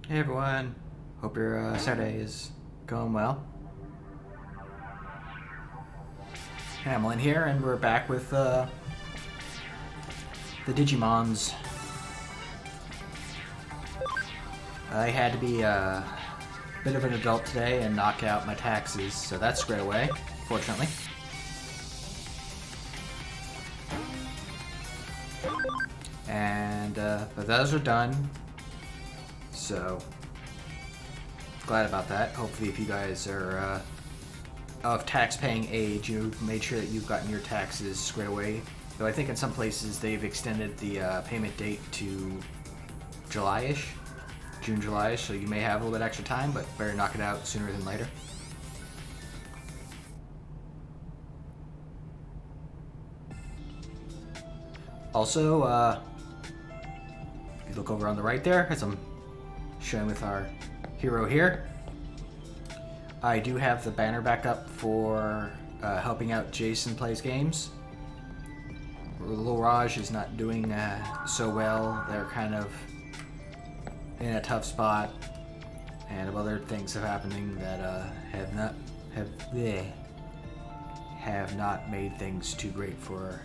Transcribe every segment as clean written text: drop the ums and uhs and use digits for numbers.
Hey everyone, hope your Saturday is going well. Hamlin here, and we're back with the Digimons. I had to be a bit of an adult today and knock out my taxes, so that's squared away, fortunately. And but those are done, so glad about that. Hopefully if you guys are of tax-paying age, you've made sure that you've gotten your taxes squared away. Though I think in some places they've extended the payment date to July-ish, June, July-ish, so you may have a little bit extra time, but better knock it out sooner than later. Also, if you look over on the right there, as I'm showing with our hero here, I do have the banner back up for helping out Jason Plays Games. Little Raj is not doing so well. They're kind of in a tough spot, and other things have happening that have not made things too great for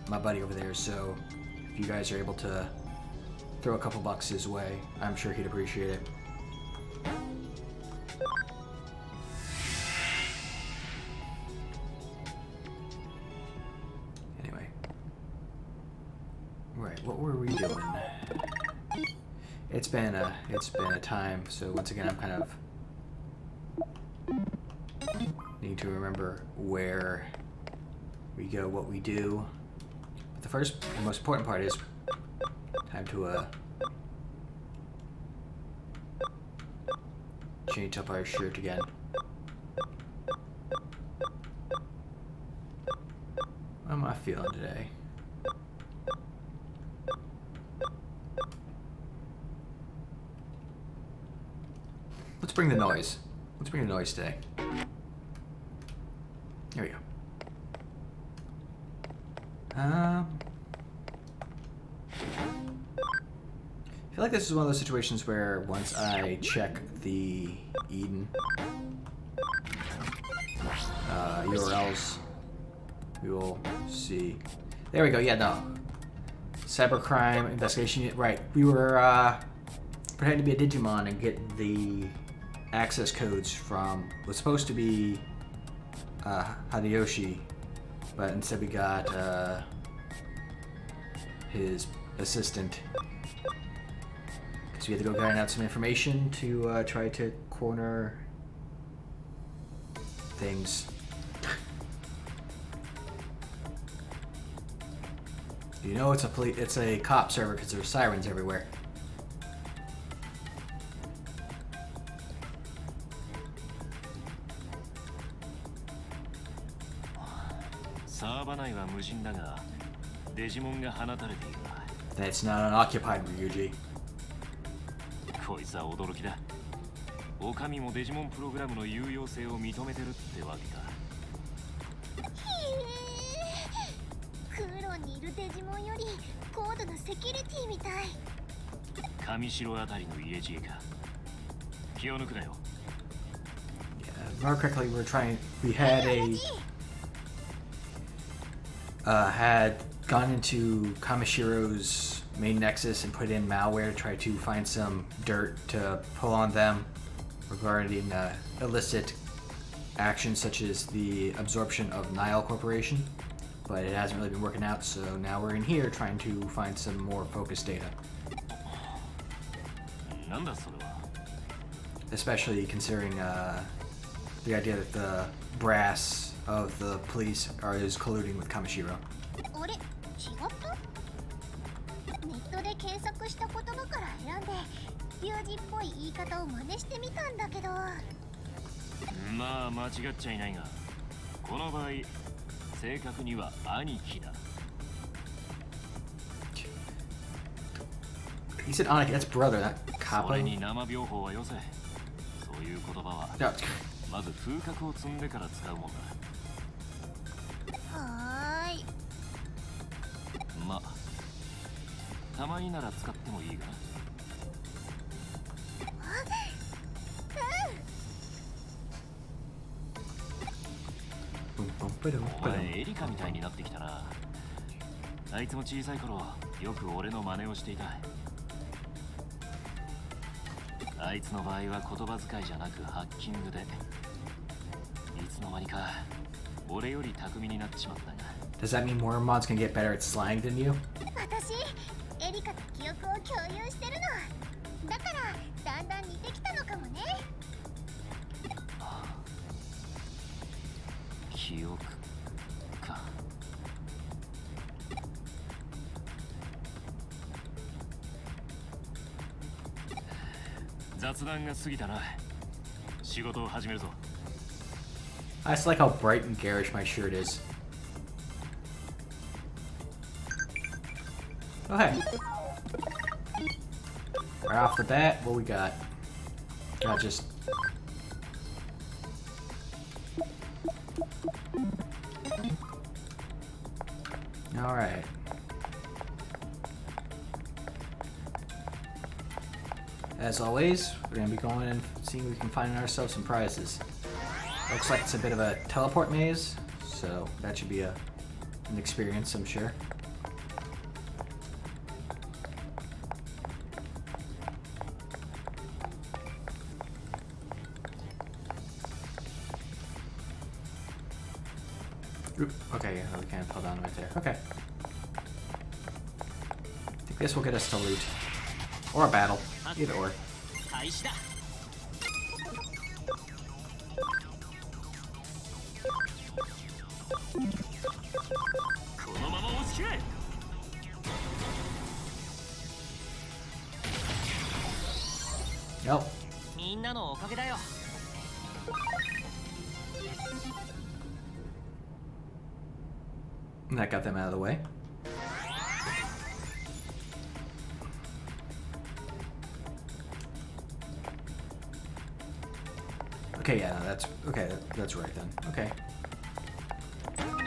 my buddy over there. So if you guys are able to throw a couple bucks his way, I'm sure he'd appreciate it. Anyway, right, what were we doing? It's been a time. So once again, I'm kind of need to remember where we go, what we do. But the first and most important part is time to change up our shirt again. What am I feeling today? Let's bring the noise. Let's bring the noise today. There we go. I feel like this is one of those situations where once I check the Eden URLs, we will see. There we go. Yeah, no. Cybercrime investigation unit. Right. We were pretending to be a Digimon and get the access codes from what's supposed to be Matayosh, but instead we got his assistant, because we had to go find out some information to try to corner things. You know it's a cop server because there's sirens everywhere. That's not unoccupied, Ryuji. こいつは驚きだ。お上もデジモンプログラムの有用性を認めてるってわけか。空論にいるデジモンより高度なセキュリティみたい。上城あたりの家知恵か。気を抜くなよ。If I remember correctly, we had gone into Kamashiro's main nexus and put in malware to try to find some dirt to pull on them regarding illicit actions such as the absorption of Nile Corporation, but it hasn't really been working out, so now we're in here trying to find some more focused data. Especially considering the idea that the brass of the police is colluding with Kamashiro. あれ、違った？ネットで検索した言葉から選んで、リュウジっぽい言い方を真似してみたんだけど。まあ間違っちゃいないが、この場合、正確には兄貴だ。He said Aniki, that's brother, that cop. それに生病法はよせ。そういう言葉は。No. まず風格を積んでから使うもんだ。はーい。まあ、たまになら使ってもいいが。はお前エリカみたいになってきたな。あいつも小さい頃よく俺の真似をしていた。あいつの場合は言葉遣いじゃなくハッキングで、いつの間にか俺より巧みになってしまったが。 Does that mean more mods can get better at slang than you? 私エリカと記憶を共有してるのだからだんだん似てきたのかもね。記憶か。雑談が過ぎたな。仕事を始めるぞ。 I just like how bright and garish my shirt is. Okay. Right off the bat, what we got? Not just... Alright. As always, we're going to be going and seeing if we can find ourselves some prizes. Looks like it's a bit of a teleport maze, so that should be an experience, I'm sure. Oop, okay, yeah, we kind of fell down right there. Okay. I think this will get us to loot. Or a battle. Either or. 開始だ。このまま押し切れ。Nope. みんなのおかげだよ。 That got them out of the way. Okay, yeah, no, that's okay. That's right then. Okay.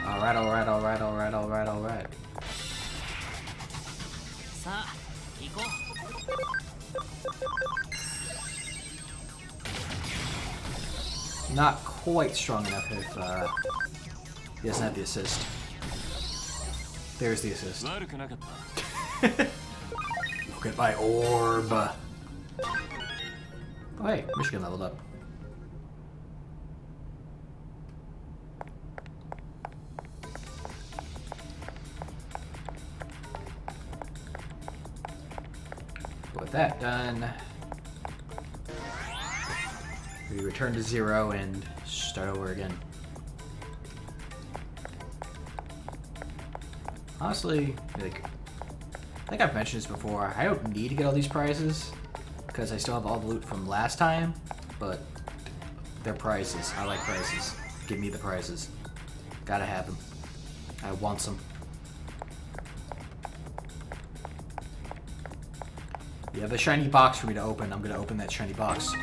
All right, all right, all right, all right, all right, all right. さあ、行こう。 Not quite strong enough if he doesn't have the assist. There's the assist. 悪くなかった。 Look at my orb. Oh, hey, Michigan leveled up. With that done, we return to 0 and start over again. Honestly, like, I think I've mentioned this before, I don't need to get all these prizes because I still have all the loot from last time, but they're prizes. I like prizes. Give me the prizes. Gotta have them. I want some. You have a shiny box for me to open. I'm gonna open that shiny box.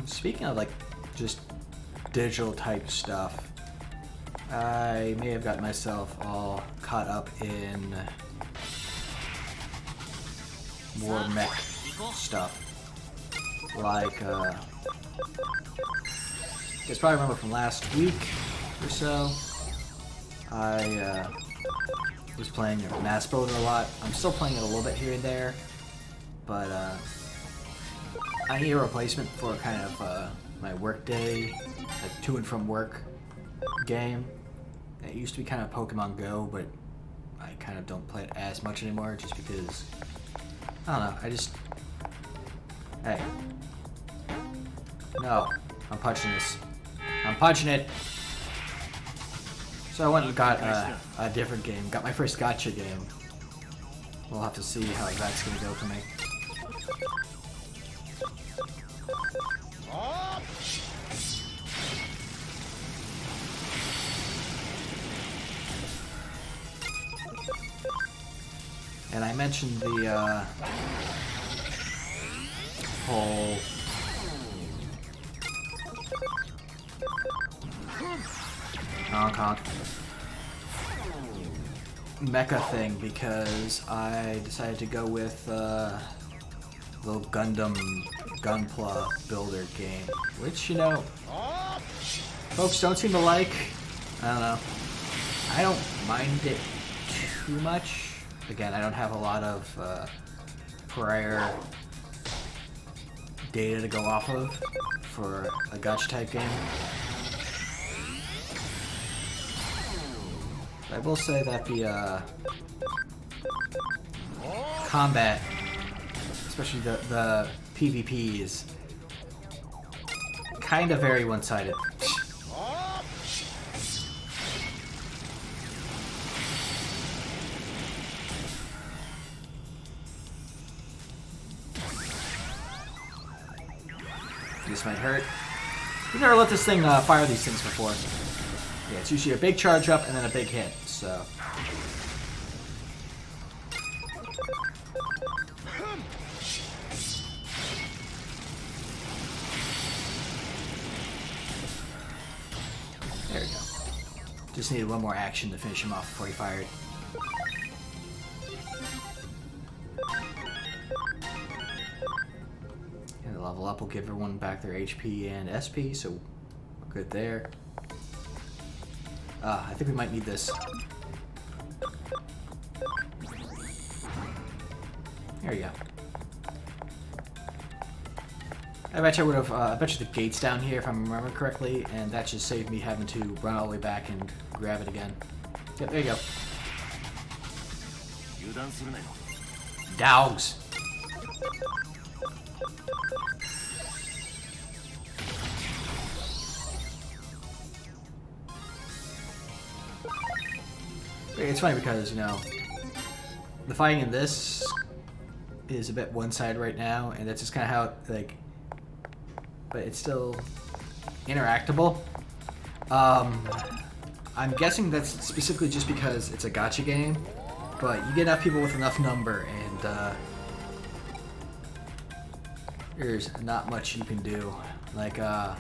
Speaking of like just digital type stuff, I may have got myself all caught up in more mech stuff. Like, you guys probably remember from last week or so, I was playing Mass Builder a lot. I'm still playing it a little bit here and there, but I need a replacement for kind of my workday, like to and from work game. It used to be kind of Pokemon Go, but I kind of don't play it as much anymore just because, I don't know, I just, hey, no, I'm punching this. I'm punching it. So I went and got a different game, got my first gacha game. We'll have to see how that's gonna go for me. mention the whole honk honk mecha thing because I decided to go with little Gundam Gunpla builder game, which, you know, folks don't seem to like. I don't know. I don't mind it too much. Again, I don't have a lot of prior data to go off of for a gacha type game. I will say that the combat, especially the PvP, is kind of very one-sided. This might hurt. We've never let this thing fire these things before. Yeah, it's usually a big charge up and then a big hit, so. There we go. Just needed one more action to finish him off before he fired. And the level up will give everyone back their HP and SP, so we're good there. I think we might need this. There you go. I bet you I would have. I bet you the gate's down here if I remember correctly, and that just saved me having to run all the way back and grab it again. Yep, there you go. Dogs. It's funny because, you know, the fighting in this is a bit one-sided right now, and that's just kind of how, like, but it's still interactable. I'm guessing that's specifically just because it's a gacha game, but you get enough people with enough number, and there's not much you can do. Like, I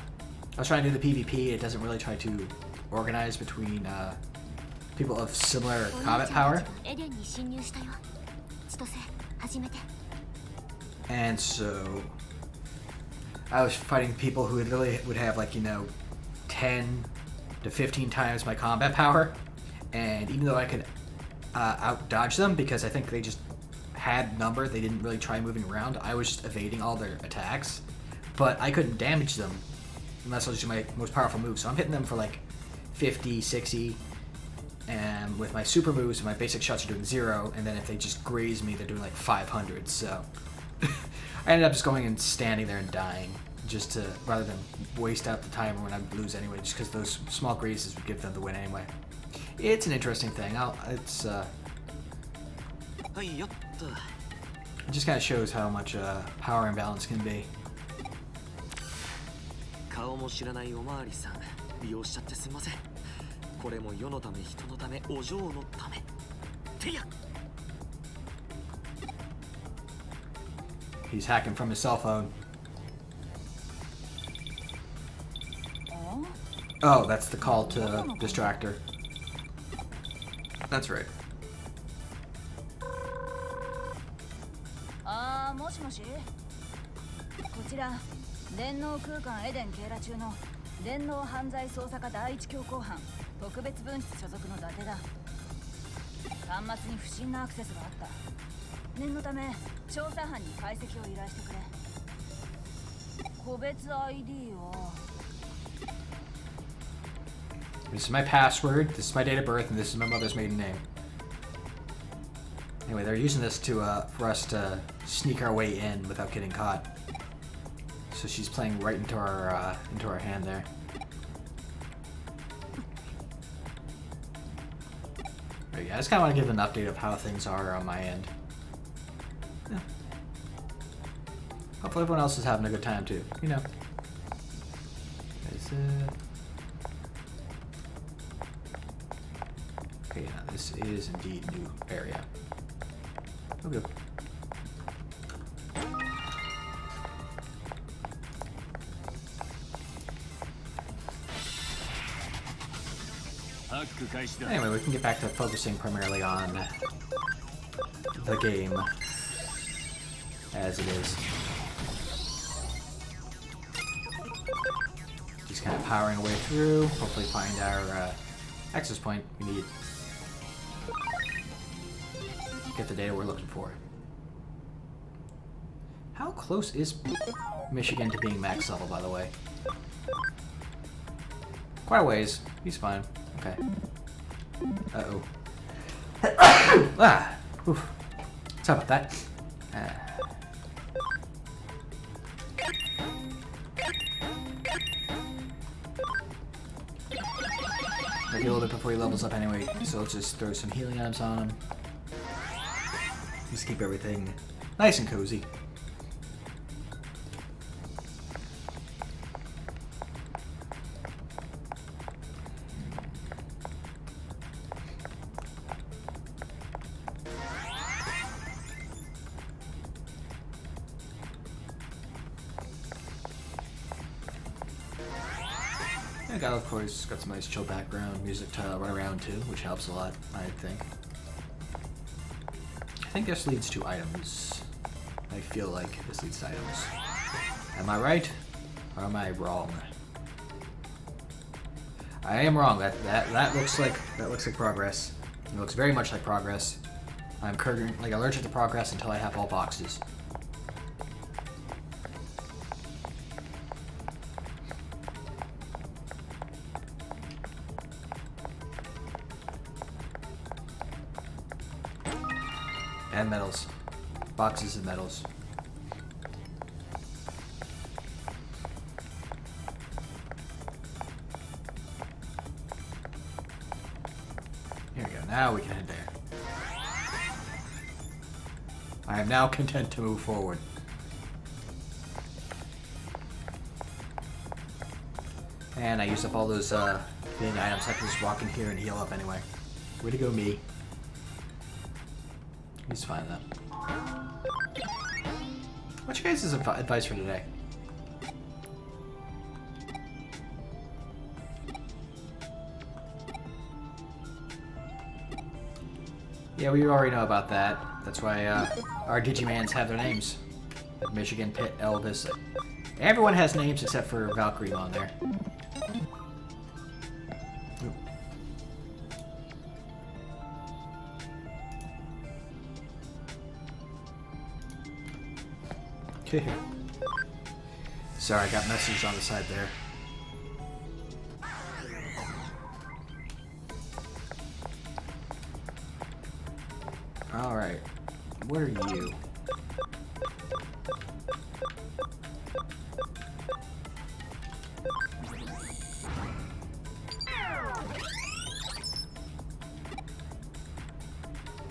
was trying to do the PvP, it doesn't really try to organize between people of similar combat power. And so I was fighting people who literally would have, like, you know, 10 to 15 times my combat power, and even though I could out dodge them because I think they just had number, they didn't really try moving around, I was just evading all their attacks, but I couldn't damage them unless I was using my most powerful moves. So I'm hitting them for like 50, 60, and with my super moves, my basic shots are doing 0, and then if they just graze me, they're doing like 500, so I ended up just going and standing there and dying, just to, rather than waste out the time when I would lose anyway, just because those small grazes would give them the win anyway. It's an interesting thing. It just kind of shows how much power imbalance can be. He's hacking from his cell phone. Oh, that's the call to distractor. That's right. もしもし。こちら電脳空間エデン警ら中の電脳犯罪捜査課第一強行犯特別分室所属の伊達だ。端末に不審なアクセスがあった。念のため調査班に解析を依頼してくれ。個別 ID を。This is my password, this is my date of birth, and this is my mother's maiden name. Anyway, they're using this to for us to sneak our way in without getting caught. So she's playing right into our hand there. But yeah, I just kind of want to give an update of how things are on my end. Yeah. Hopefully everyone else is having a good time too, you know. Okay, yeah, this is indeed a new area. Okay. Anyway, we can get back to focusing primarily on the game as it is. Just kind of powering our way through, hopefully find our access point we need. Get the data we're looking for. How close is Michigan to being max level, by the way? Quite a ways. He's fine. Okay. Uh-oh. Ah! Oof. Sorry about that. Maybe a little bit before he levels up anyway, so let's just throw some healing items on him. Just keep everything nice and cozy. I got, of course, got some nice chill background music to run around to, which helps a lot, I think. I think this leads to items. I feel like this leads to items. Am I right? Or am I wrong? I am wrong. That looks like progress. It looks very much like progress. I'm currently allergic to progress until I have all boxes. And medals. Boxes of medals. Here we go. Now we can head there. I am now content to move forward. And I used up all those healing items. I can just walk in here and heal up anyway. Way to go, me. He's fine though. What's your guys' advice for today? Yeah, we already know about that. That's why our Digimans have their names. Michigan, Pitt, Elvis. Everyone has names except for Valkyrie on there. Sorry, I got messages on the side there. Alright. What are you?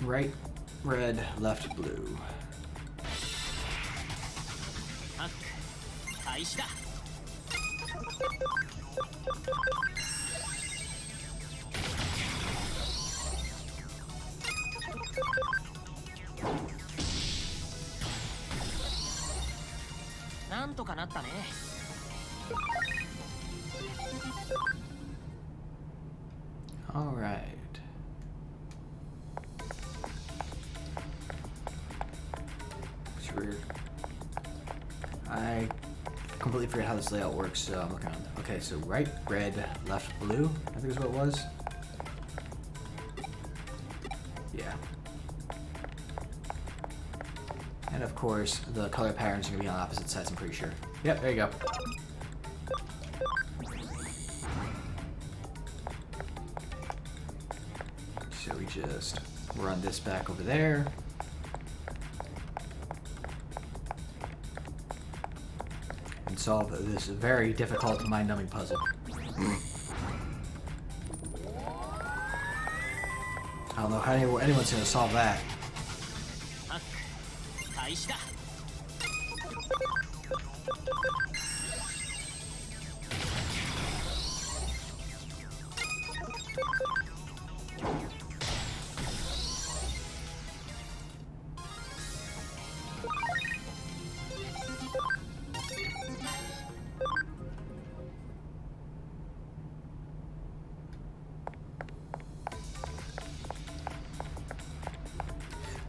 Right, red, left, blue. All right. It's weird. I completely forget how this layout works, so I'm looking on. Okay, so right, red, left, blue. I think is what it was. Yeah. And of course, the color patterns are gonna be on opposite sides. I'm pretty sure. Yep, there you go. So we just run this back over there. And solve this very difficult mind-numbing puzzle. I don't know how anyone's gonna solve that.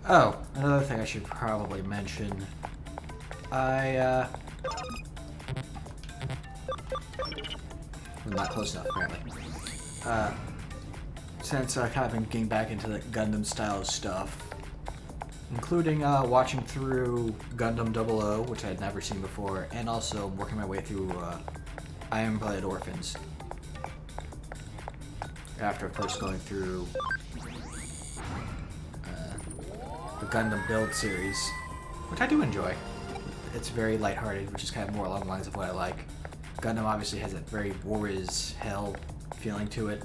Oh, another thing I should probably mention. I'm not close enough, apparently. Since I've kind of been getting back into the Gundam style stuff, including watching through Gundam 00, which I had never seen before, and also working my way through Iron-Blooded Orphans. After, of course, going through the Gundam Build series, which I do enjoy. It's very lighthearted, which is kind of more along the lines of what I like. Gundam obviously has a very war is hell feeling to it.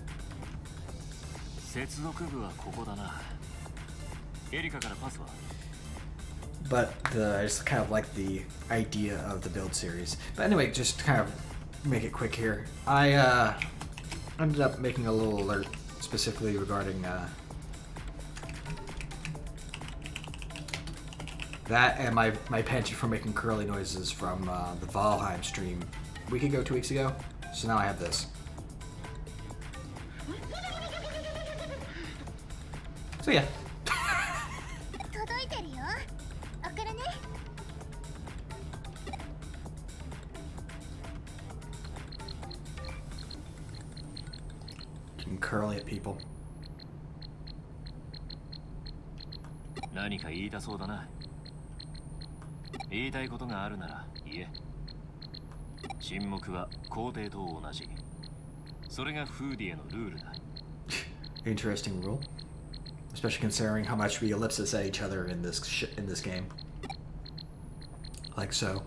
But I just kind of like the idea of the Build series. But anyway, just to kind of make it quick here, I ended up making a little alert specifically regarding that and my penchant for making curly noises from the Valheim stream a week ago, 2 weeks ago. So now I have this. So yeah. Can curly at people. 何か言いたそうだな。言いたいことがあるなら言え。沈黙は皇帝と同じ。それがフーディエのルールだ。Interesting rule, especially considering how much we ellipsis at each other in this game. Like so.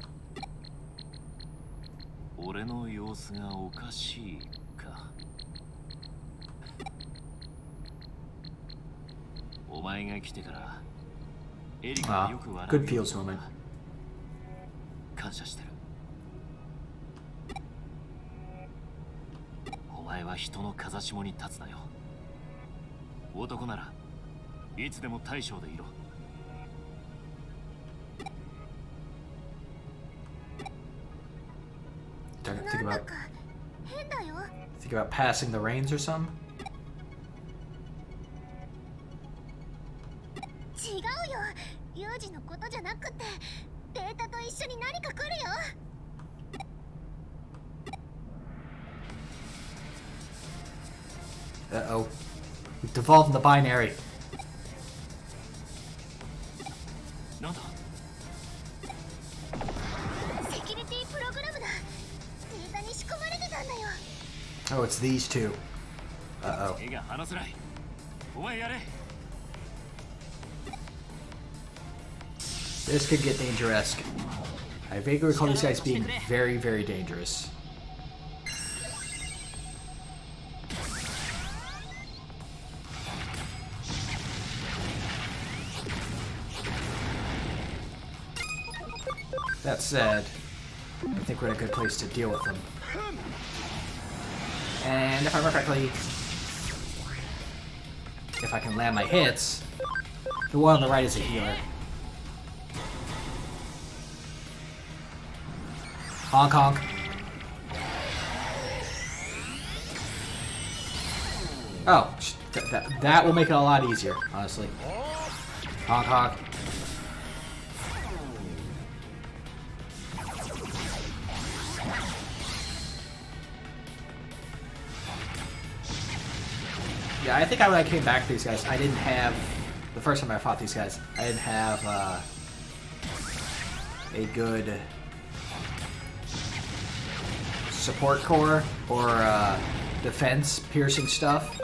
俺の様子がおかしいか。お前が来てからエリカがよく笑う。Good feels moment. 感謝してる。お前は人の風下に立つなよ。男ならいつでも大将でいろ。Think about passing the reins or something? 違うよ。ユージのことじゃなくて、データと一緒に何か来るよ。Uh-oh. We've devolved in the binary. なんだ？セキュリティプログラムだ。データに仕込まれてたんだよ。Oh, it's these two. Uh-oh. 手が離せない。お前やれ。This could get dangerous. I vaguely recall these guys being very, very dangerous. That said, I think we're in a good place to deal with them. And if I remember correctly, if I can land my hits, the one on the right is a healer. Honk honk. Oh, that will make it a lot easier, honestly. Honk honk. Yeah, I think when I came back to these guys, I didn't have... The first time I fought these guys, I didn't have a good support core or defense piercing stuff.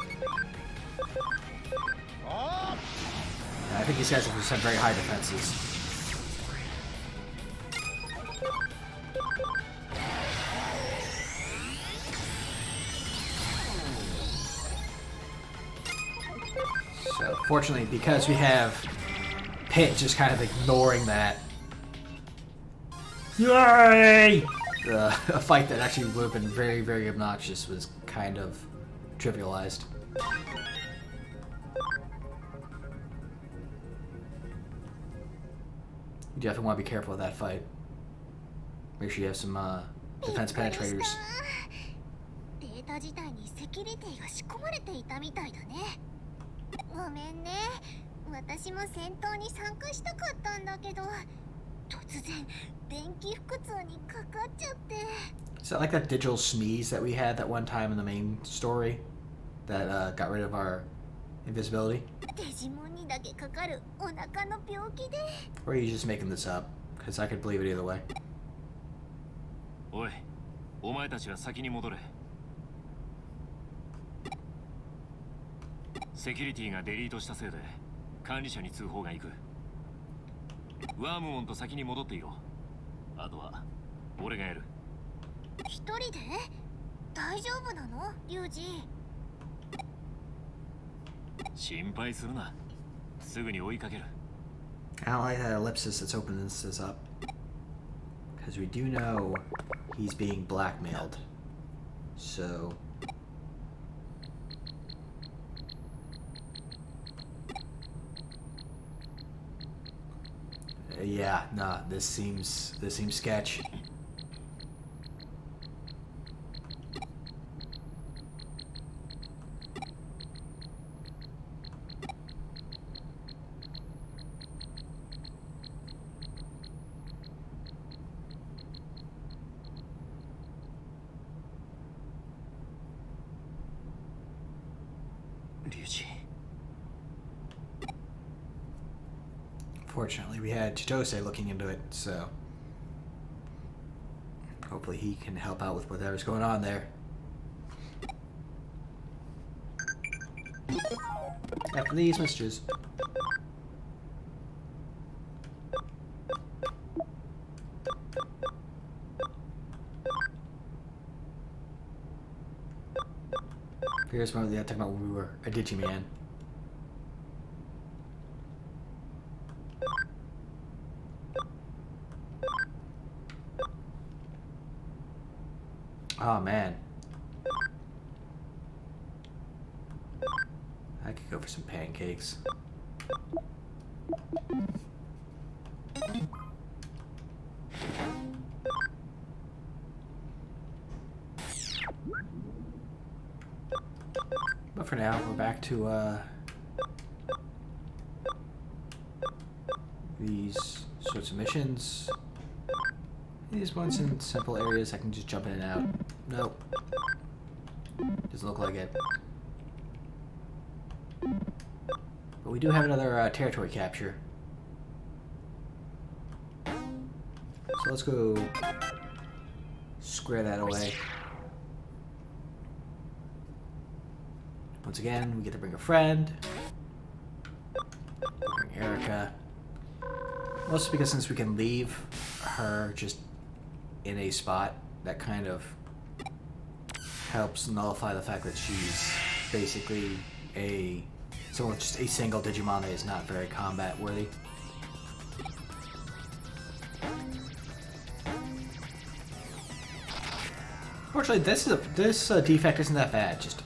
And I think these guys have some very high defenses. So, fortunately, because we have Pit just kind of ignoring that. Yay! A fight that actually would have been very, very obnoxious was kind of trivialized. You definitely want to be careful of that fight. Make sure you have some defense penetrators. データ自体にセキュリティが仕込まれていたみたいだね。ごめんね。私も戦闘に参加したかったんだけど、突然電気腹痛にかかっちゃって。 Is that like that digital sneeze that we had that one time in the main story that got rid of our invisibility? デジモンにだけかかるお腹の病気で。 Or are you just making this up? Because I could believe it either way. おい、お前たちは先に戻れ。セキュリティがデリートしたせいで管理者に通報が行く。ワームモンと先に戻っていろ。あとは俺がやる。一人で大丈夫なの、リュウジ？心配するな。すぐに追いかける。I don't like that ellipsis that's opening this up. Because we do know he's being blackmailed. So... yeah, nah, this seems sketch. Fortunately, we had Chitose looking into it, so hopefully he can help out with whatever's going on there. After these messages. Here's one of the talking about when we were a Digimon. Oh man. I could go for some pancakes. But for now, we're back to these sorts of missions. These ones in simple areas I can just jump in and out. Nope. Doesn't look like it. But we do have another territory capture. So let's go square that away. Once again, we get to bring a friend. Bring Erica. Mostly because since we can leave her just in a spot, that kind of helps nullify the fact that she's basically someone with just a single Digimon that is not very combat worthy. Fortunately, this defect isn't that bad. Just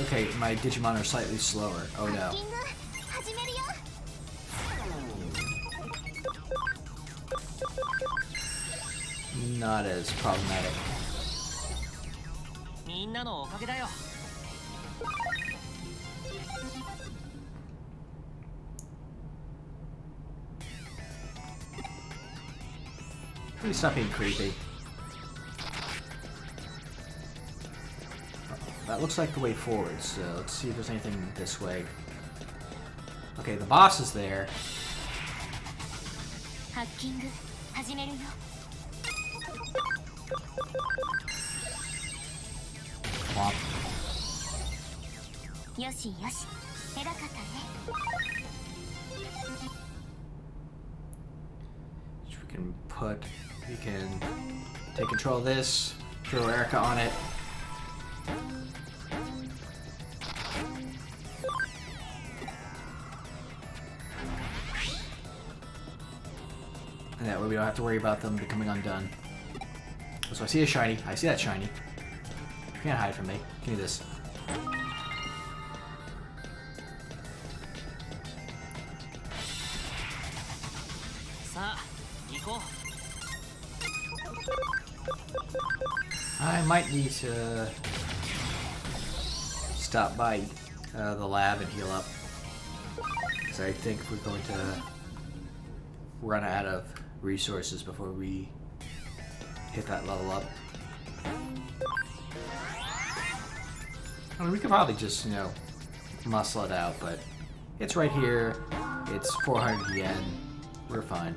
okay. My Digimon are slightly slower. Oh no. Not as problematic. Please stop being creepy. That looks like the way forward, so let's see if there's anything this way. Okay, the boss is there. Womp. We can take control of this, throw Erica on it. And that way we don't have to worry about them becoming undone. So I see a shiny. I see that shiny. You can't hide from me. Give me this. I might need to stop by the lab and heal up. Because I think we're going to run out of resources before we hit that level up. I mean, we could probably just, you know, muscle it out, but it's right here. It's 400 yen. We're fine.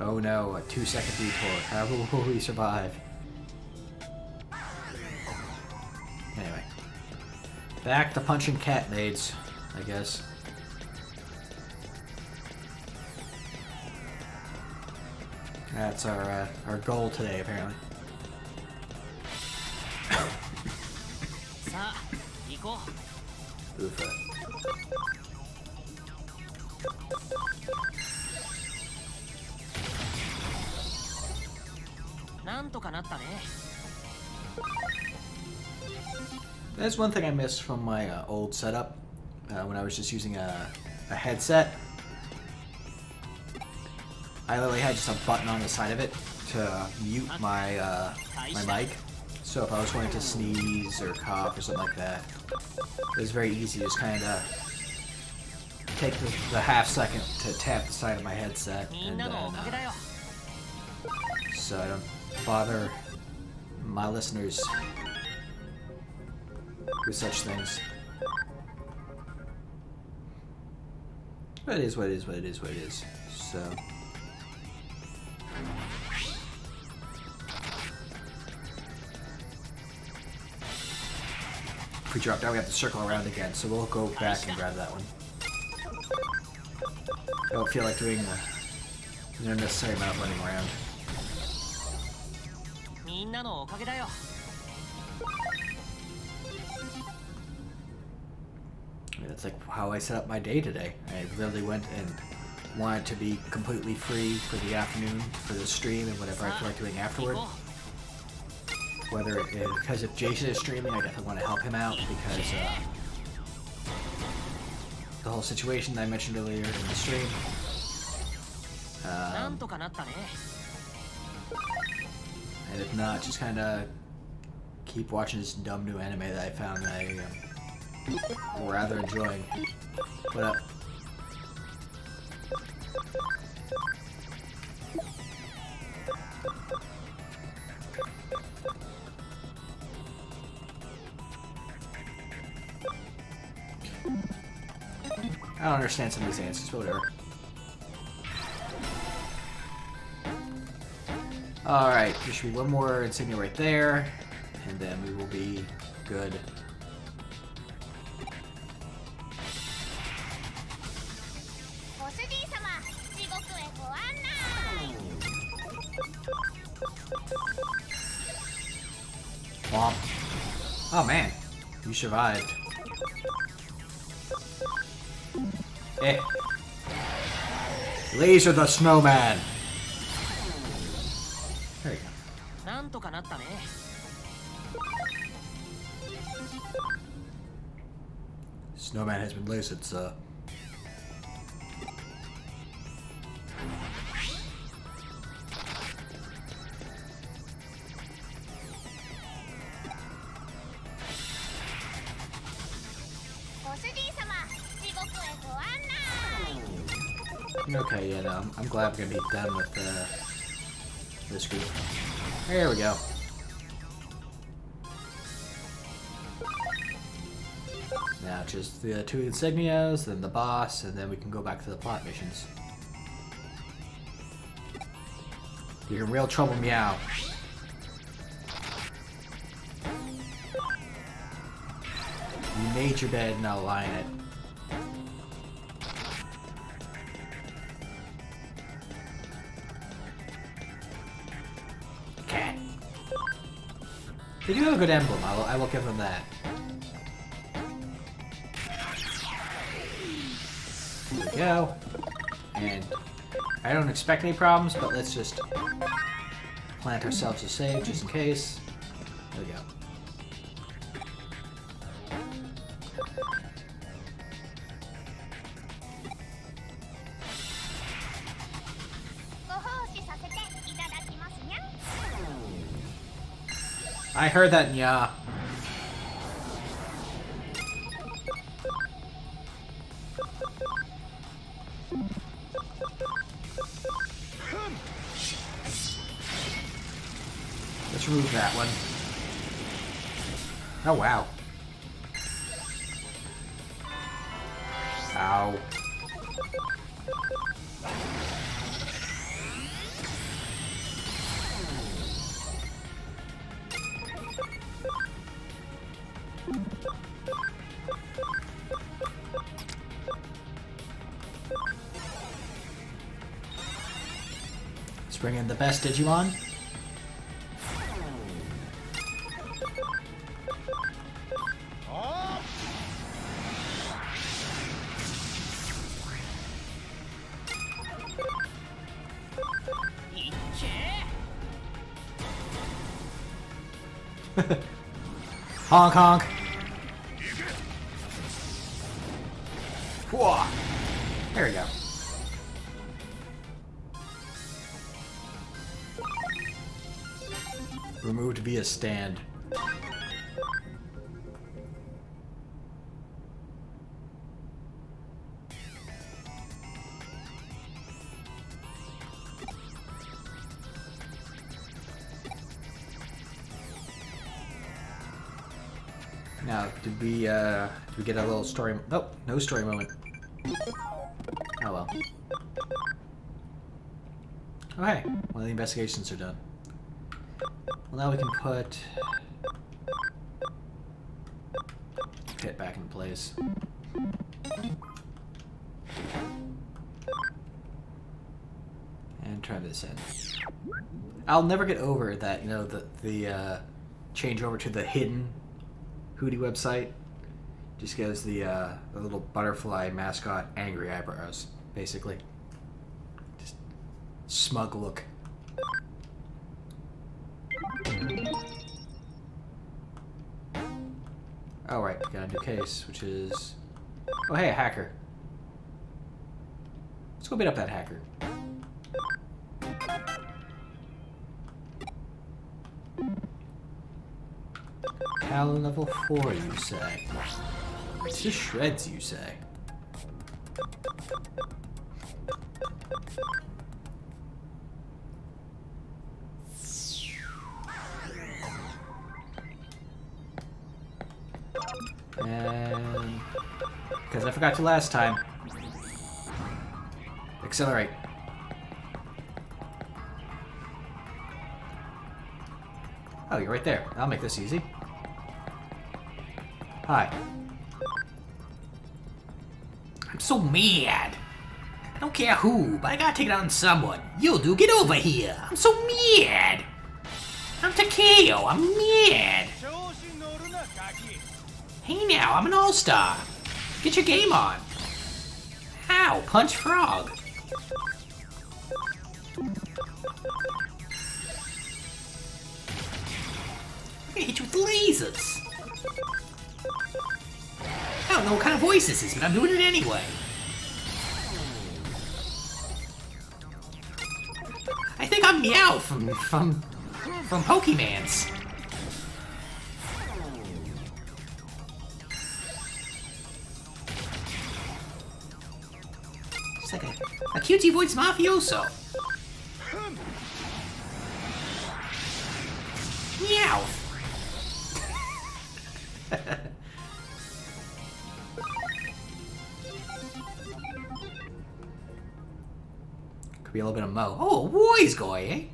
Oh no, a 2-second detour. How will we survive? Anyway. Back to punching cat maids, I guess. That's our goal today, apparently. さあ行こ Oofa. うなんとかなったね That's one thing I missed from my old setup when I was just using a headset. I literally had just a button on the side of it to mute my my mic. So if I was going to sneeze or cough or something like that, it was very easy to just kind of take the half second to tap the side of my headset, みん and な then のおかげだよ so I don't bother my listeners with such things. But it is what it is, what it is, what it is. So. If we drop down, we have to circle around again, so we'll go back and grab that one. I don't feel like doing an unnecessary amount of running around. みんなのおかげだよ I mean, that's like how I set up my day today. I really went and wanted to be completely free for the afternoon, for the stream, and whatever I feel like doing afterward. 行こ Whether because if Jason is streaming, I definitely want to help him out because the whole situation that I mentioned earlier in the stream. うなんとかなったね And if not, just kind of keep watching this dumb new anime that I found that I am rather enjoying. What up? I don't understand some of these answers, but whatever. Alright, there should be one more insignia right there, and then we will be good. Womp. Oh man, you survived. Eh. Laser the snowman! There you go. なんとかなったね Snowman has been lasered, sir. Okay, yeah, no, I'm glad we're gonna be done with this group. There we go. Now just the two insignias, then the boss, and then we can go back to the plot missions. You're in real trouble, Meow. You made your bed, now lie in it. Cat. They do have a good emblem, I will give them that. Here we go. And I don't expect any problems, but let's just plant ourselves a save just in case. There we go. I heard that, yeah. Let's remove that one. Oh, wow. Ow. Let's bring in the best Digimon. Honk honk. Whoa. There we go. Removed via stand. Now, did we get a little story? Nope, no story moment. Oh well. Okay, well the investigations are done. Well, now we can put Pit back in place. And try this in. I'll never get over that, you know, the change over to the hidden Hootie website just gives the little butterfly mascot angry eyebrows, basically. Just smug look. Oh right, got a new case, which is... Oh hey, a hacker. Let's go beat up that hacker. Talon level 4, you say? It's just shreds, you say? And... because I forgot to last time. Accelerate. Oh, you're right there. I'll make this easy. Hi. I'm so mad. I don't care who, but I gotta take it on someone. You'll do. Get over here. I'm so mad. I'm Takeo. I'm mad. Hey now, I'm an all-star. Get your game on. Ow, punch frog. I'm gonna hit you with lasers. I don't know what kind of voice this is, but I'm doing it anyway. I think I'm Meow from Pokemans. It's like a cutesy voice mafioso. Meow. Could be a little bit of Mo. Oh, a wise guy, eh?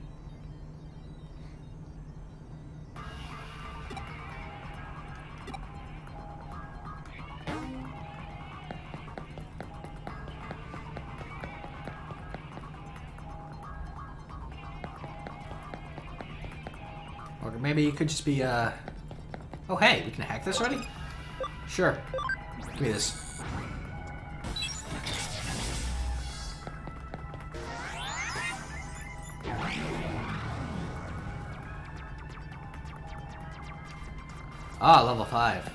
Or maybe it could just be, oh hey, we can hack this already? Sure. Give me this. Ah, level 5.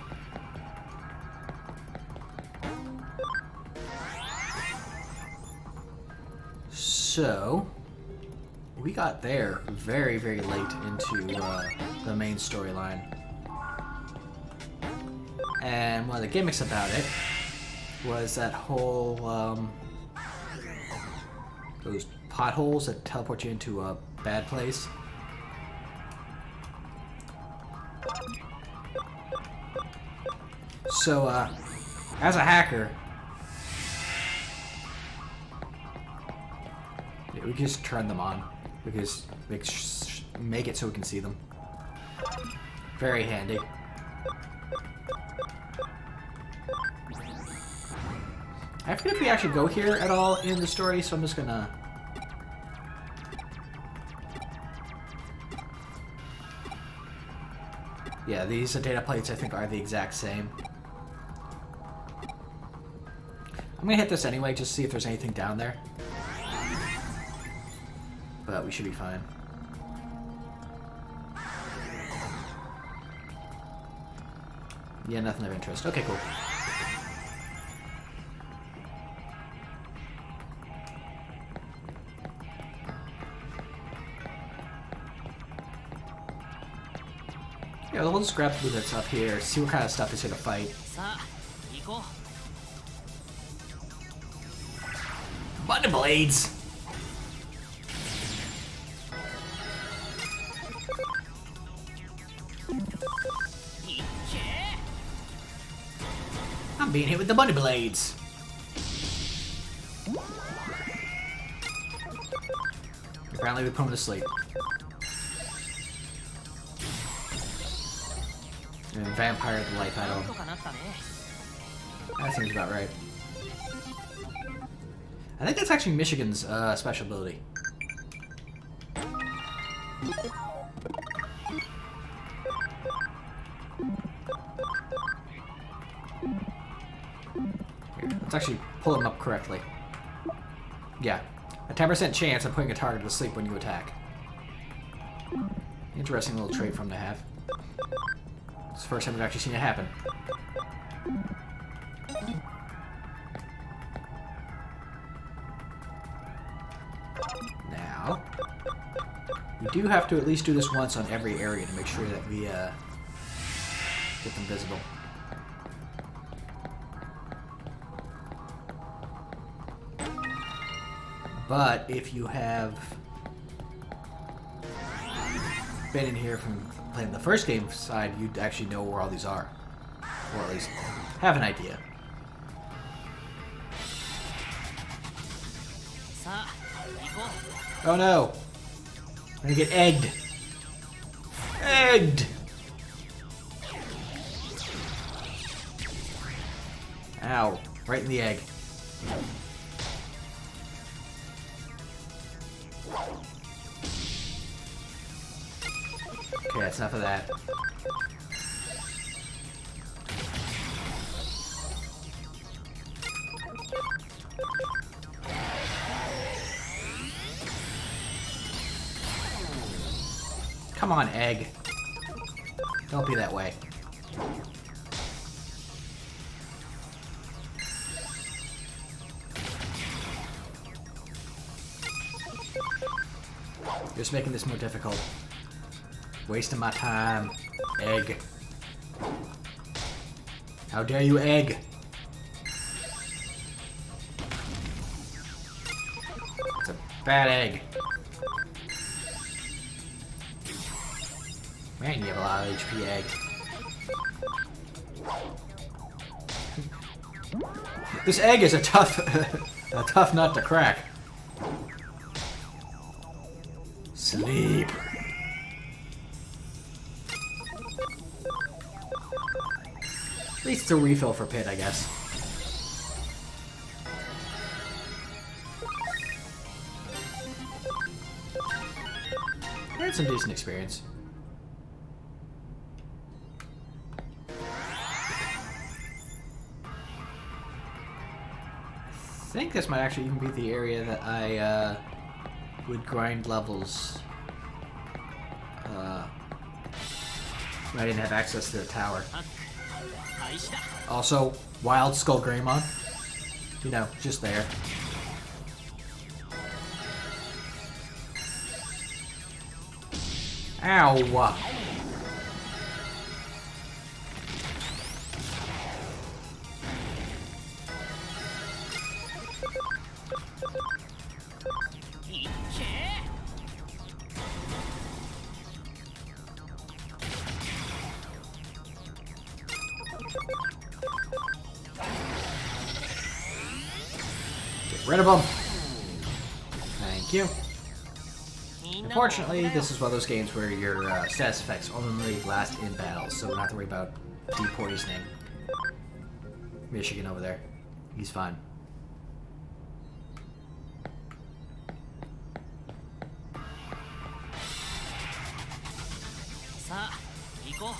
So, we got there very, very late into the main storyline. And one of the gimmicks about it was that whole, those potholes that teleport you into a bad place. So, as a hacker, yeah, we can just turn them on. Because make it so we can see them. Very handy. I forget if we actually go here at all in the story, so I'm just gonna... Yeah, these data plates I think are the exact same. I'm gonna hit this anyway, just to see if there's anything down there. But we should be fine. Yeah, nothing of interest. Okay, cool. Yeah, we'll just grab the that's up here, see what kind of stuff is here to fight. さあ行こ Button blades! I'm being hit with the bunny blades. Apparently we put him to sleep. And vampire the life out う。 of なん him. とかなったね。 That seems about right. I think that's actually Michigan's special ability. Here, let's actually pull him up correctly. Yeah. A 10% chance of putting a target to sleep when you attack. Interesting little trait for him to have. It's the first time we've actually seen it happen. Now, we do have to at least do this once on every area to make sure that we get them visible. But if you have been in here from playing the first game side, you'd actually know where all these are. Or at least have an idea. さあ行こ Oh no! I'm gonna get egged! Egged! Ow. Right in the egg. Okay, that's enough of that. Come on, egg. Don't be that way. You're just making this more difficult. Wasting my time. Egg. How dare you, egg? It's a bad egg. Man, you have a lot of HP, egg. This egg is a tough nut to crack. Sleep. At least it's a refill for Pit, I guess. I had some decent experience. I think this might actually even be the area that I would grind levels when I didn't have access to the tower. う。開始だ。 Also, Wild Skull Greymon. You know, just there. Ow! rid of them. Thank you. みんなも Unfortunately, this is one of those games where your status effects only last in battles, so we don't have to worry about depoisoning Michigan over there. He's fine. さあ行こ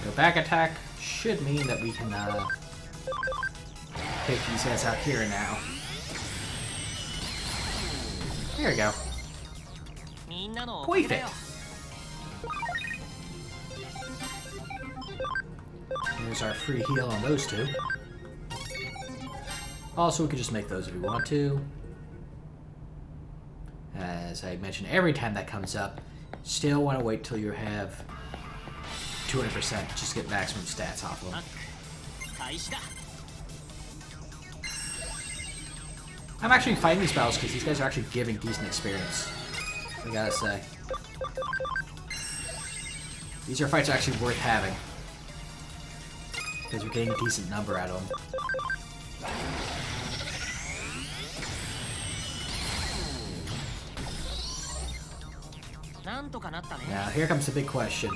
The back attack should mean that we can take these guys out here now. There we go. うみんなのおかげだよ There's our free heal on those two. Also, we could just make those if we want to. As I mentioned, every time that comes up, still want to wait till you have 200% just to get maximum stats off of them. 開始だ I'm actually fighting these battles because these guys are actually giving decent experience. I gotta say. These are fights actually worth having. Because we're getting a decent number out of them. なんとかなったね Now, here comes the big question.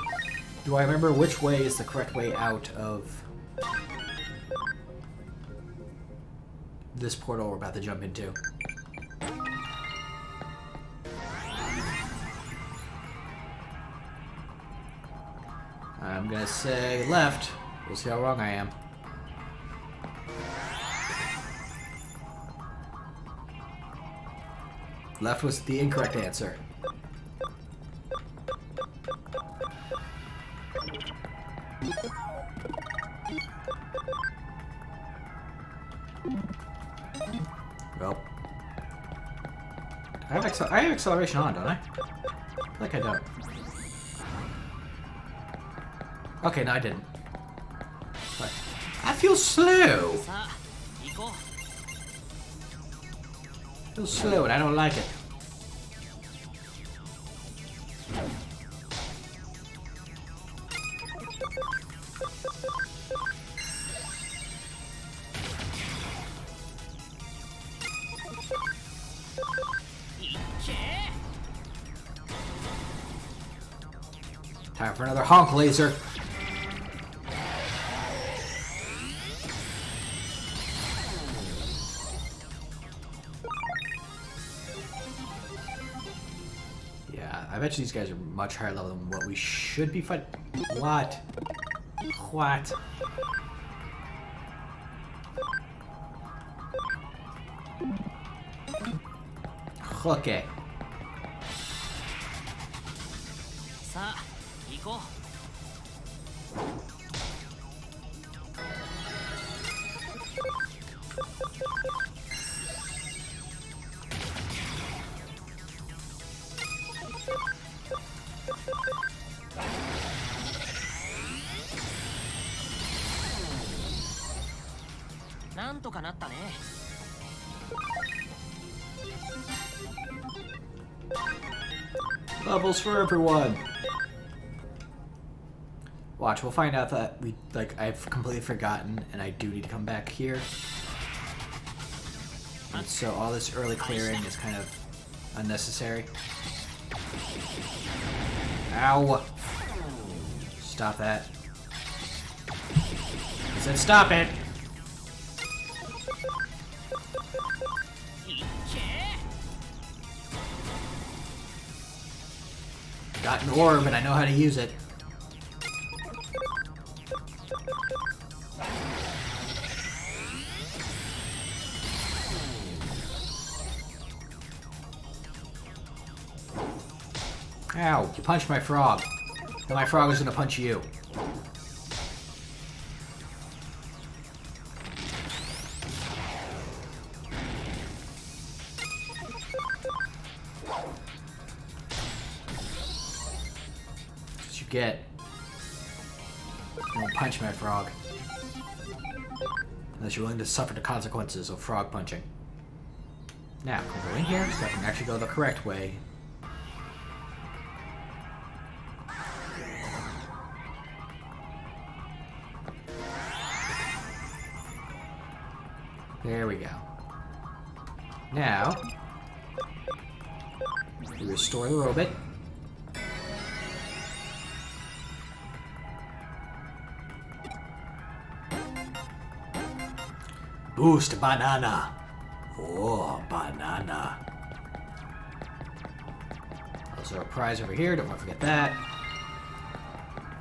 Do I remember which way is the correct way out of this portal we're about to jump into? I'm gonna say left. We'll see how wrong I am. Left was the incorrect answer. Well, I have acceleration on, don't I? I feel like I don't. Okay, no, I didn't. But I feel slow. さあ行こ I feel slow, and I don't like it. ういっけ Time for another honk laser. Yeah, I bet you these guys are much higher level than what we should be fighting. What? What? Okay. さあ行こ うなんとかなったね Levels for everyone. Watch, we'll find out that I've completely forgotten and I do need to come back here. And so all this early clearing is kind of unnecessary. Ow! Stop that. I said stop it! いっけ Got an orb and I know how to use it. Ow, you punched my frog. Now my frog is gonna punch you. That's what you get. You don't punch my frog. Unless you're willing to suffer the consequences of frog punching. Now, can we go in here so I can actually go the correct way There we go. Now, we restore the robot. Boost banana. Oh, banana. Also a prize over here, don't want to forget that.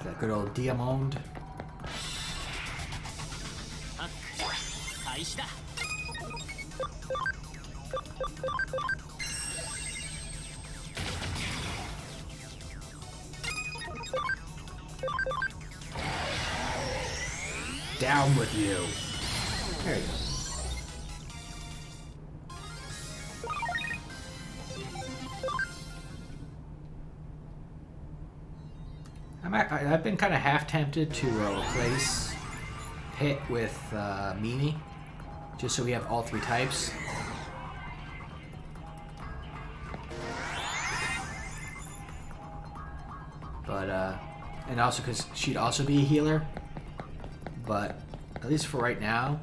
That good old Diamond. ハック開始だ。 Down with you. There you go. I've been kind of half tempted to replace Hit with Mimi, just so we have all three types. But, and also because she'd also be a healer. But, at least for right now,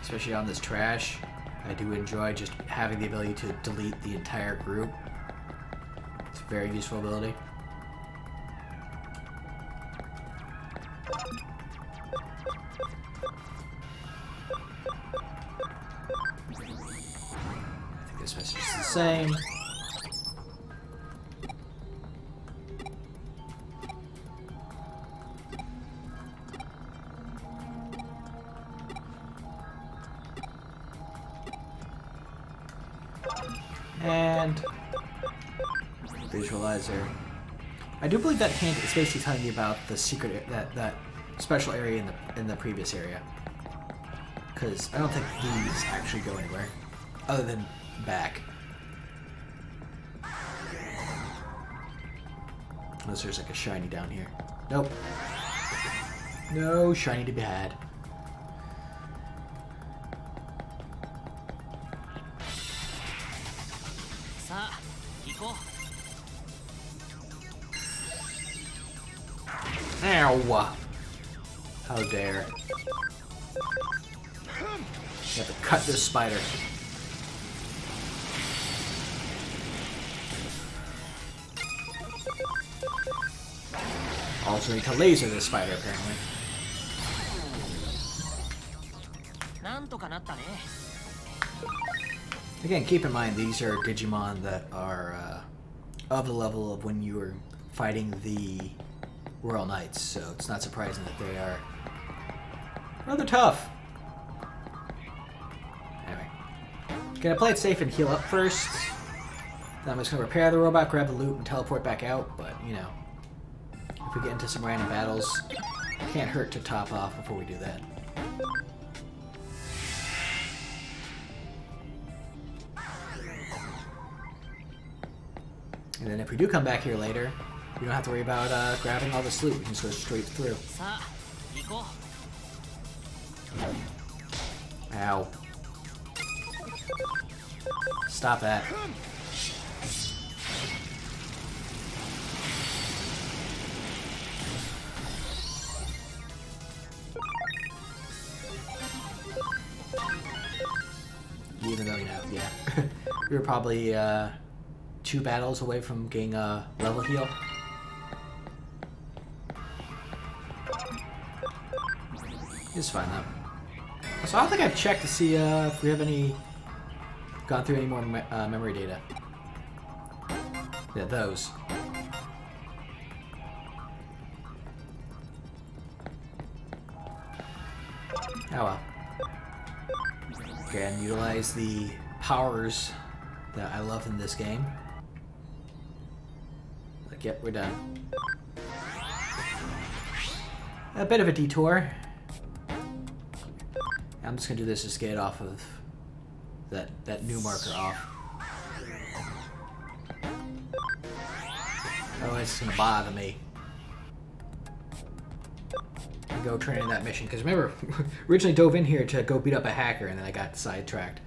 especially on this trash, I do enjoy just having the ability to delete the entire group. It's a very useful ability. I think this message is the same. And visualizer. I do believe that hint is basically telling me about the secret that special area in the previous area. Because I don't think these actually go anywhere other than back. Unless there's like a shiny down here. Nope. No shiny to be had. Ow! How dare. You have to cut this spider. Also need to laser this spider, apparently. なんとかなったね。 Again, keep in mind these are Digimon that are of the level of when you were fighting the Royal Knights, so it's not surprising that they are rather tough. Anyway, gonna play it safe and heal up first. Then I'm just gonna repair the robot, grab the loot, and teleport back out. But you know, if we get into some random battles, can't hurt to top off before we do that. And then if we do come back here later, we don't have to worry about grabbing all this loot. We can just go straight through. さあ、行こう。 Ow. Stop that. Even though, you know, yeah. We were probably 2 battles away from getting a level heal. It's fine though. So I don't think I've checked to see if we have gone through any more memory data. Yeah, those. Oh well. Again, utilize the powers that I love in this game. Like, yep, we're done. A bit of a detour. I'm just gonna do this just to get off of that new marker off. Oh, it's gonna bother me. Go turn in that mission, because remember, originally dove in here to go beat up a hacker, and then I got sidetracked.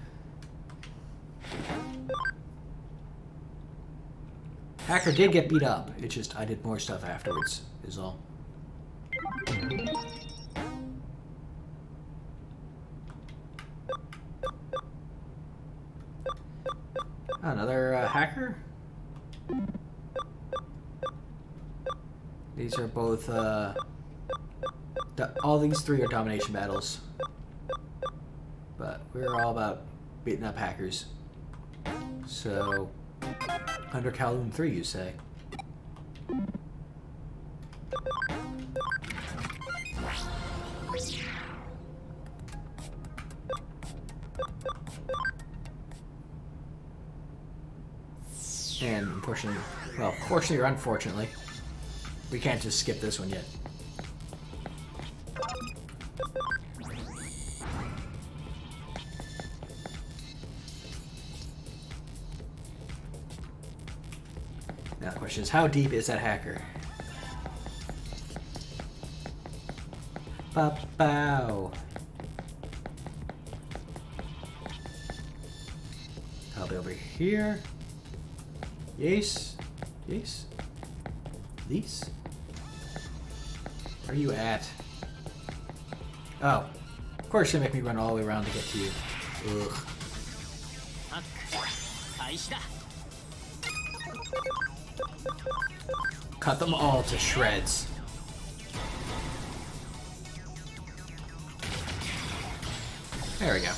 Hacker did get beat up. It's just I did more stuff afterwards, is all. Another hacker? These are both, all these three are domination battles. But we're all about beating up hackers. So, under Kowloon 3, you say? And unfortunately, well, fortunately or unfortunately, we can't just skip this one yet. Now the question is, how deep is that hacker? Ba-bow. I'll be over here. Yes. Yes. These? Where are you at? Oh. Of course you're gonna make me run all the way around to get to you. Ugh. ハック開始だ。 Cut them all to shreds. There we go.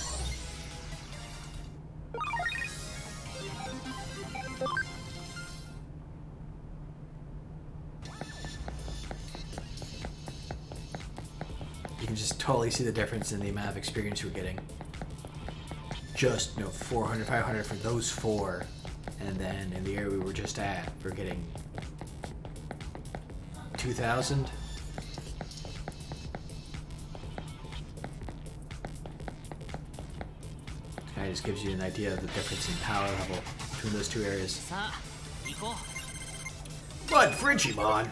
You can just totally see the difference in the amount of experience we're getting. Just, 400, 500 for those four. And then in the area we were just at, we're getting 2,000. Kind of just gives you an idea of the difference in power level between those two areas. さあ行こ Run for Digimon!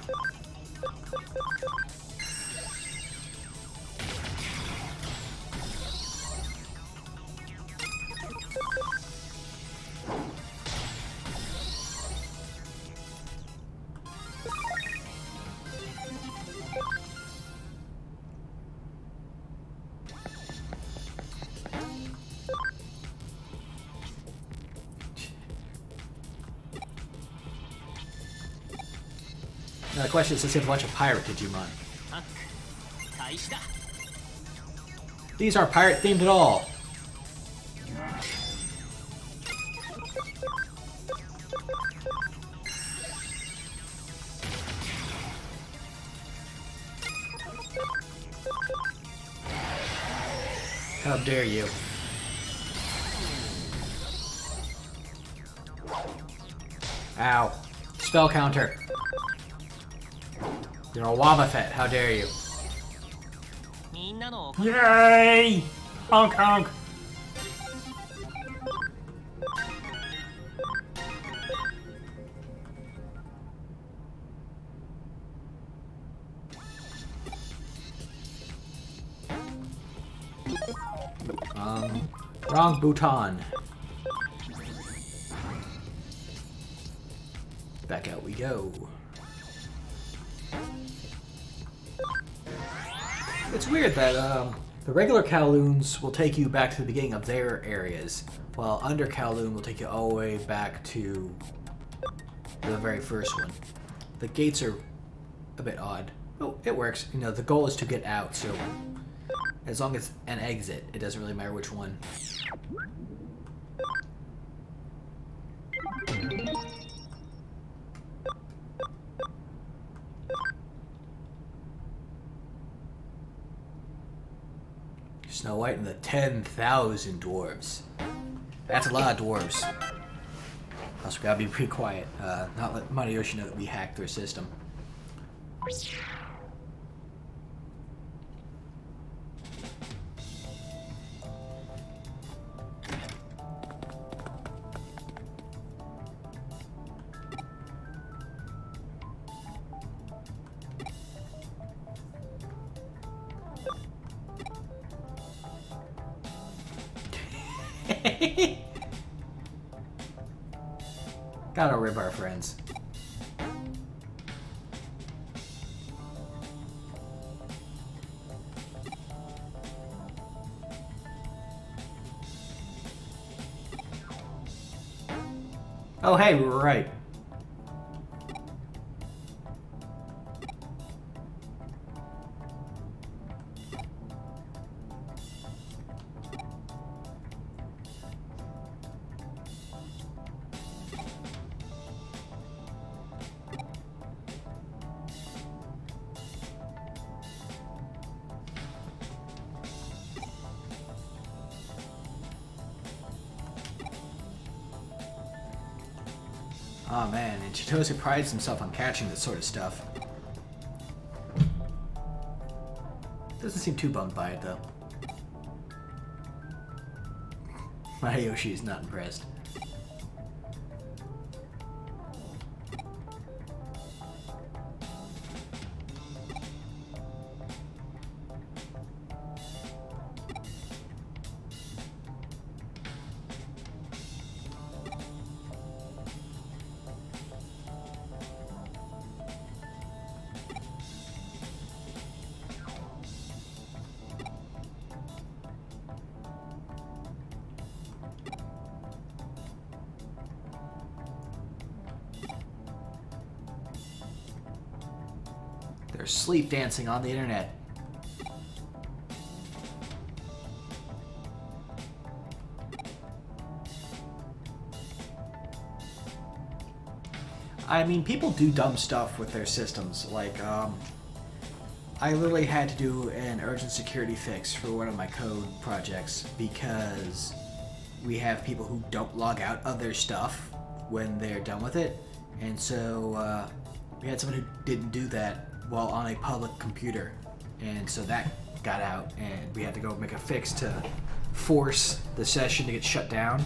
Now the question is, does he have a bunch of pirate Digimon? う。ハック開始だ。 These aren't pirate themed at all. How dare you? Ow. Spell counter. You're a Wobbuffet. How dare you? みんなのおかげ Yay! Honk honk! Wrong Bhutan. Back out we go. It's weird that the regular Kowloons will take you back to the beginning of their areas, while Under Kowloon will take you all the way back to the very first one. The gates are a bit odd. Oh, it works. The goal is to get out, so as long as an exit, it doesn't really matter which one. Snow White and the 10,000 dwarves. That's a lot of dwarves. Also, gotta be pretty quiet. Not let Matayosh know that we hacked their system. Gotta rip our friends. Oh, hey, we were right. Oh man, and Chitose prides himself on catching this sort of stuff. Doesn't seem too bummed by it though. Matayoshi is not impressed. They're sleep dancing on the internet. I mean, people do dumb stuff with their systems. Like, I literally had to do an urgent security fix for one of my code projects because we have people who don't log out of their stuff when they're done with it. And so we had someone who didn't do that while on a public computer. And so that got out and we had to go make a fix to force the session to get shut down.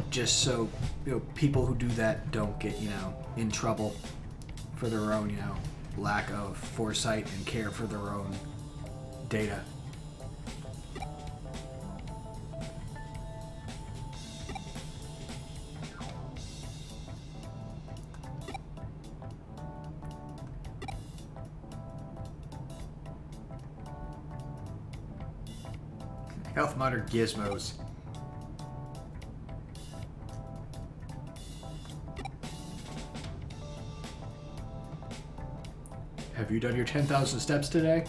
Just so, you know, people who do that don't get, you know, in trouble for their own, you know, lack of foresight and care for their own data. Health monitor gizmos. Have you done your 10,000 steps today?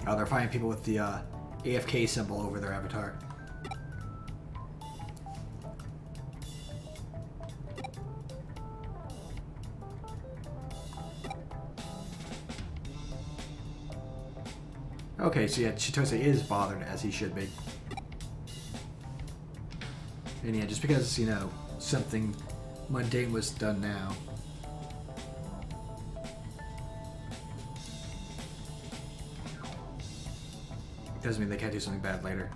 Oh, they're finding people with the AFK symbol over their avatar. Okay, so yeah, Chitose is bothered as he should be. And yeah, just because, you know, something mundane was done now. Doesn't mean they can't do something bad later.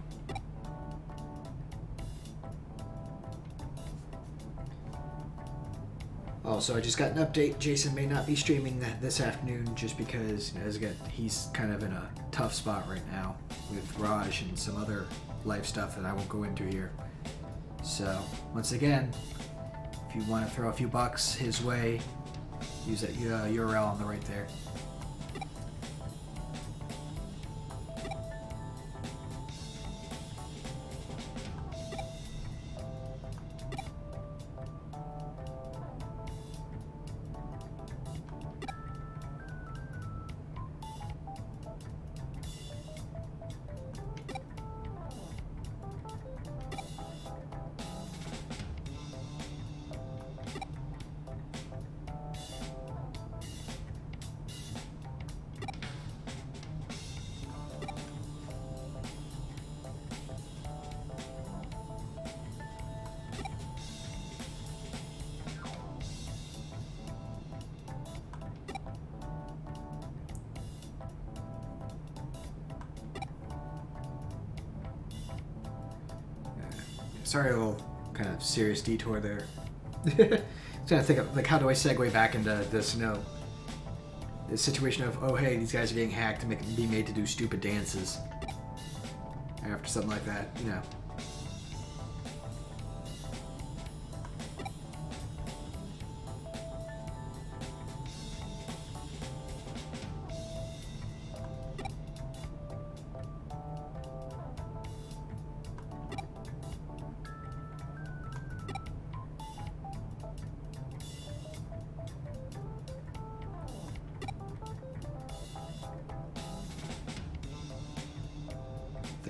Also, I just got an update. Jason may not be streaming this afternoon just because, you know, as again, he's kind of in a tough spot right now with Raj and some other life stuff that I won't go into here. So, once again, if you want to throw a few bucks his way, use that URL on the right there. Sorry, a little kind of serious detour there. Trying to think of, like, how do I segue back into this, you know, this situation of, oh hey, these guys are getting hacked and be made to do stupid dances after something like that, you know.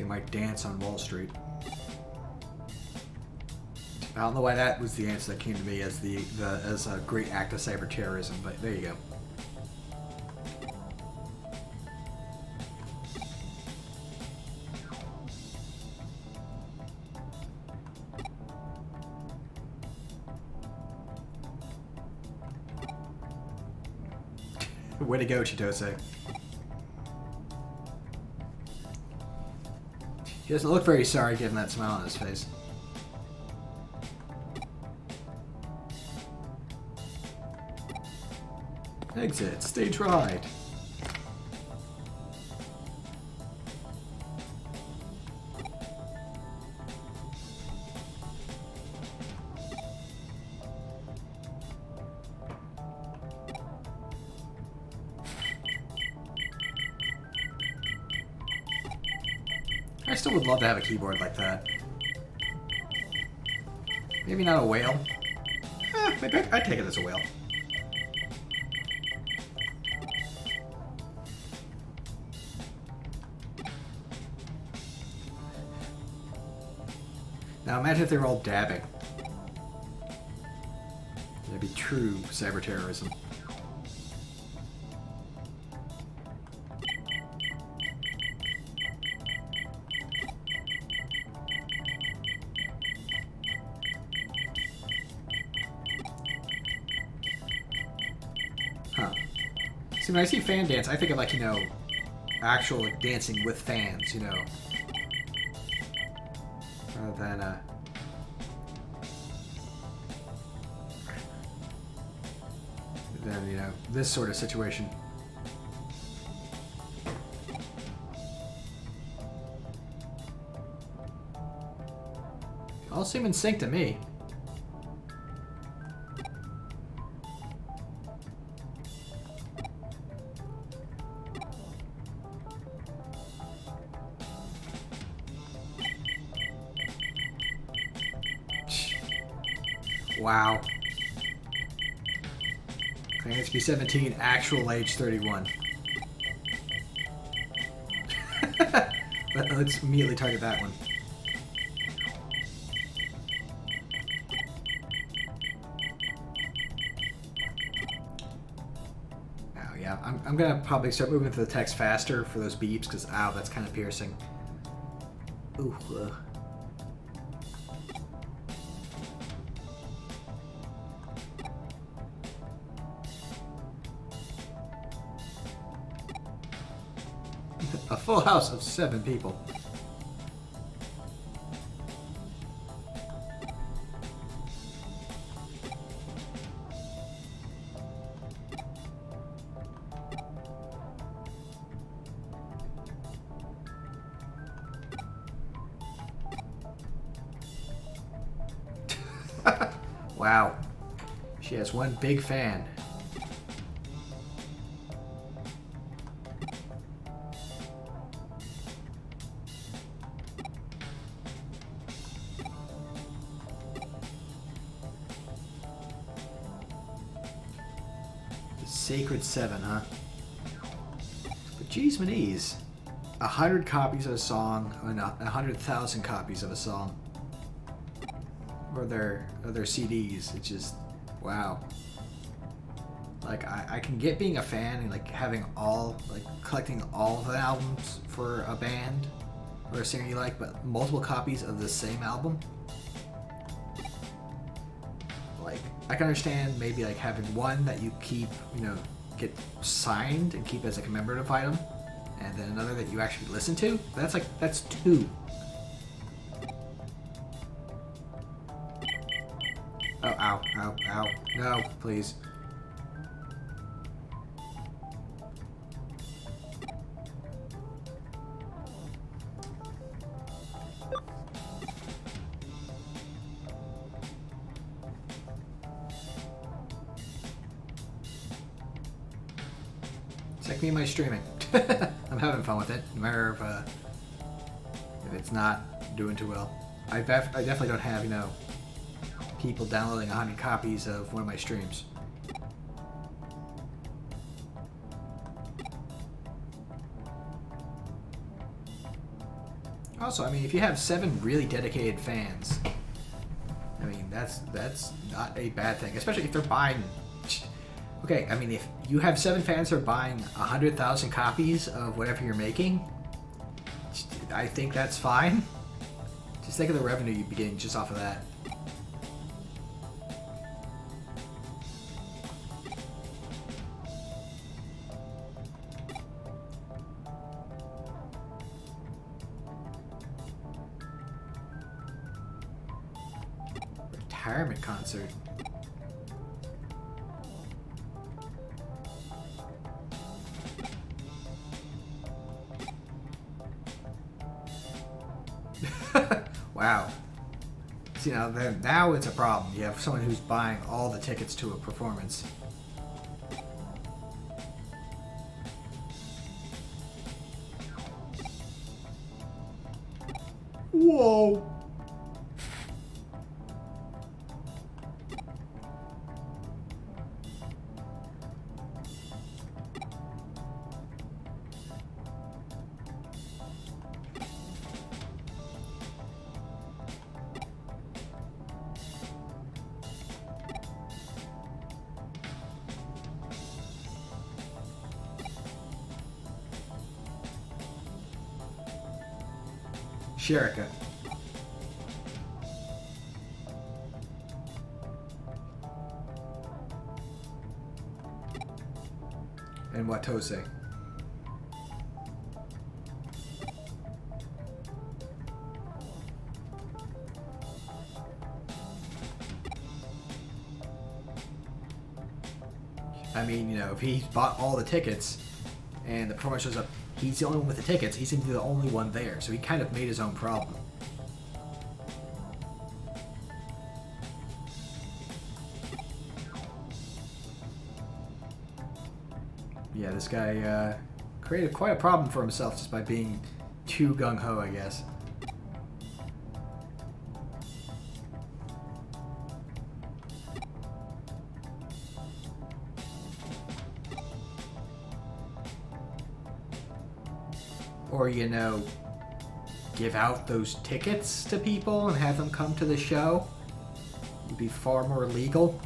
my dance on Wall Street. I don't know why that was the answer that came to me as as a great act of cyber terrorism, but there you go. Way to go, Chitose. He doesn't look very sorry given that smile on his face. Exit, stage right. I still would love to have a keyboard like that. Maybe not a whale. Maybe I'd take it as a whale. Now imagine if they were all dabbing. That'd be true cyber terrorism. Huh. See, when I see fan dance, I think of like, you know, actual like, dancing with fans, you know. Rather than, you know, this sort of situation. All seem in sync to me. Wow. Claim to be 17, actual age 31. Let's immediately target that one. Oh yeah, I'm gonna probably start moving through the text faster for those beeps, because ow, that's kind of piercing. Ooh. A full house of 7 people. Wow. She has one big fan. Sacred 7, huh? But geez, Manise, 100 copies of a song and 100,000 copies of a song, or their CDs. It's just wow. Like I can get being a fan and like having collecting all the albums for a band or a singer you like, but multiple copies of the same album. Like, I can understand maybe like having one that you keep, you know, get signed and keep as a commemorative item, and then another that you actually listen to. That's 2. Oh, ow, ow, ow. No, please. It's like me and my streaming. I'm having fun with it, no matter if it's not doing too well. I definitely don't have, you know, people downloading 100 copies of one of my streams. Also, I mean, if you have 7 really dedicated fans, I mean, that's not a bad thing, especially if they're buying. Okay, I mean, if you have 7 fans who are buying 100,000 copies of whatever you're making, I think that's fine. Just think of the revenue you'd be getting just off of that. Retirement concert. Wow. See, now it's a problem. You have someone who's buying all the tickets to a performance. Whoa. Sherika. And Watose. I mean, if he bought all the tickets and the performance shows up, he's the only one with the tickets. He seems to be the only one there, so he kind of made his own problem. Yeah, this guy created quite a problem for himself just by being too gung-ho, I guess. Or, give out those tickets to people and have them come to the show. It would be far more legal.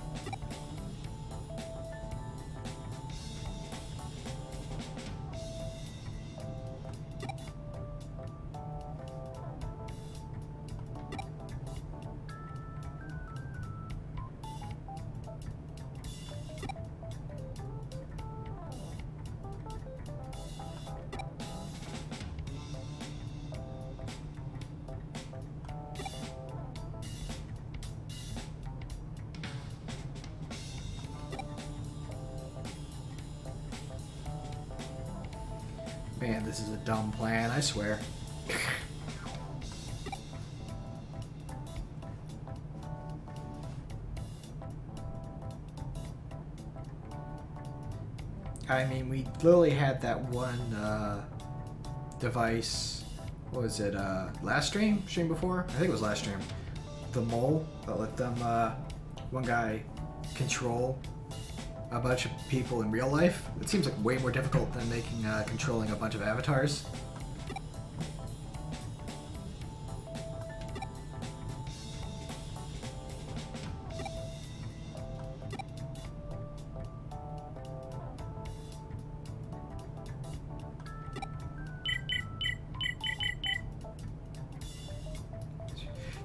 Man, this is a dumb plan, I swear. I mean, we literally had that one device, what was it, last stream before? I think it was last stream. The mole that let them, one guy control a bunch of people in real life. It seems like way more difficult than making controlling a bunch of avatars.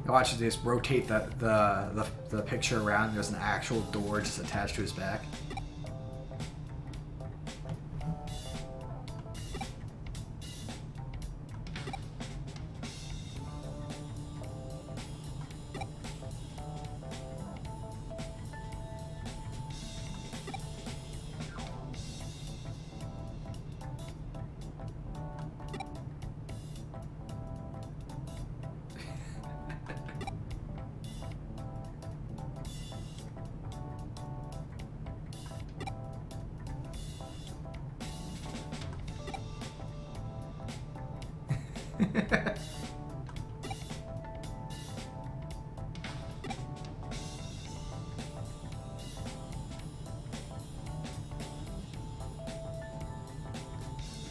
Watch this rotate the picture around. There's an actual door just attached to his back.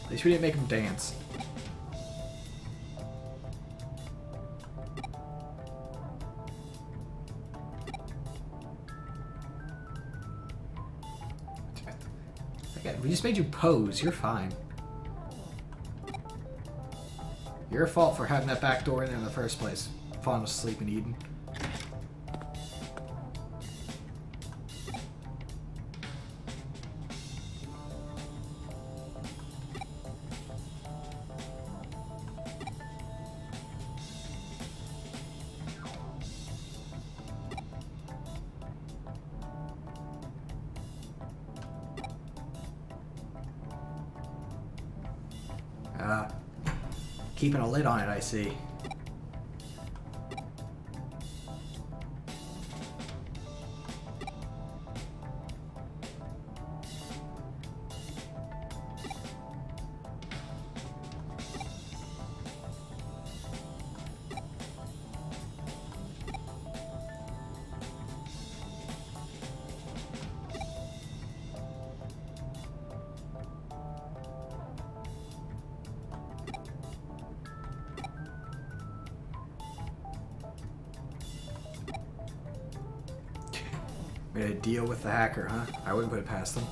At least we didn't make him dance. Okay, we just made you pose. You're fine. Your fault for having that back door in there in the first place. Falling asleep and eating. Keeping a lid on it, I see. Made a deal with the hacker, huh? I wouldn't put it past them.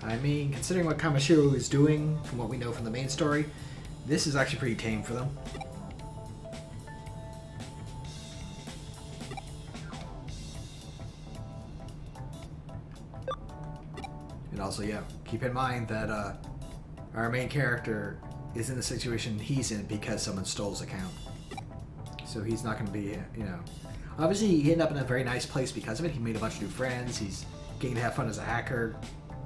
I mean, considering what Kamashiro is doing, from what we know from the main story, this is actually pretty tame for them. And also, yeah, keep in mind that our main character is in the situation he's in because someone stole his account. So he's not going to be, you know... Obviously, he ended up in a very nice place because of it. He made a bunch of new friends. He's getting to have fun as a hacker.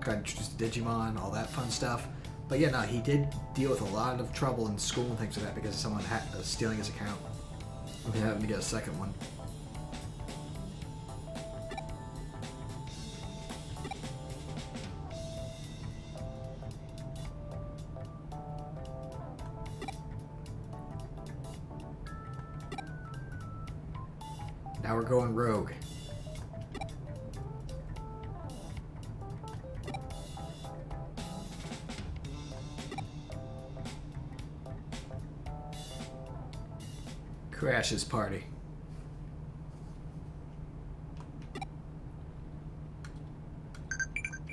Got introduced to Digimon, all that fun stuff. But yeah, no, he did deal with a lot of trouble in school and things like that because of someone stealing his account. And having to get a second one. Now we're going rogue. Crash's party.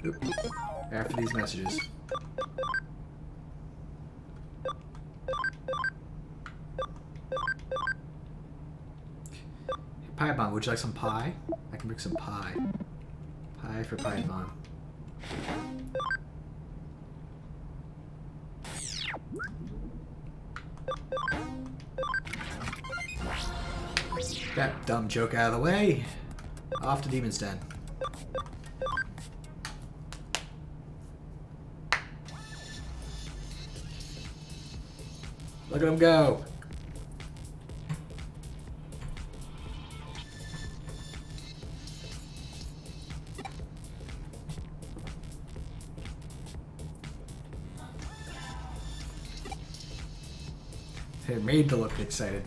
Oop. After these messages. Paimon, would you like some pie? I can bring some pie. Pie for Paimon. That dumb joke out of the way. Off to Demon's Den. Look at him go. They're made to look excited.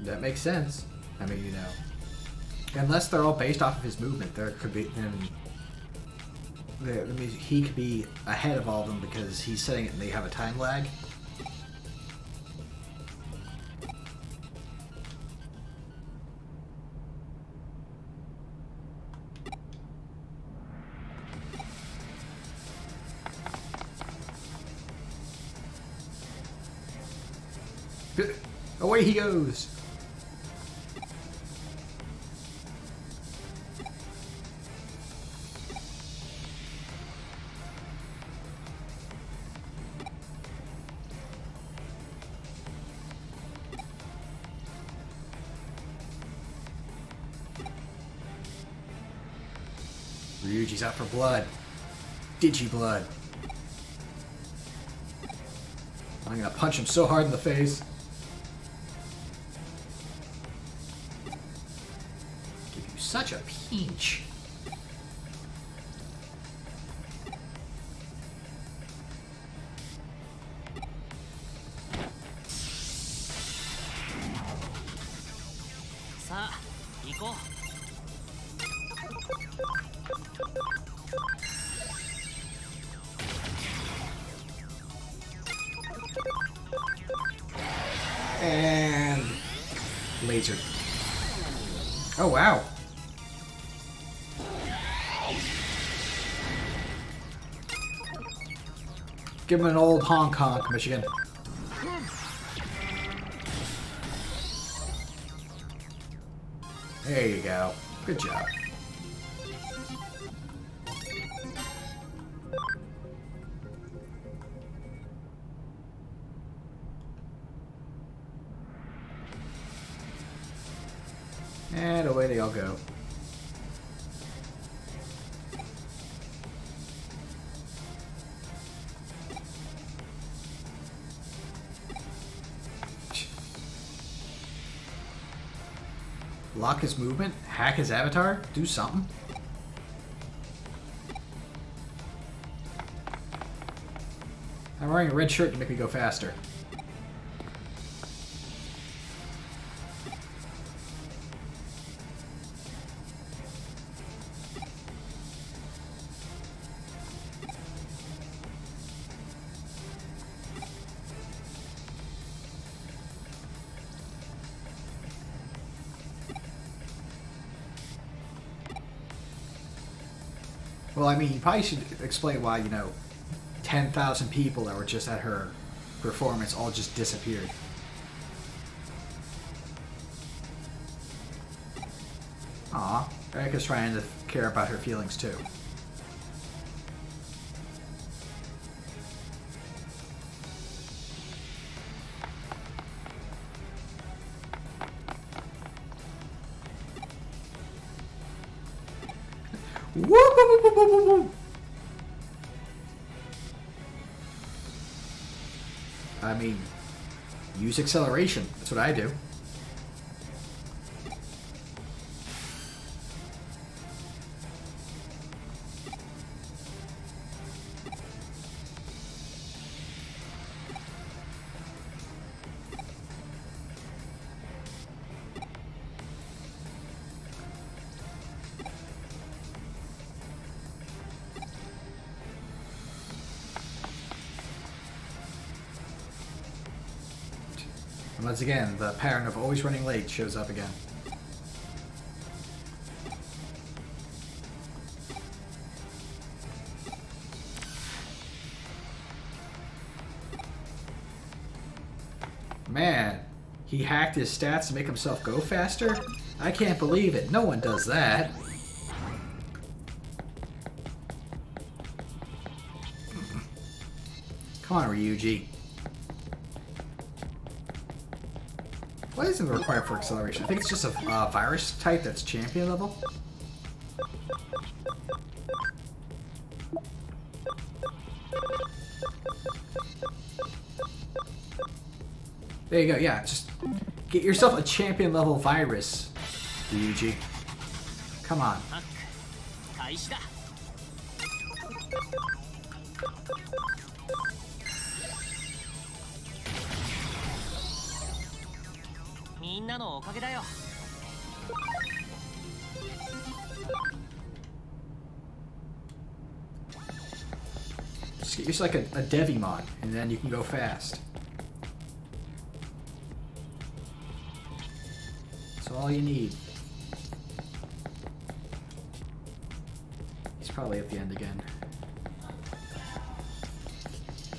That makes sense. I mean, you know, unless they're all based off of his movement, there could be then he could be ahead of all of them because he's setting it and they have a time lag. Away he goes. Ryuji's out for blood. Digiblood. I'm gonna punch him so hard in the face. such a peach. Sa, iko. And laser. Oh wow. Give him an old Hong Kong, Michigan. There you go. Good job. And away they all go. Lock his movement? Hack his avatar? Do something? I'm wearing a red shirt to make me go faster. Well, I mean, you probably should explain why, 10,000 people that were just at her performance all just disappeared. Aw, Erica's trying to care about her feelings too. Whoop, whoop, whoop, whoop, whoop, whoop. I mean, use acceleration. That's what I do. And once again, the pattern of always running late shows up again. Man, he hacked his stats to make himself go faster? I can't believe it. No one does that. Come on, Ryuji. What isn't required for acceleration? I think it's just a virus type that's champion level. There you go, yeah, just get yourself a champion level virus, Ryuji. Come on. 開始だ。みんなのおかげだよ。Just get yourself like a Digimon, and then you can go fast. That's all you need. He's probably at the end again.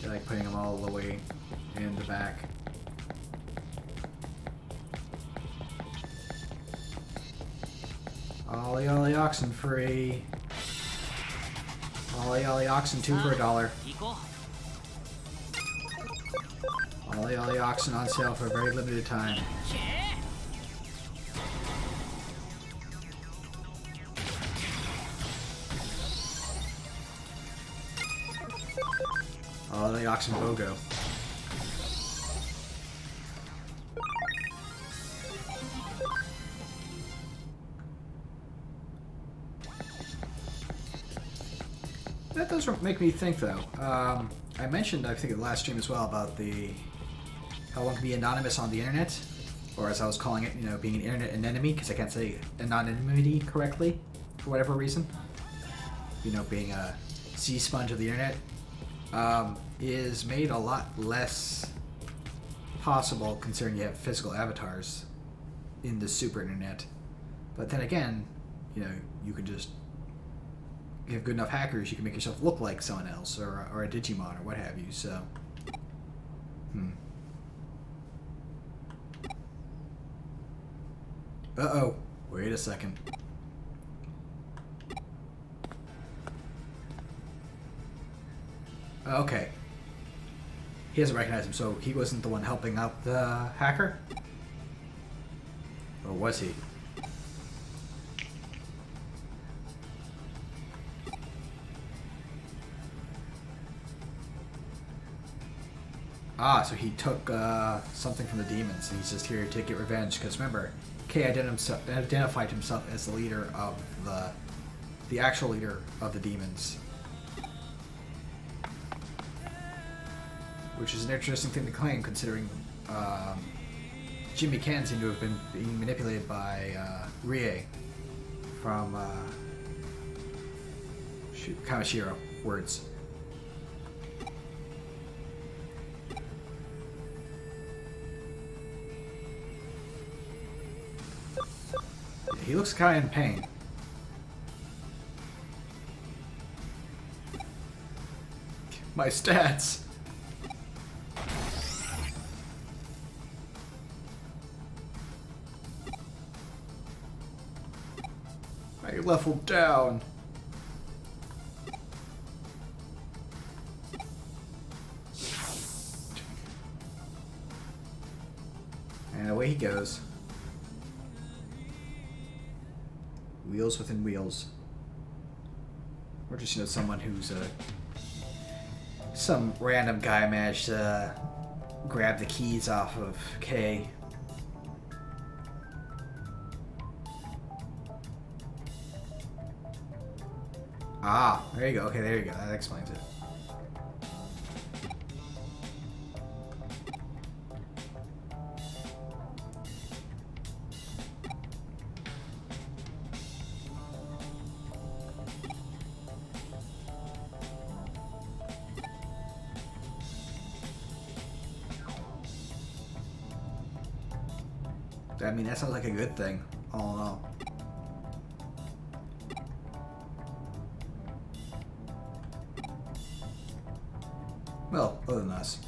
I like putting them all the way in the back. Ollie Ollie Oxen free. Ollie Ollie Oxen 2 for $1. 行こう。 Ollie Ollie Oxen on sale for a very limited time. けー Ollie Oxen BOGO. That does make me think, though. I mentioned, I think, in the last stream as well about how one can be anonymous on the internet, or as I was calling it, being an internet anemone, because I can't say anonymity correctly for whatever reason. Being a sea sponge of the internet is made a lot less possible considering you have physical avatars in the super internet. But then again, you could just, if you have good enough hackers, you can make yourself look like someone else or a Digimon or what have you. So, Uh-oh. Wait a second. Okay. He doesn't recognize him, so he wasn't the one helping out the hacker? Or was he? Ah, so he took something from the demons, and he's just here to get revenge. Because remember, Kay identified himself as the leader of the actual leader of the demons, which is an interesting thing to claim, considering Jimmy Ken seemed to have been being manipulated by Rie from Kamishiro words. He looks kind of in pain. My stats. I leveled down. And away he goes. Wheels within wheels. Or just, someone who's some random guy managed to grab the keys off of Kay. Ah, there you go. Okay, there you go. That explains it. I mean, that sounds like a good thing, all in all. Well, other than us.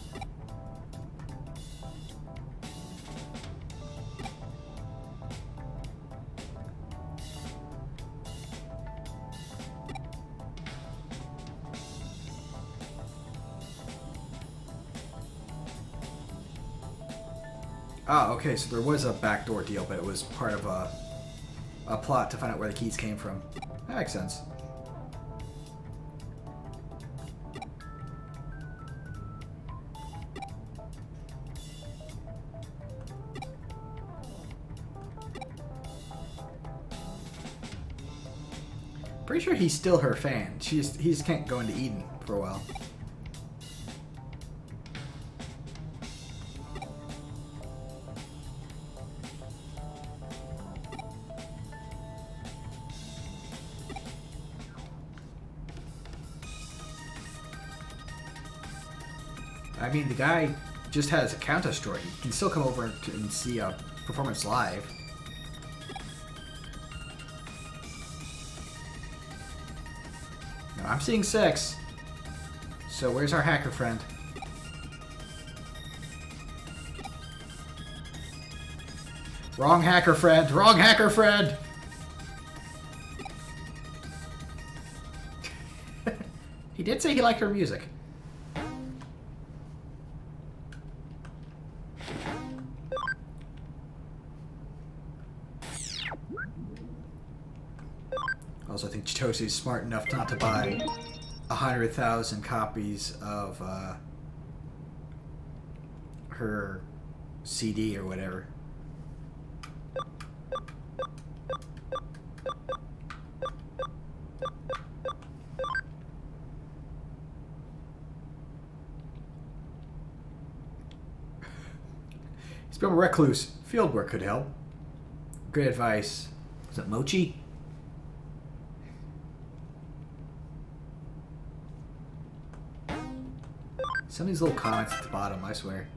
Ah, okay, so there was a backdoor deal, but it was part of a plot to find out where the keys came from. That makes sense. Pretty sure he's still her fan. He just can't go into Eden for a while. I mean, the guy just has a counter-story. You can still come over and see a performance live. No, I'm seeing 6. So where's our hacker friend? Wrong hacker friend! Wrong hacker friend! He did say he liked her music. Also, I think Chitosi's smart enough not to buy 100,000 copies of her CD or whatever. He's become a recluse. Field work could help. Great advice. Is it Mochi? Some of these little comments at the bottom, I swear.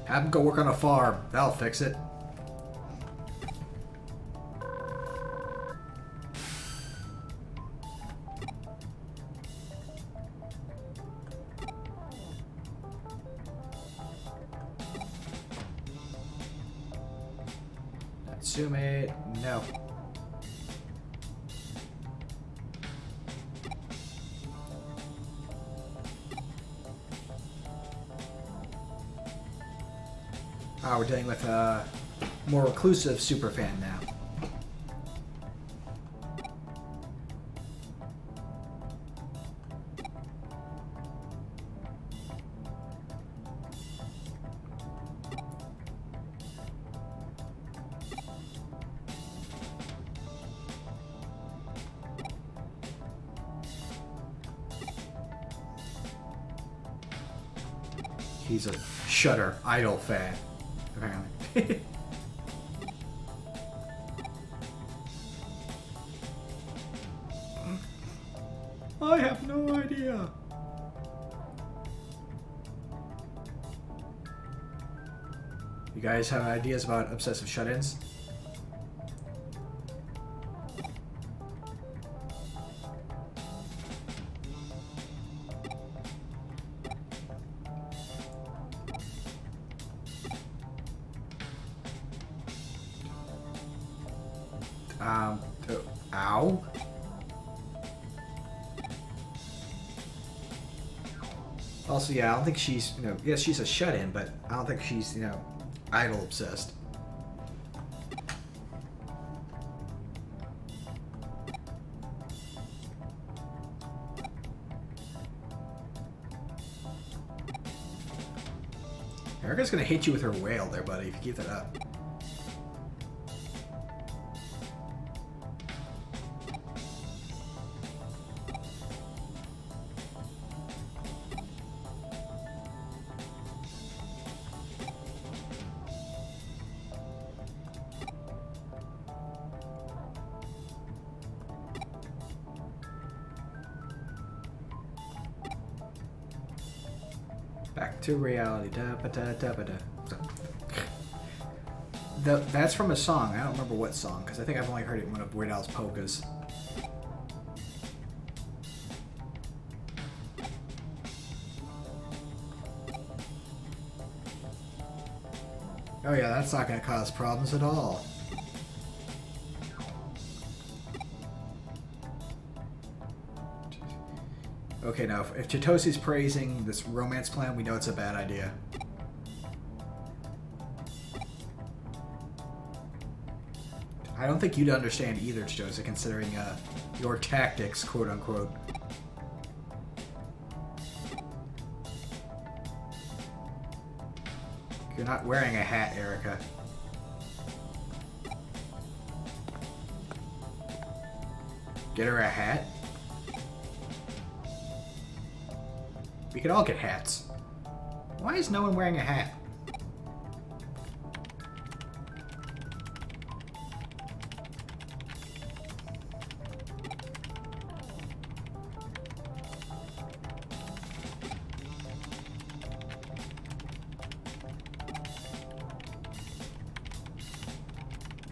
Have him go work on a farm. That'll fix it. Natsume, no. Ah, we're dealing with a more reclusive superfan now. He's a Shudder Idol fan, apparently. I have no idea. You guys have ideas about obsessive shut-ins? Ow. Also, yeah, I don't think she's, yes, she's a shut-in, but I don't think she's, idol obsessed. Erica's gonna hit you with her whale there, buddy, if you keep that up. Back to reality. That's from a song. I don't remember what song, because I think I've only heard it in one of Weird Al's polkas. Oh yeah, that's not going to cause problems at all. Okay, now, if Chitosi's praising this romance plan, we know it's a bad idea. I don't think you'd understand either, Chitosi, considering your tactics, quote-unquote. You're not wearing a hat, Erica. Get her a hat? We could all get hats. Why is no one wearing a hat?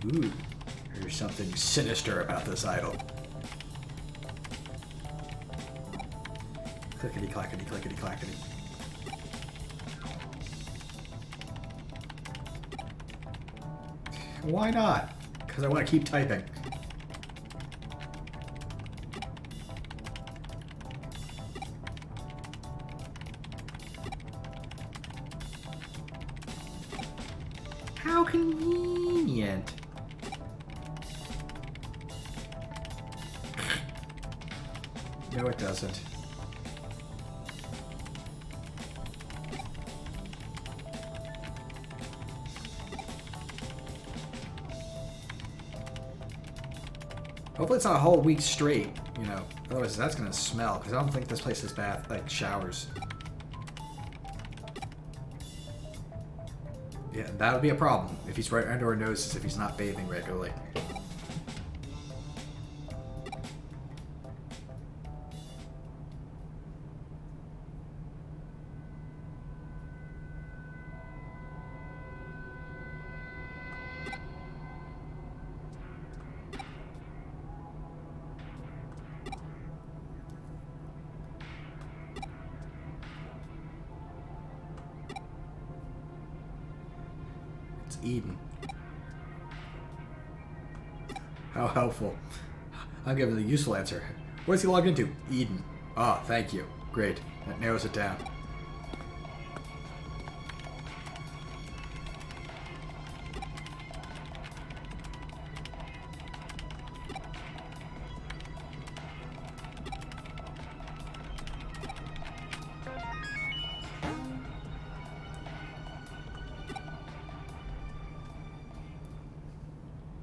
Ooh, there's something sinister about this idol. Clickety clackety clickety clackety. Why not? Because I want to keep typing. How convenient. No, it doesn't. Hopefully it's not a whole week straight, you know, otherwise that's gonna smell, because I don't think this place has showers. Yeah, that would be a problem if he's right under our noses if he's not bathing regularly. Eden. How helpful. I'll give it a useful answer. What's he logged into? Eden. Ah, thank you. Great. That narrows it down.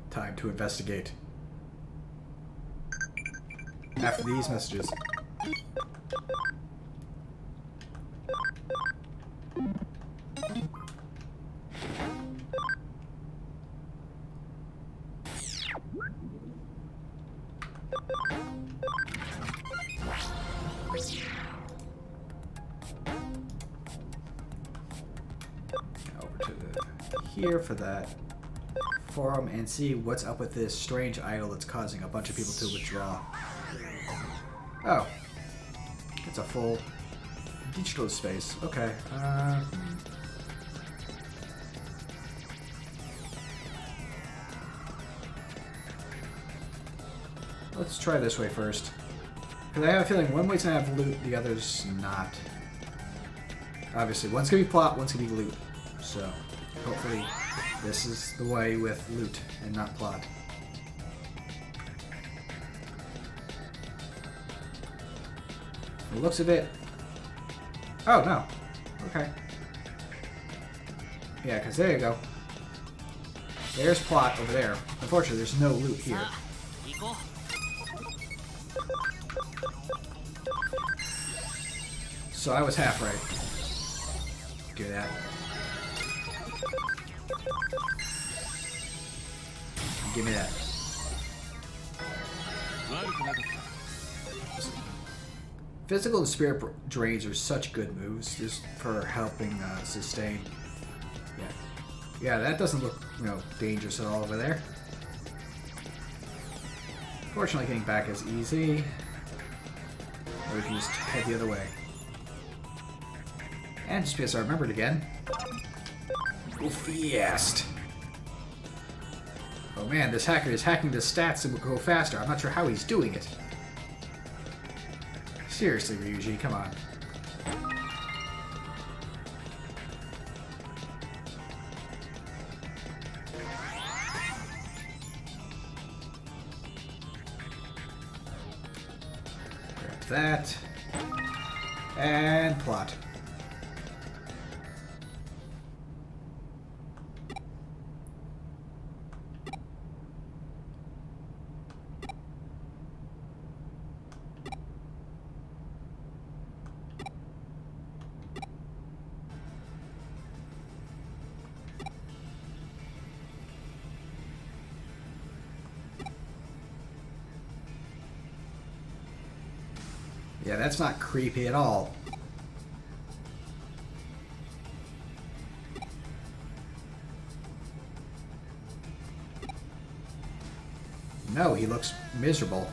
Time to investigate. After these messages. Over to here for that forum and see what's up with this strange idol that's causing a bunch of people to withdraw. Oh. It's a full digital space. Okay. Let's try this way first. Because I have a feeling one way's gonna have loot, the other's not. Obviously, one's gonna be plot, one's gonna be loot. So, hopefully, this is the way with loot and not plot. The looks of it. Oh, no. Okay. Yeah, because there you go. There's plot over there. Unfortunately, there's no loot here. So I was half right. Do that. Give me that. Physical and spirit drains are such good moves just for helping sustain. Yeah. Yeah, that doesn't look, dangerous at all over there. Fortunately, getting back is easy. Or we can just head the other way. And just because I remembered again. Fiest. Oh man, this hacker is hacking the stats and will go faster. I'm not sure how he's doing it. Seriously, Ryuji, come on. Grab that. And plot. Yeah, that's not creepy at all. No, he looks miserable.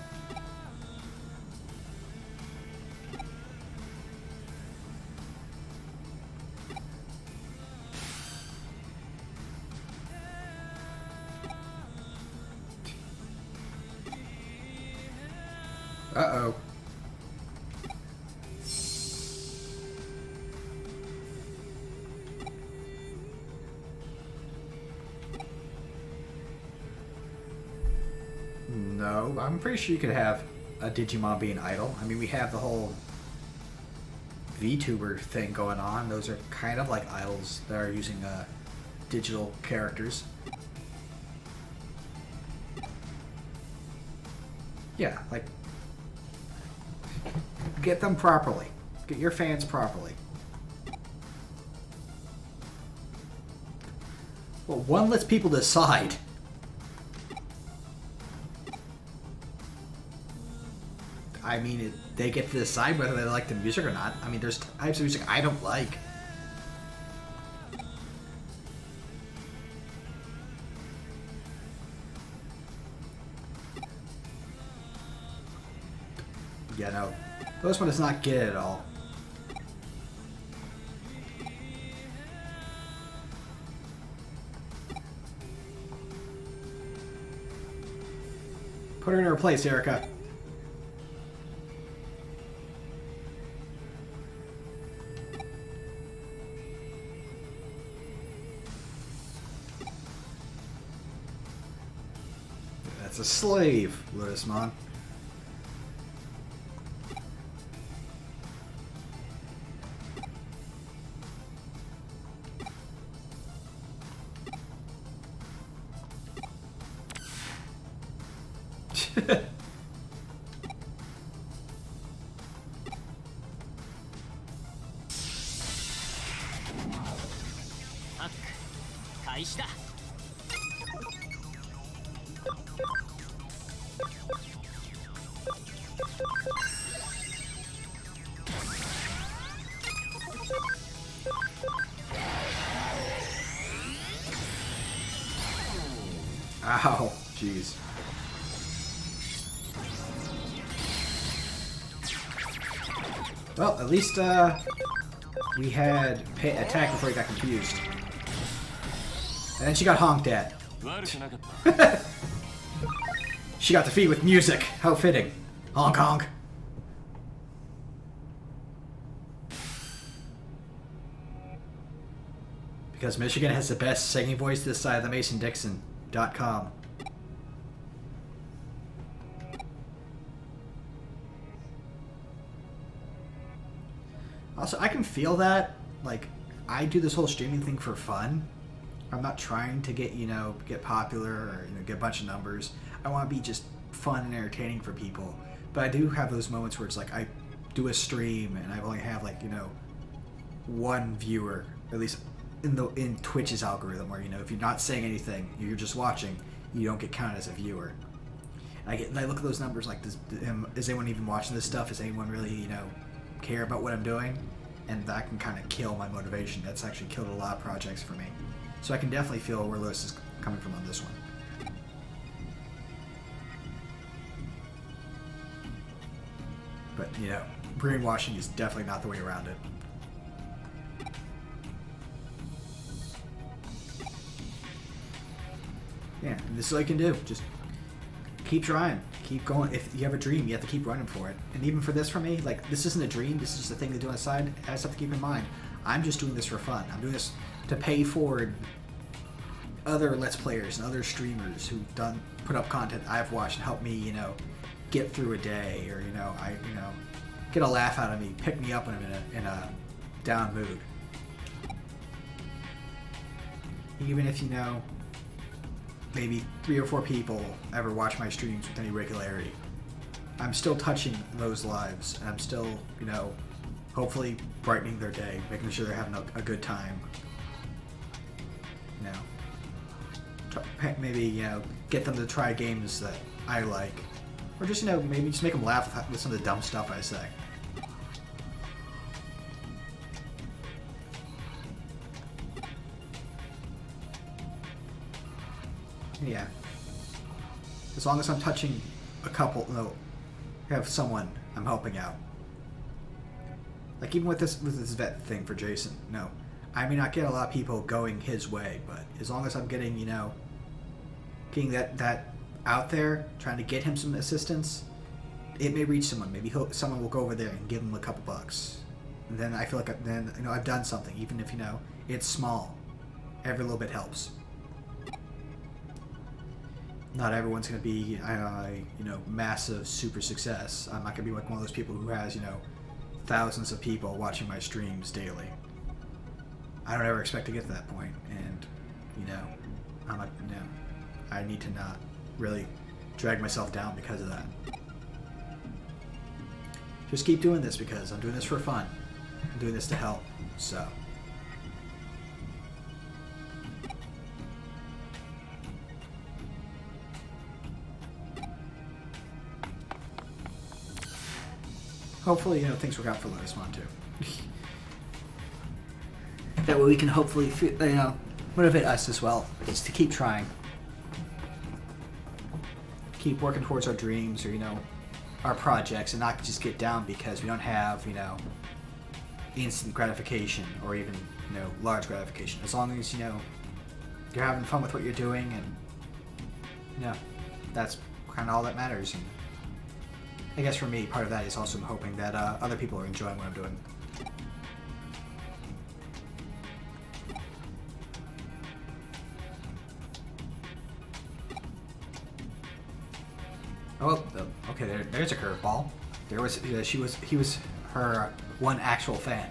Uh-oh. No, I'm pretty sure you could have a Digimon be an idol. I mean, we have the whole VTuber thing going on. Those are kind of like idols that are using digital characters. Yeah, like Get them properly. Get your fans properly. Well, one lets people decide. I mean, they get to decide whether they like the music or not. I mean, there's types of music I don't like. Yeah, no. This one does not get it at all. Put her in her place, Erica. That's a slave, Lotusmon. Ow, jeez. Well, at least we had attack before he got confused. And then she got honked at. She got defeated with music. How fitting. Honk honk. Because Michigan has the best singing voice this side of the MasonDixon.com. Also, I can feel that. Like, I do this whole streaming thing for fun. I'm not trying to get, get popular or, get a bunch of numbers. I want to be just fun and entertaining for people. But I do have those moments where it's like I do a stream and I only have like, one viewer, at least in Twitch's algorithm, where, if you're not saying anything, you're just watching, you don't get counted as a viewer. I look at those numbers like, is anyone even watching this stuff? Is anyone really, care about what I'm doing? And that can kind of kill my motivation. That's actually killed a lot of projects for me. So I can definitely feel where Lewis is coming from on this one. But, brainwashing is definitely not the way around it. Yeah, and this is all you can do. Just keep trying. Keep going. If you have a dream, you have to keep running for it. And even for this for me, like, this isn't a dream. This is just a thing to do on the side. I just have to keep in mind, I'm just doing this for fun. I'm doing this to pay forward other Let's Players and other streamers who've put up content I've watched and helped me, get through a day, or, get a laugh out of me, pick me up when I'm in a down mood. Even if, maybe 3 or 4 people ever watch my streams with any regularity, I'm still touching those lives, and I'm still, hopefully brightening their day, making sure they're having a good time. Maybe, get them to try games that I like. Or just, maybe just make them laugh with some of the dumb stuff I say. Yeah. As long as I'm touching a couple, have someone I'm helping out. Like, even with this vet thing for Jason, I may not get a lot of people going his way, but as long as I'm getting, getting that out there, trying to get him some assistance, it may reach someone. Maybe someone will go over there and give him a couple bucks. And then I feel like I've done something, even if, it's small. Every little bit helps. Not everyone's going to be, massive super success. I'm not going to be like one of those people who has, thousands of people watching my streams daily. I don't ever expect to get to that point, and, I'm like, I need to not really drag myself down because of that. just keep doing this because I'm doing this for fun. I'm doing this to help. So. Hopefully, things work out for Lotusmon too. That way we can hopefully, motivate us as well, just to keep trying. Keep working towards our dreams or, our projects and not just get down because we don't have, instant gratification or even, large gratification. As long as, you're having fun with what you're doing and, that's kind of all that matters. And I guess for me, part of that is also hoping that other people are enjoying what I'm doing. Oh, okay. There's a curveball. He was her one actual fan.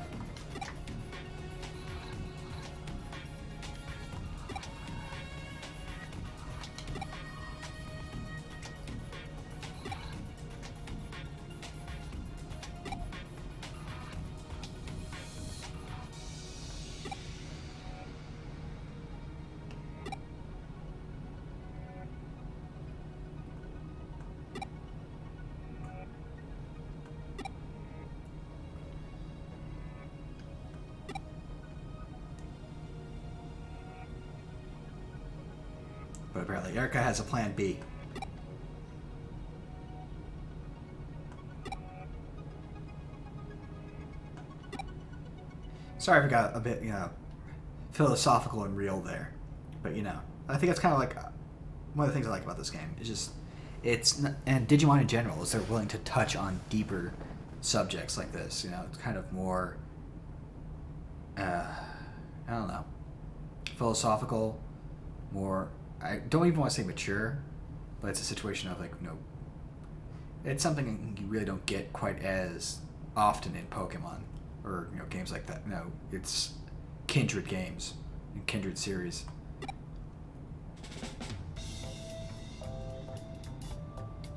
But apparently Erica has a plan B. Sorry if I got a bit, philosophical and real there. But, I think it's kind of like one of the things I like about this game. And Digimon in general, is they're willing to touch on deeper subjects like this. It's kind of more, I don't know, philosophical, more... I don't even want to say mature, but it's a situation of it's something you really don't get quite as often in Pokemon or games like that. It's kindred games and kindred series.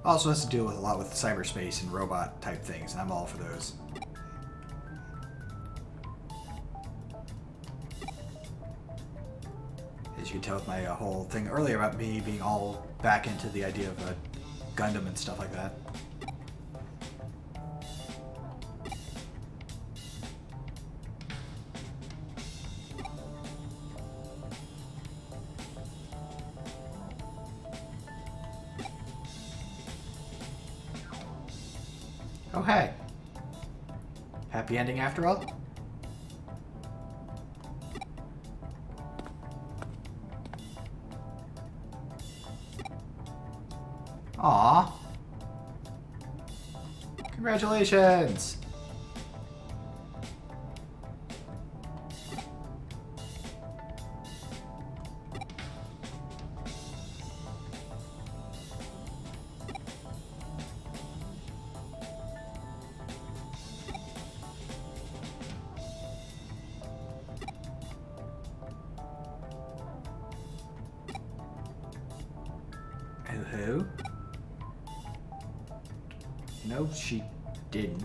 Also has to deal with a lot with cyberspace and robot type things, and I'm all for those. As you can tell with my whole thing earlier about me being all back into the idea of Gundam and stuff like that. Oh hey. Happy ending after all? Aww. Congratulations! Who? No, she didn't.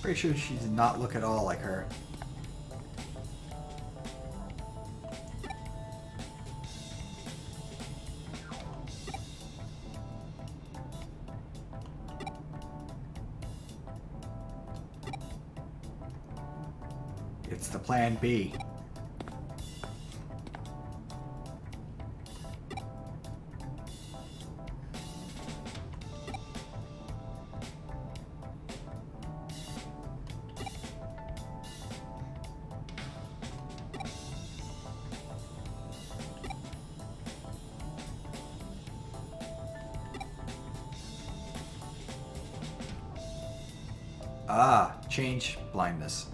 Pretty sure she did not look at all like her. It's the plan B. Ah, change blindness.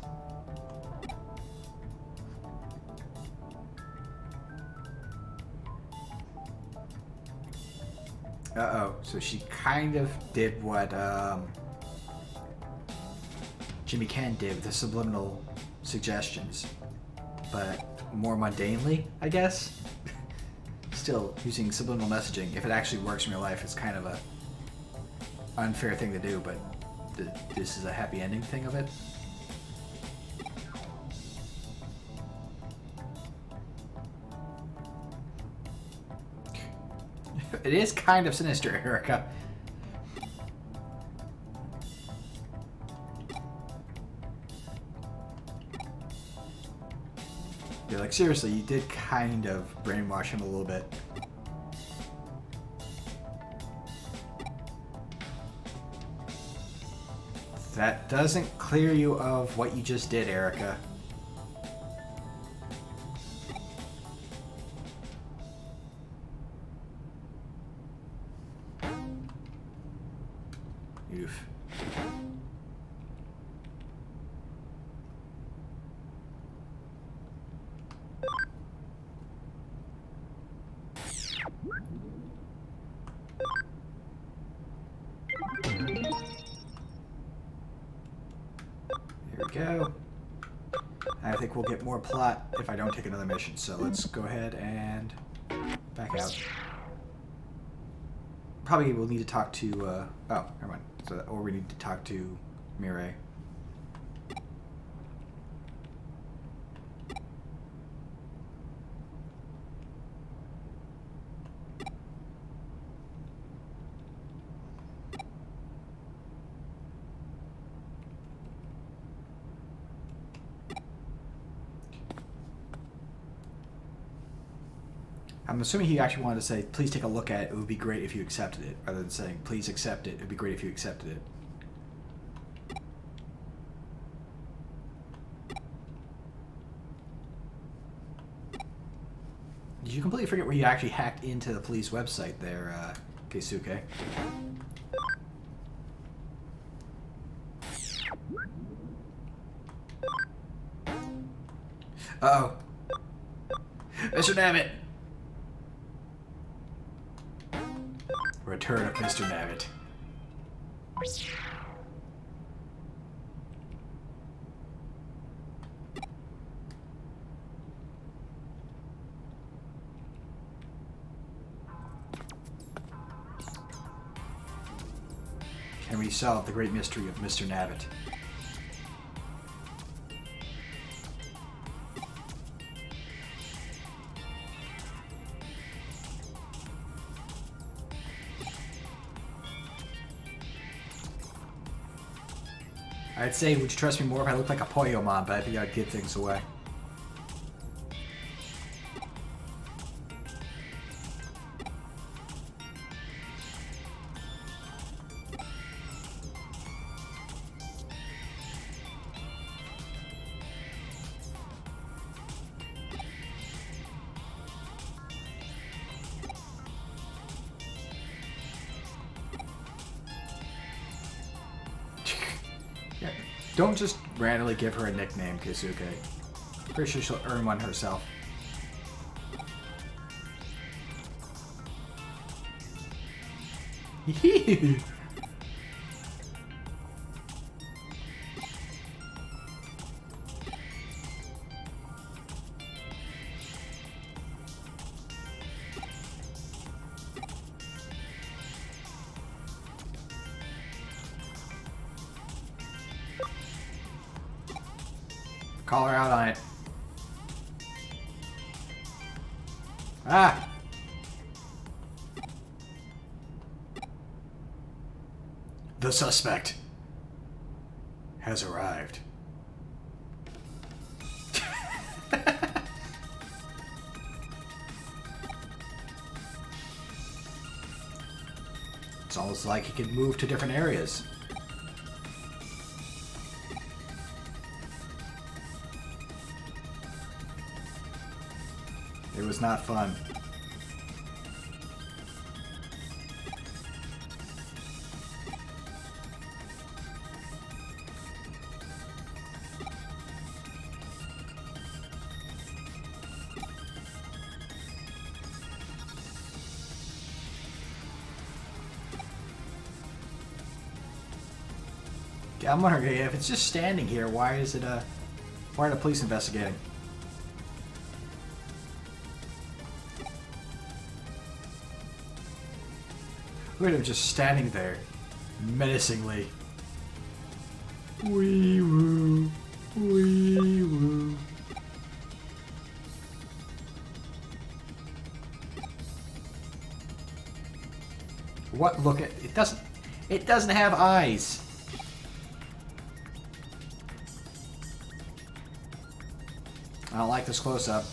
Uh-oh, so she kind of did what Jimmy Ken did with the subliminal suggestions, but more mundanely, I guess. Still, using subliminal messaging, if it actually works in real life, it's kind of a unfair thing to do, but this is a happy ending thing of it. It is kind of sinister, Erica. Yeah, like seriously, you did kind of brainwash him a little bit. That doesn't clear you of what you just did, Erica. Oof. Here we go. I think we'll get more plot if I don't take another mission, so let's go ahead and back out. Probably we'll need to talk to, oh, never mind. So, or we need to talk to Mireille. I'm assuming he actually wanted to say, please take a look at it. It would be great if you accepted it, rather than saying, please accept it. It would be great if you accepted it. Did you completely forget where you actually hacked into the police website there, Keisuke? Uh-oh. Mr. Navit! Return of Mr. Navit. Can we solve the great mystery of Mr. Navit? I'd say, would you trust me more if I looked like a Poyomon, but I think I'd give things away. Don't just randomly give her a nickname, Keisuke. Pretty sure she'll earn one herself. Call her out on it. Ah! The suspect has arrived. It's almost like he could move to different areas. It was not fun. I'm wondering if it's just standing here, why is it Why are the police investigating? Look at him just standing there, menacingly. Wee woo, wee woo. What? Look at it. Doesn't. It doesn't have eyes. I don't like this close-up.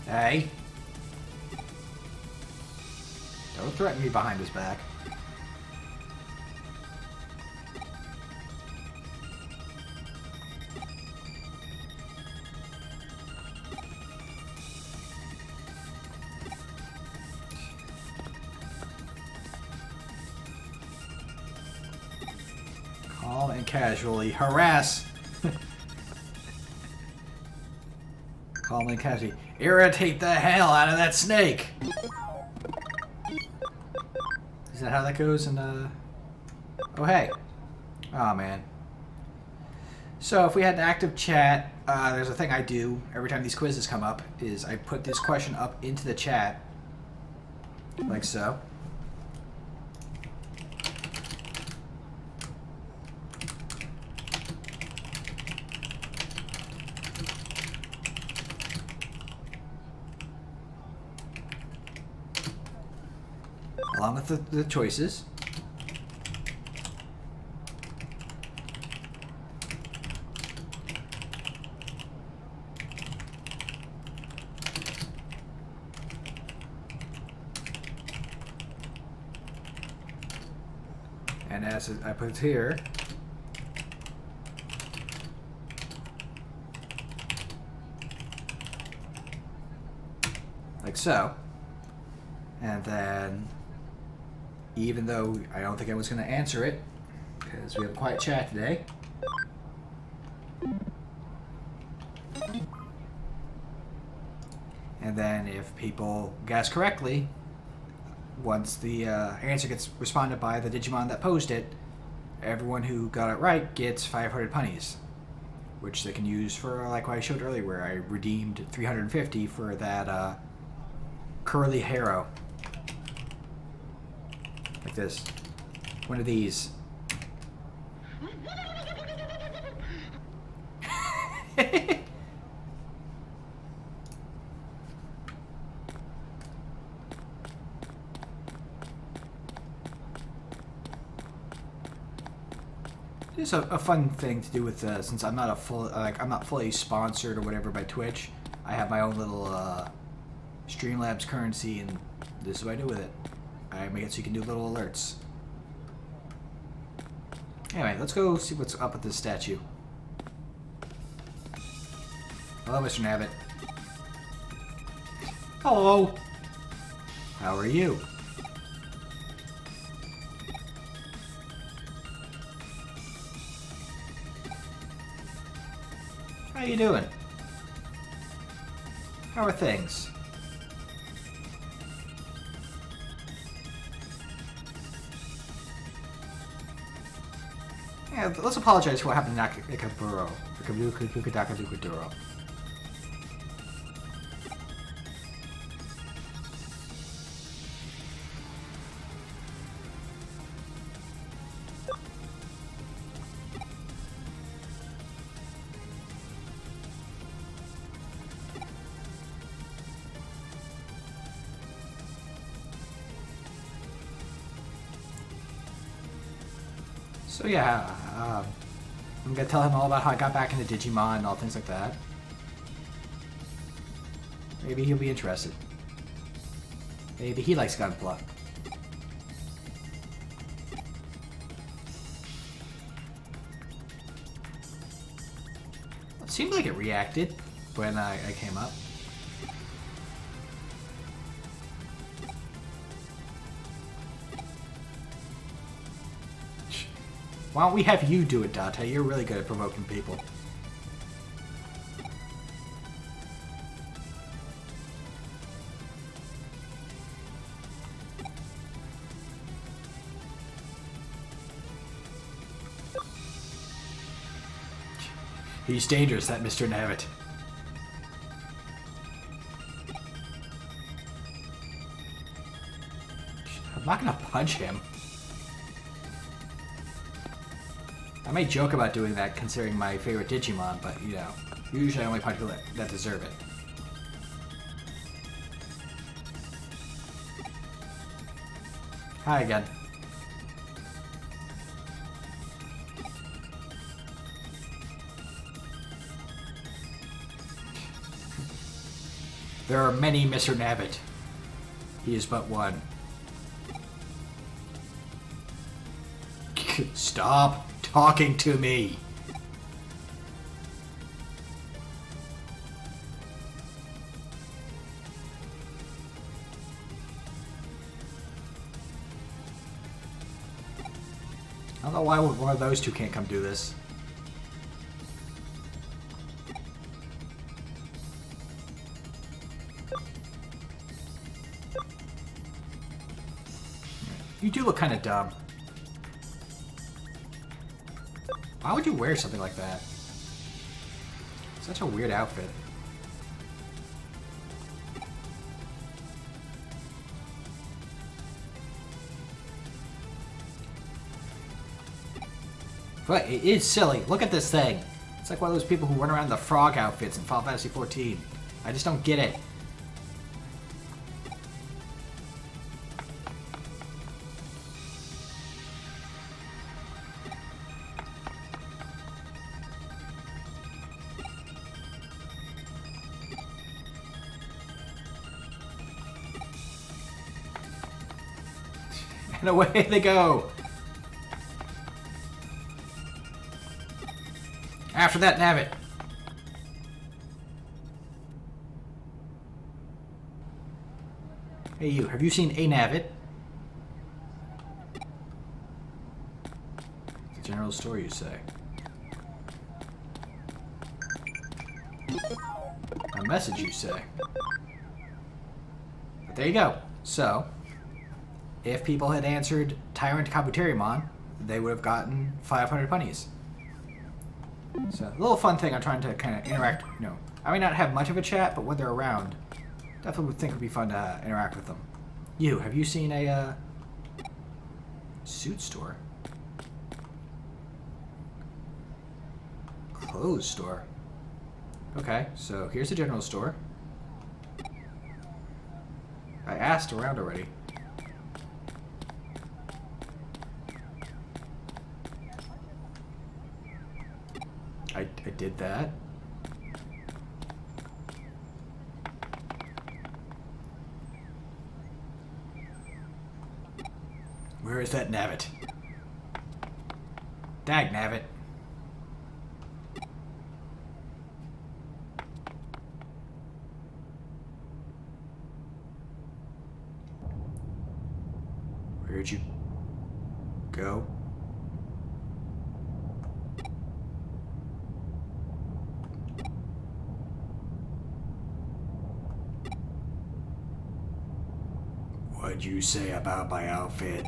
Hey. Don't threaten me behind his back. Calm and casually harass. Calm and casually irritate the hell out of that snake. Is that how that goes? And oh hey. Oh man. So if we had an active chat, there's a thing I do every time these quizzes come up, is I put this question up into the chat, like so. Along with the choices. And as I put it here, like so, and then even though I don't think I was going to answer it, because we have a quiet chat today. And then if people guess correctly, once the answer gets responded by the Digimon that posed it, everyone who got it right gets 500 punnies, which they can use for, like what I showed earlier, where I redeemed 350 for that curly harrow. Like this. One of these. It's a fun thing to do with since I'm not a full I'm not fully sponsored or whatever by Twitch. I have my own little Streamlabs currency, and this is what I do with it. I make it so you can do little alerts. Anyway, let's go see what's up with this statue. Hello, Mr. Navit. Hello. How are you? How you doing? How are things? Yeah, let's apologize for what happened in Nakaburo. So yeah, I'm gonna tell him all about how I got back into Digimon and all things like that. Maybe he'll be interested. Maybe he likes Gunpla. It seemed like it reacted when I came up. Why don't we have you do it, Dante? You're really good at provoking people. He's dangerous, that Mr. Navit. I'm not gonna punch him. I may joke about doing that considering my favorite Digimon, but you know, usually I only punch people that deserve it. Hi again. There are many Mr. Navit. He is but one. Stop talking to me. I don't know why one of those two can't come do this. You do look kind of dumb. Why would you wear something like that? Such a weird outfit. But it is silly. Look at this thing. It's like one of those people who run around in the frog outfits in Final Fantasy XIV. I just don't get it. And away they go. After that, Navit. Hey you, have you seen a Navit? It's a general store, you say. A message, you say. But there you go. So, if people had answered Tyrant Kabuterimon, they would have gotten 500 pennies. So, a little fun thing I'm trying to kind of interact, you know. I may not have much of a chat, but when they're around, definitely would think it would be fun to interact with them. You, have you seen a, suit store? Clothes store? Okay, so here's the general store. I asked around already. I did that. Where is that Navit? Dag Navit. Where'd you go? What'd you say about my outfit?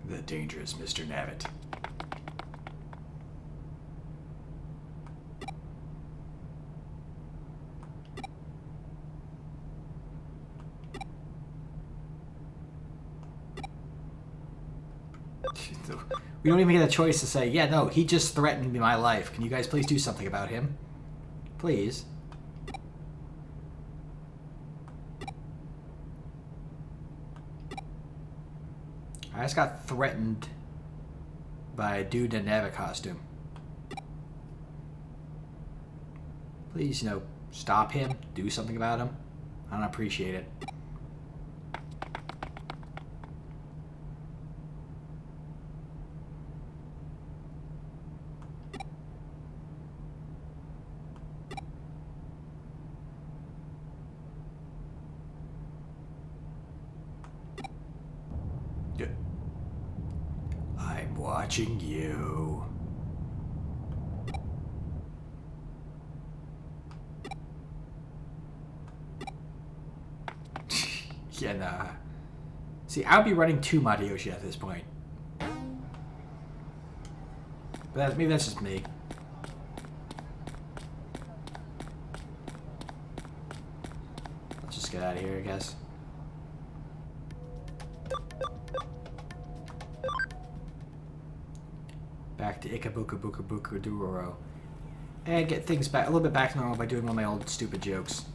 The dangerous Mr. Navit. We don't even get a choice to say, yeah, no, he just threatened my life. Can you guys please do something about him? Please. I just got threatened by a dude in a Navit costume. Please, stop him. Do something about him. I don't appreciate it. I'm watching you. Yeah, nah. See, I would be running to Matayoshi at this point. But maybe that's just me. Let's just get out of here, I guess. Back to Ikabuka-buka-buka-duroro. And get things back a little bit back to normal by doing one of my old stupid jokes.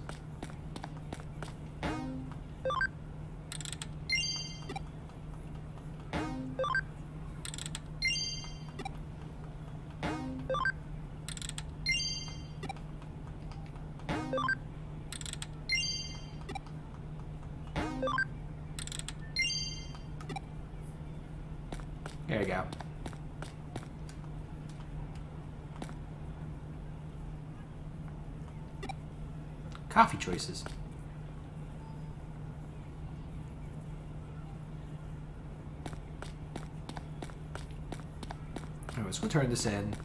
There you go. Coffee choices. Anyways, we'll turn this in.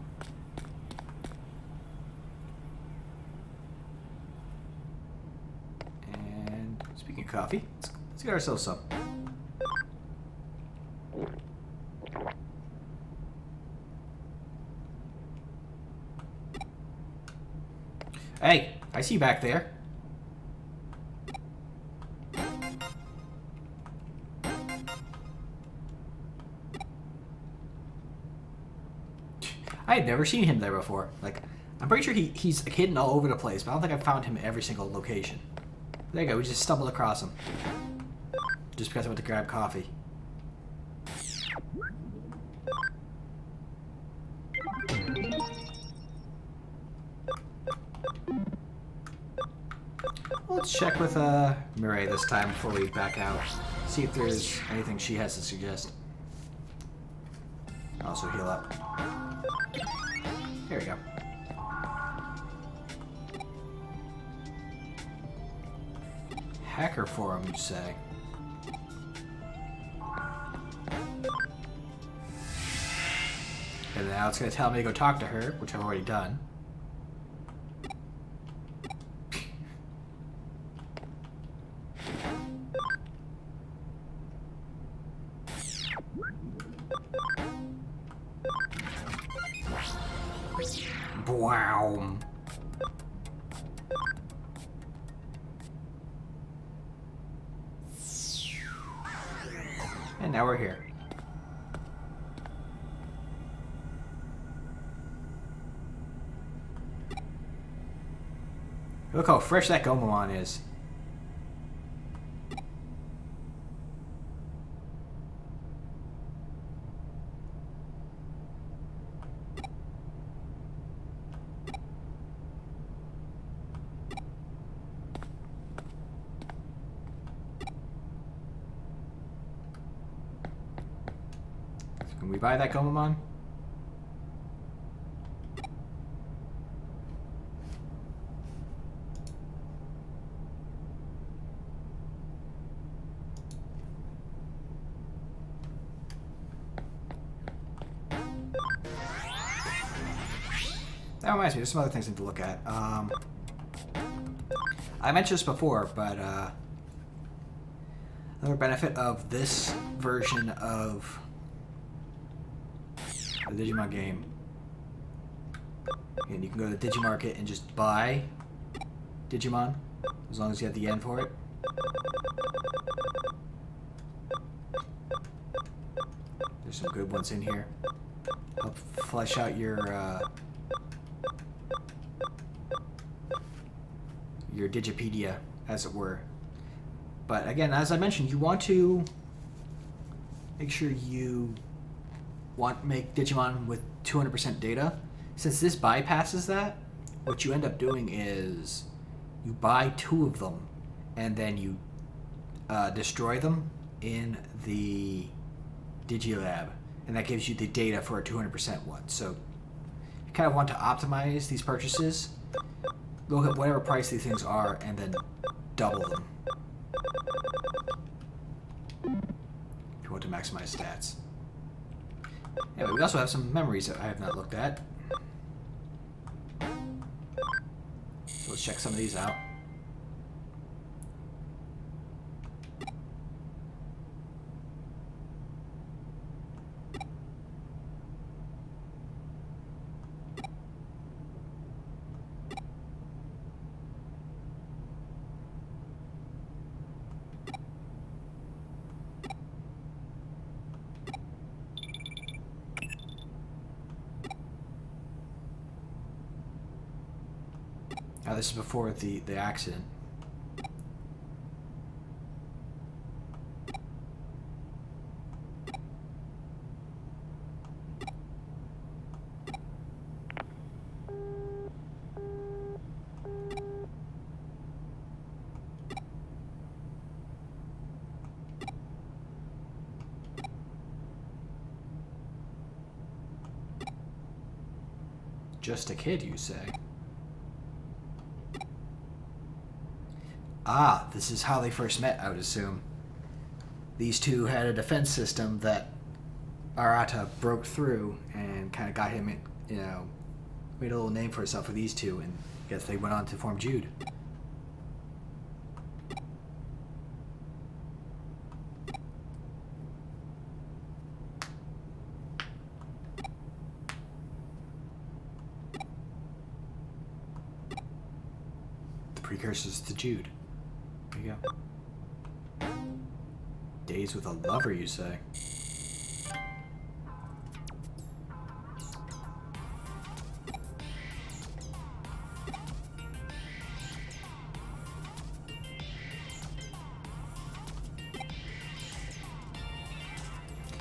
And speaking of coffee, let's get ourselves some. Hey, I see you back there. I had never seen him there before. Like, I'm pretty sure he's hidden all over the place, but I don't think I've found him every single location. There you go, we just stumbled across him. Just because I went to grab coffee. Let's check with Mireille this time before we back out. See if there's anything she has to suggest. Also heal up. There we go. Hacker forum, you say? And now it's going to tell me to go talk to her, which I've already done. Wow. And now we're here. Look how fresh that Gomamon is. Can we buy that Gomamon? That reminds me, there's some other things I need to look at. I mentioned this before, but another benefit of this version of the Digimon game, and you can go to the Digimarket and just buy Digimon, as long as you have the yen for it. There's some good ones in here. Help flesh out your Digipedia, as it were. But again, as I mentioned, you want to make sure you want make Digimon with 200% data, since this bypasses that, what you end up doing is you buy 2 of them and then you destroy them in the Digilab, and that gives you the data for a 200% one. So you kind of want to optimize these purchases, look at whatever price these things are, and then double them if you want to maximize stats. Anyway, we also have some memories that I have not looked at. So let's check some of these out. Now this is before the accident. Just a kid, you say? Ah, this is how they first met, I would assume. These two had a defense system that Arata broke through and kind of got him, you know, made a little name for himself with these two, and I guess they went on to form Jude. The precursors to Jude. There you go. Days with a lover, you say?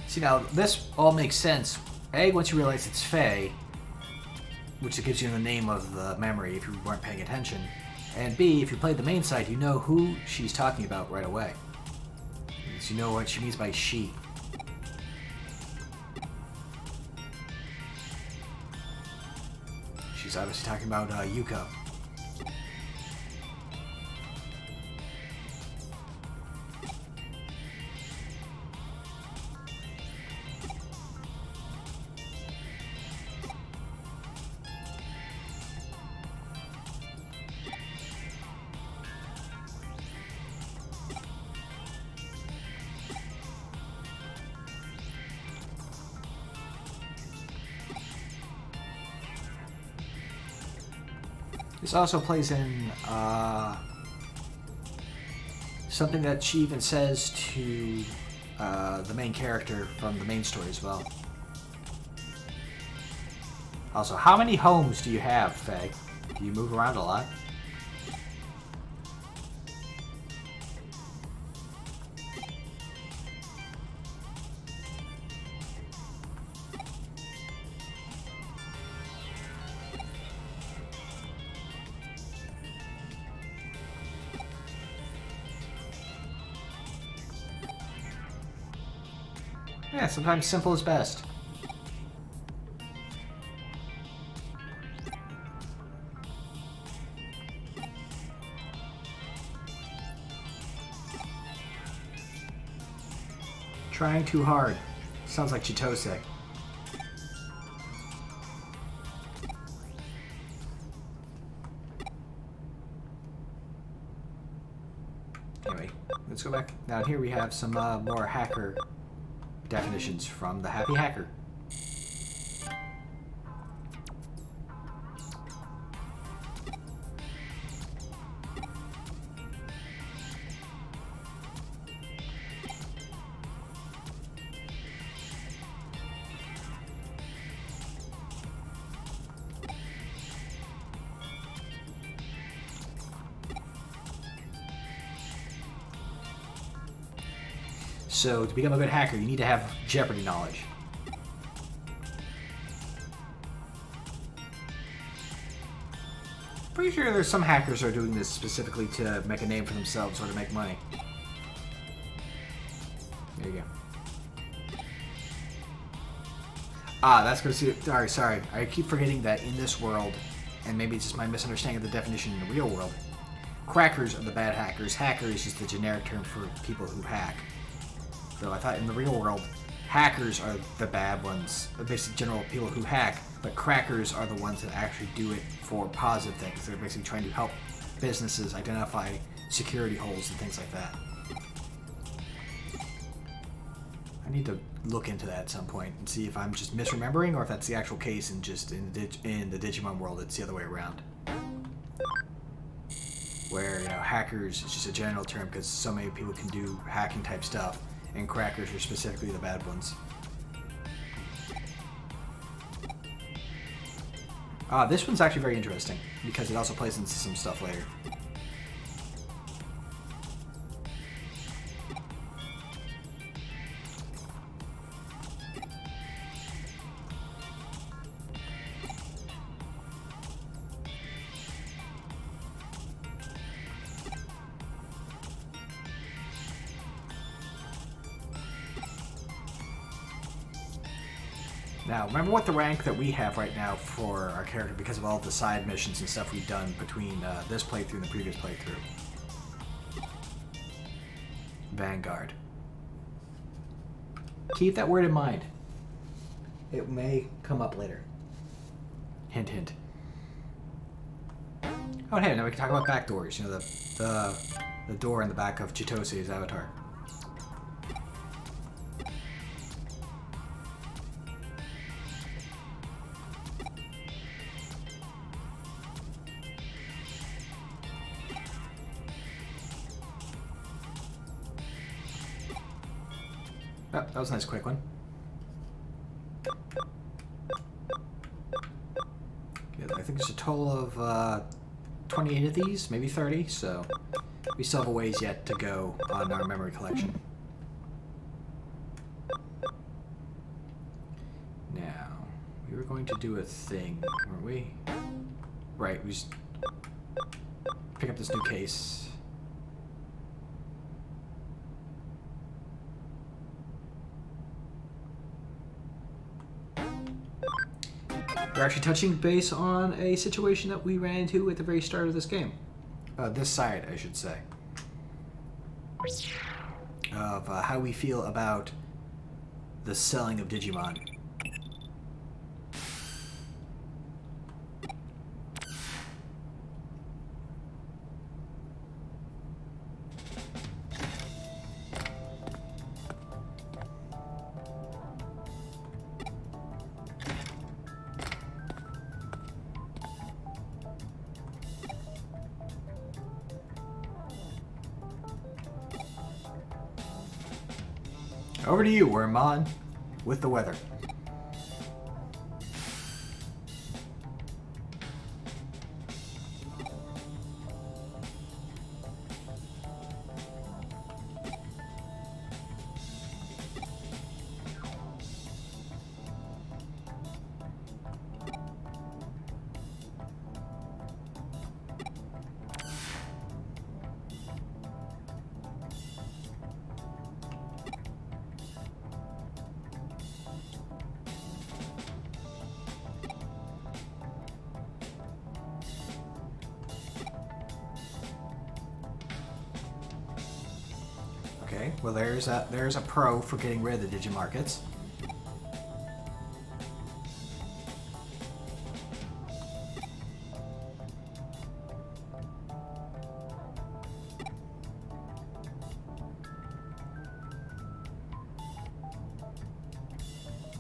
See, now this all makes sense. A, once you realize it's Faye, which it gives you the name of the memory if you weren't paying attention. And B, if you played the main side, you know who she's talking about right away. So you know what she means by she. She's obviously talking about Yuko. This also plays in something that she even says to the main character from the main story as well. Also, how many homes do you have, Faye? Do you move around a lot? Yeah, sometimes simple is best. Trying too hard. Sounds like Chitose. Anyway, let's go back. Now here we have some more hacker definitions from the Happy Hacker. So to become a good hacker, you need to have Jeopardy knowledge. Pretty sure there's some hackers who are doing this specifically to make a name for themselves or to make money. There you go. Ah, that's going to see. Sorry. I keep forgetting that in this world, and maybe it's just my misunderstanding of the definition in the real world, crackers are the bad hackers. Hackers is the generic term for people who hack. So I thought in the real world, hackers are the bad ones, basically general people who hack, but crackers are the ones that actually do it for positive things. They're basically trying to help businesses identify security holes and things like that. I need to look into that at some point and see if I'm just misremembering or if that's the actual case and just in the Digimon world it's the other way around. Where, you know, hackers is just a general term because so many people can do hacking type stuff, and crackers are specifically the bad ones. This one's actually very interesting because it also plays into some stuff later. Now, remember what the rank that we have right now for our character because of all the side missions and stuff we've done between this playthrough and the previous playthrough. Vanguard. Keep that word in mind. It may come up later. Hint, hint. Oh, hey, now we can talk about backdoors. You know, the door in the back of Chitose's avatar. Oh, that was a nice quick one. Yeah, I think there's a total of 28 of these, maybe 30, so we still have a ways yet to go on our memory collection. Now, we were going to do a thing, weren't we? Right, we just pick up this new case. We're actually touching base on a situation that we ran into at the very start of this game. This side, I should say. Of how we feel about the selling of Digimon. Over to you, Wormmon, with the weather. Okay, well there's a pro for getting rid of the Digimarkets.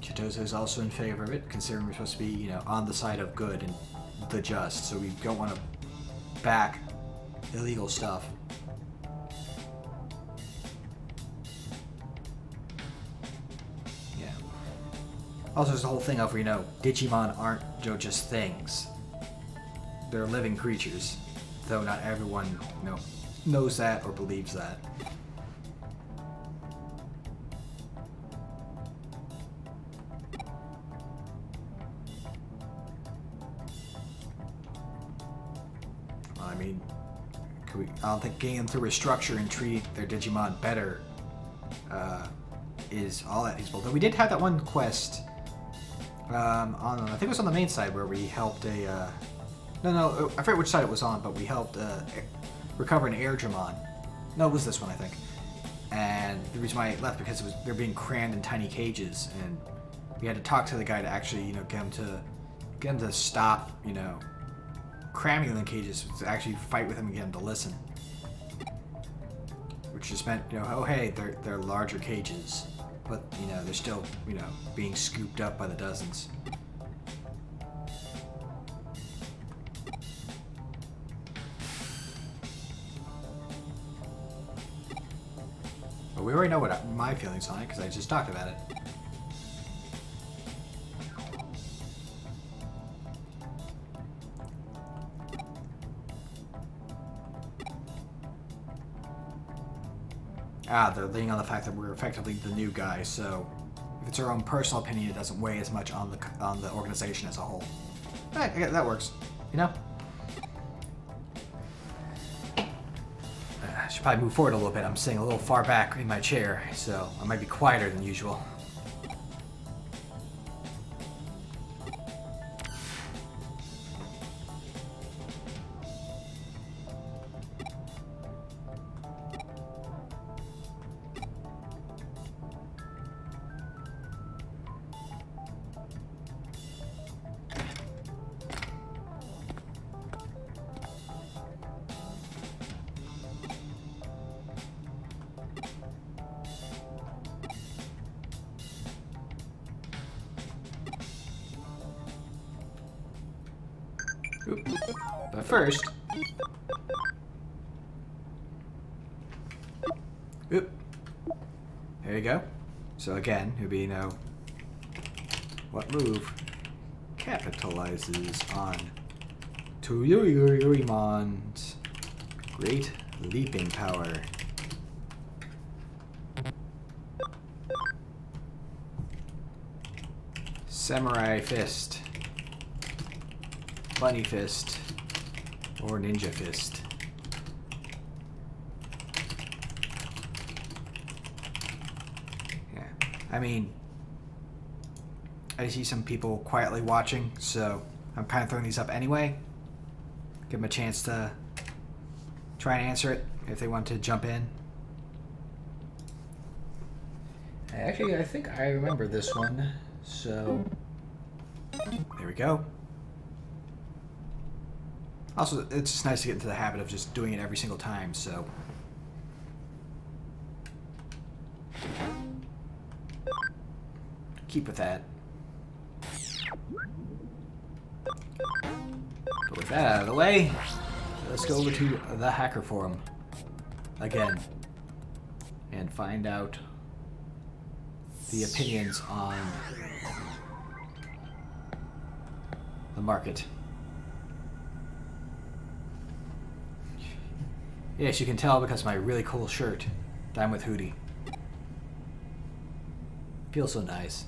Chitose is also in favor of it, considering we're supposed to be, you know, on the side of good and the just, so we don't want to back illegal stuff. Also, there's the whole thing of, you know, Digimon aren't just things. They're living creatures. Though not everyone, you know, knows that or believes that. mean, I don't think getting them through a structure and treat their Digimon better is all that useful. Though we did have that one quest on, I think it was on the main side where we helped a, no, I forget which side it was on, but we helped recover an air Dramon. No, it was this one, I think. And the reason why I left because they're being crammed in tiny cages, and we had to talk to the guy to actually, you know, get him to stop, you know, cramming them in cages, to actually fight with him and get him to listen. Which just meant, you know, oh hey, they're larger cages, but you know they're still, you know, being scooped up by the dozens. But we already know what my feelings on it because I just talked about it. They're leaning on the fact that we're effectively the new guy, so if it's our own personal opinion, it doesn't weigh as much on the organization as a whole. That works, you know? I should probably move forward a little bit. I'm sitting a little far back in my chair, so I might be quieter than usual. Oop. But first, oop. There you go. So again, it'd be, you know, what move capitalizes on Tuyurimon's great leaping power. Samurai Fist. Bunny Fist, or Ninja Fist. Yeah, I mean, I see some people quietly watching, so I'm kind of throwing these up anyway. Give them a chance to try and answer it if they want to jump in. Actually, I think I remember this one, so there we go. Also, it's just nice to get into the habit of just doing it every single time, so. Keep with that. But with that out of the way, let's go over to the Hacker Forum again and find out the opinions on the market. Yes, you can tell because of my really cool shirt that I'm with Hootie. Feels so nice.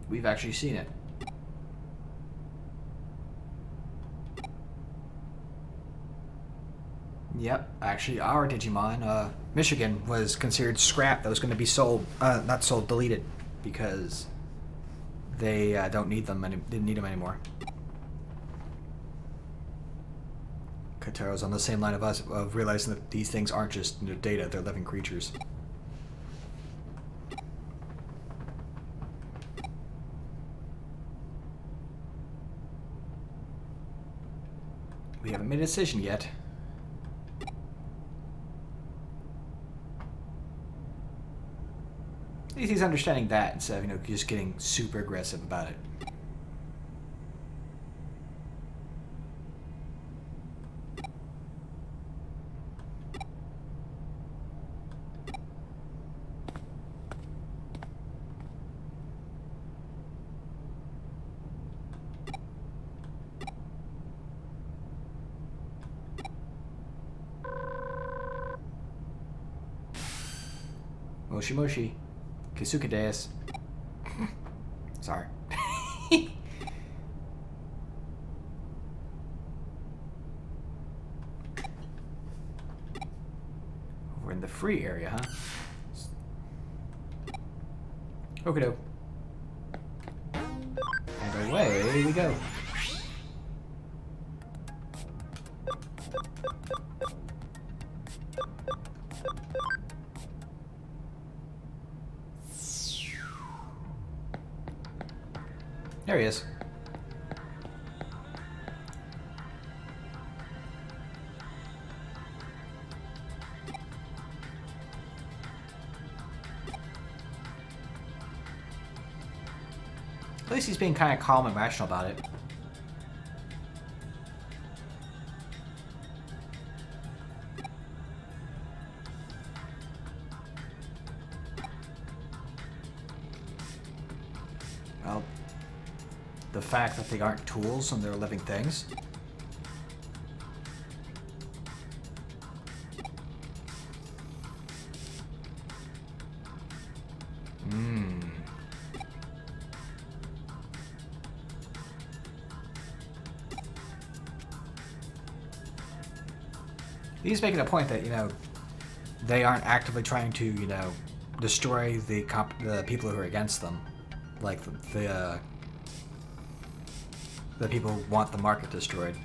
We've actually seen it. Yep, actually our Digimon, Michigan, was considered scrap that was going to be sold, not sold, deleted, because they don't need them, didn't need them anymore. Kotaro's on the same line of us, of realizing that these things aren't just, you know, data, they're living creatures. We haven't made a decision yet. At least he's understanding that instead of, you know, just getting super aggressive about it. Moshi Moshi. Kisuke desu. Sorry. We're in the free area, huh? Okie doke. And away we go. There he is. At least he's being kind of calm and rational about it. Well, the fact that they aren't tools and they're living things. He's making a point that, you know, they aren't actively trying to, you know, destroy the people who are against them. Like the people who want the market destroyed.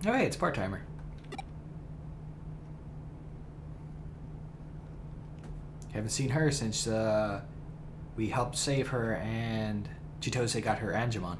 Oh, hey, it's part-timer. Haven't seen her since we helped save her and Chitose got her Angemon.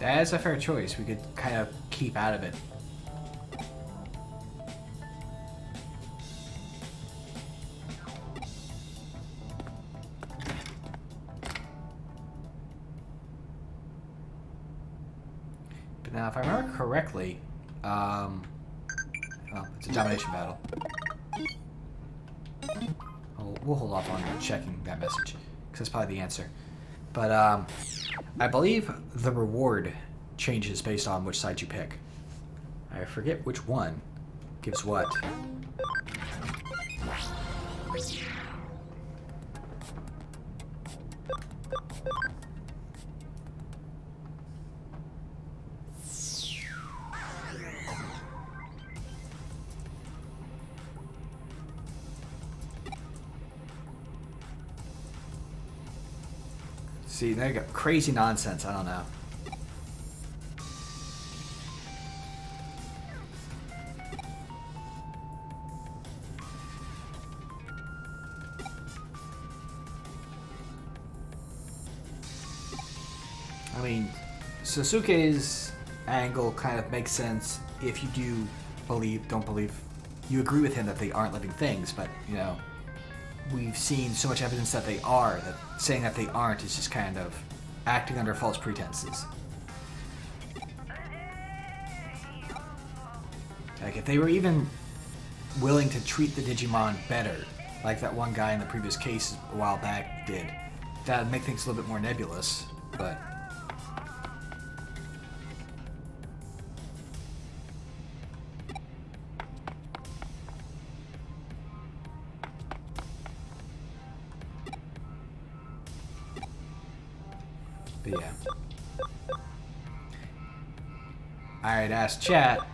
That's a fair choice. We could kind of keep out of it. But now, if I remember correctly, well, it's a domination battle. We'll hold off on checking that message, because that's probably the answer. But, I believe the reward changes based on which side you pick. I forget which one gives what. See, there you go. Crazy nonsense. I don't know. I mean, Sasuke's angle kind of makes sense if you do believe, don't believe, you agree with him that they aren't living things, but, you know, we've seen so much evidence that they are, that saying that they aren't is just kind of acting under false pretenses. Like, if they were even willing to treat the Digimon better, like that one guy in the previous case a while back did. That would make things a little bit more nebulous, but... But yeah. I'd asked chat,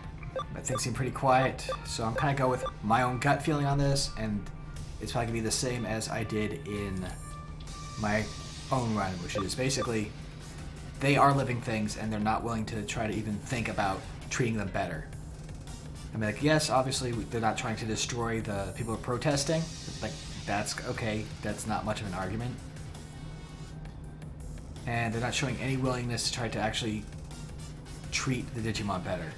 but things seem pretty quiet, so I'm kind of going with my own gut feeling on this, and it's probably going to be the same as I did in my own run, which is basically they are living things and they're not willing to try to even think about treating them better. I mean, like, yes, obviously they're not trying to destroy the people who are protesting. Like, that's okay. That's not much of an argument. And they're not showing any willingness to try to actually treat the Digimon better.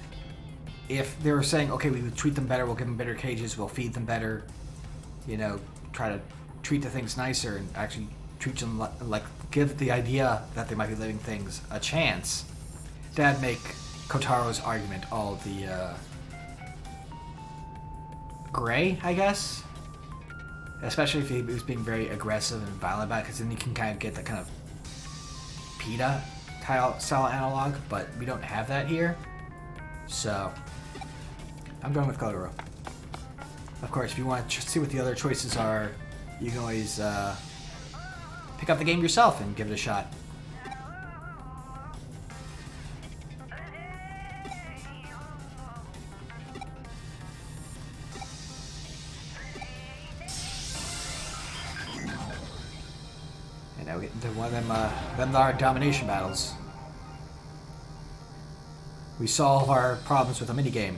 If they were saying, okay, we would treat them better, we'll give them better cages, we'll feed them better, you know, try to treat the things nicer and actually treat them like give the idea that they might be living things a chance, that'd make Kotaro's argument all the gray, I guess. Especially if he was being very aggressive and violent about it, because then you can kind of get that kind of PETA style analog, but we don't have that here. So, I'm going with Kotaro. Of course, if you want to see what the other choices are, you can always pick up the game yourself and give it a shot. And now we get into one of them our domination battles. We solve our problems with a minigame.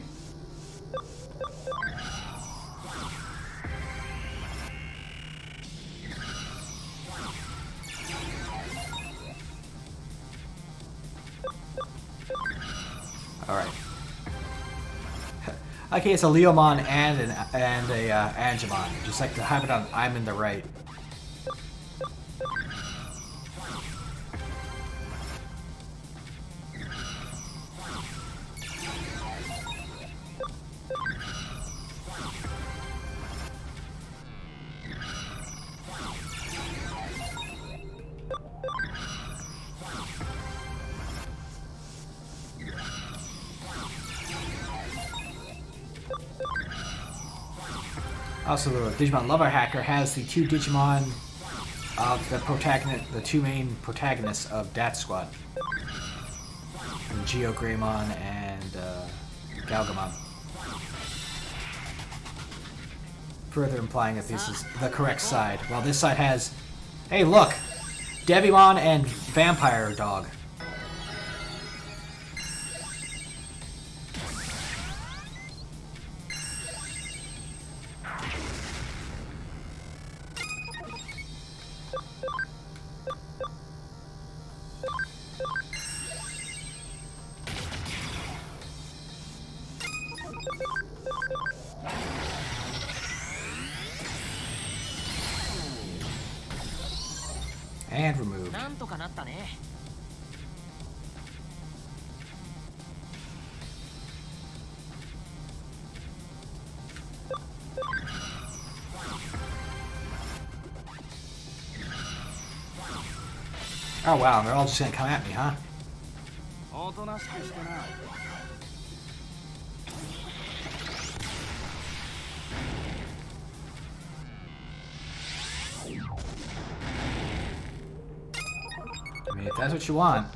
Alright. Okay, it's a Leomon and a Angemon. Just like to have it on I'm in the right. Also, the Digimon Lover Hacker has the two Digimon of the two main protagonists of Dat Squad. Geogreymon and Galgamon. Further implying that this is the correct side. While this side has, hey look, Devimon and Vampire Dog. And removed. なんとかなったね。Oh wow, they're all just gonna come at me, huh? おとなしくしてな。I mean, if that's what you want,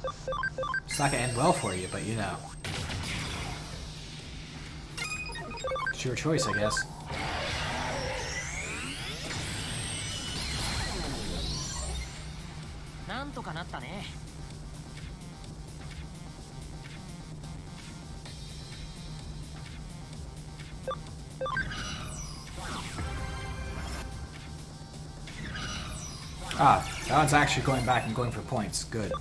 it's not gonna end well for you, but you know. It's your choice, I guess. Ah, that one's actually going back and going for points. Good.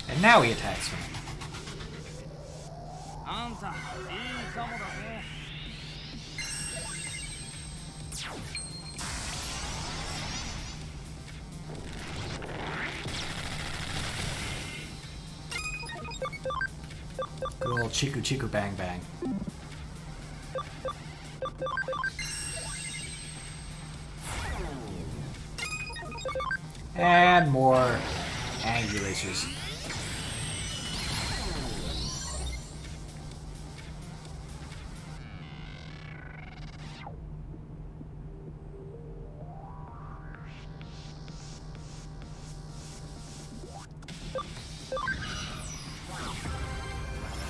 And now he attacks me. Good old Chiku Chiku Bang Bang. And more angry lasers.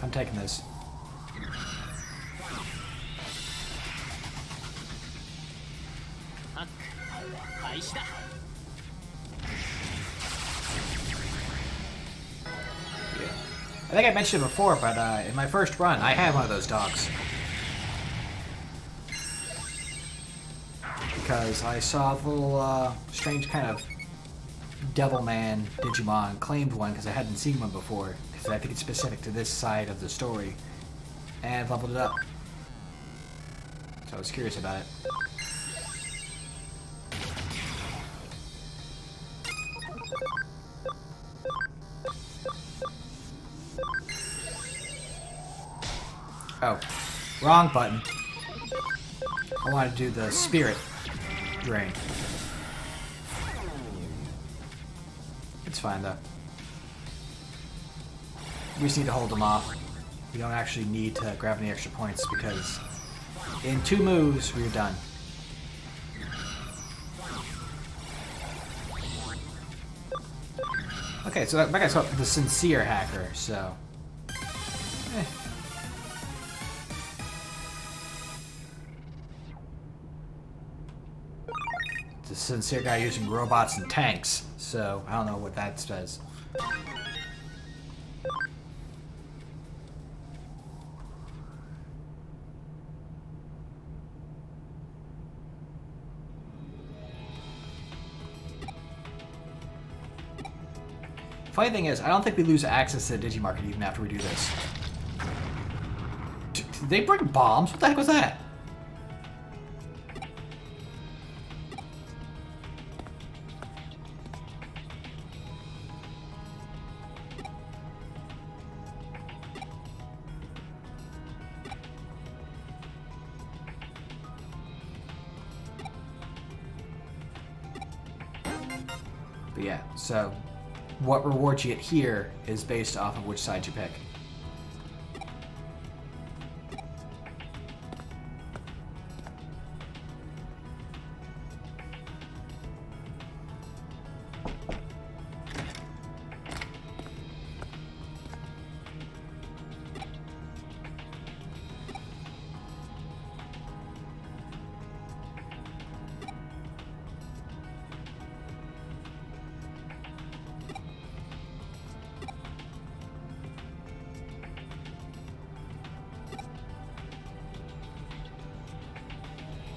I'm taking this. I think I mentioned it before, but in my first run, I had one of those dogs. Because I saw the little strange kind of Devilman Digimon claimed one because I hadn't seen one before. Because I think it's specific to this side of the story. And leveled it up. So I was curious about it. Oh, wrong button. I want to do the spirit drain. It's fine though. We just need to hold them off. We don't actually need to grab any extra points because in 2 moves we're done. Okay, so that guy's the sincere hacker, so. The sincere guy using robots and tanks, so I don't know what that says. Funny thing is, I don't think we lose access to the Digimarket even after we do this. Did they bring bombs? What the heck was that? But yeah, so what rewards you get here is based off of which side you pick.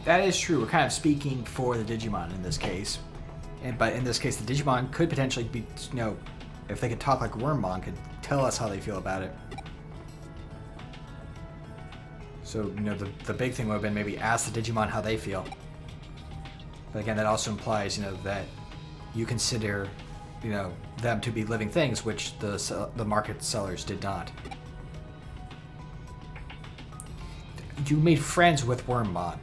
That is true. We're kind of speaking for the Digimon in this case. But in this case, the Digimon could potentially be, you know, if they could talk like Wormmon, could tell us how they feel about it. So, you know, the big thing would have been maybe ask the Digimon how they feel. But again, that also implies, you know, that you consider, you know, them to be living things, which the market sellers did not. You made friends with Wormmon.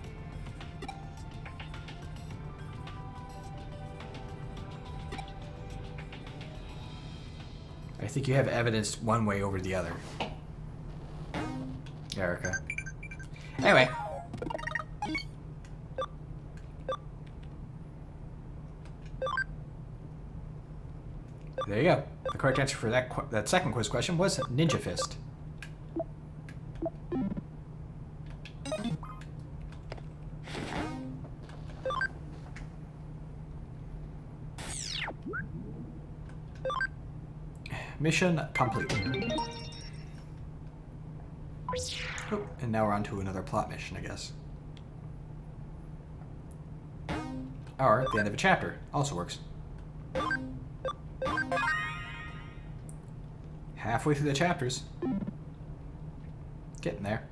I think you have evidence one way over the other. Erica. Anyway. There you go. The correct answer for that second quiz question was Ninja Fist. Mission complete. Oh, and now we're on to another plot mission, I guess. Or the end of a chapter. Also works. Halfway through the chapters. Getting there.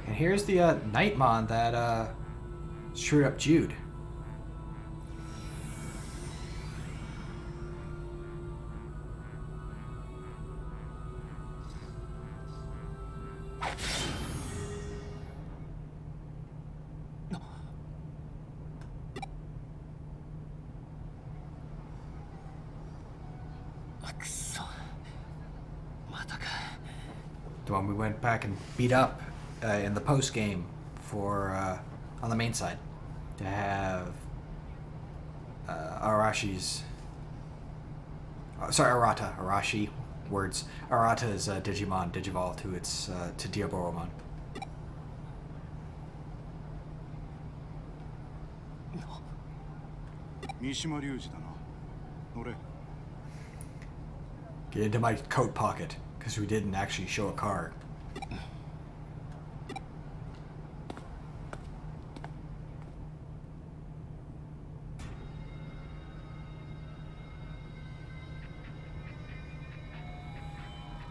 And here's the Nightmon that screwed up Jude. one we went back and beat up in the post game for on the main side to have Arashi's. Arata. Arashi words. Arata is Digimon, Digivolve to its to Diaboromon. Get into my coat pocket, because we didn't actually show a card.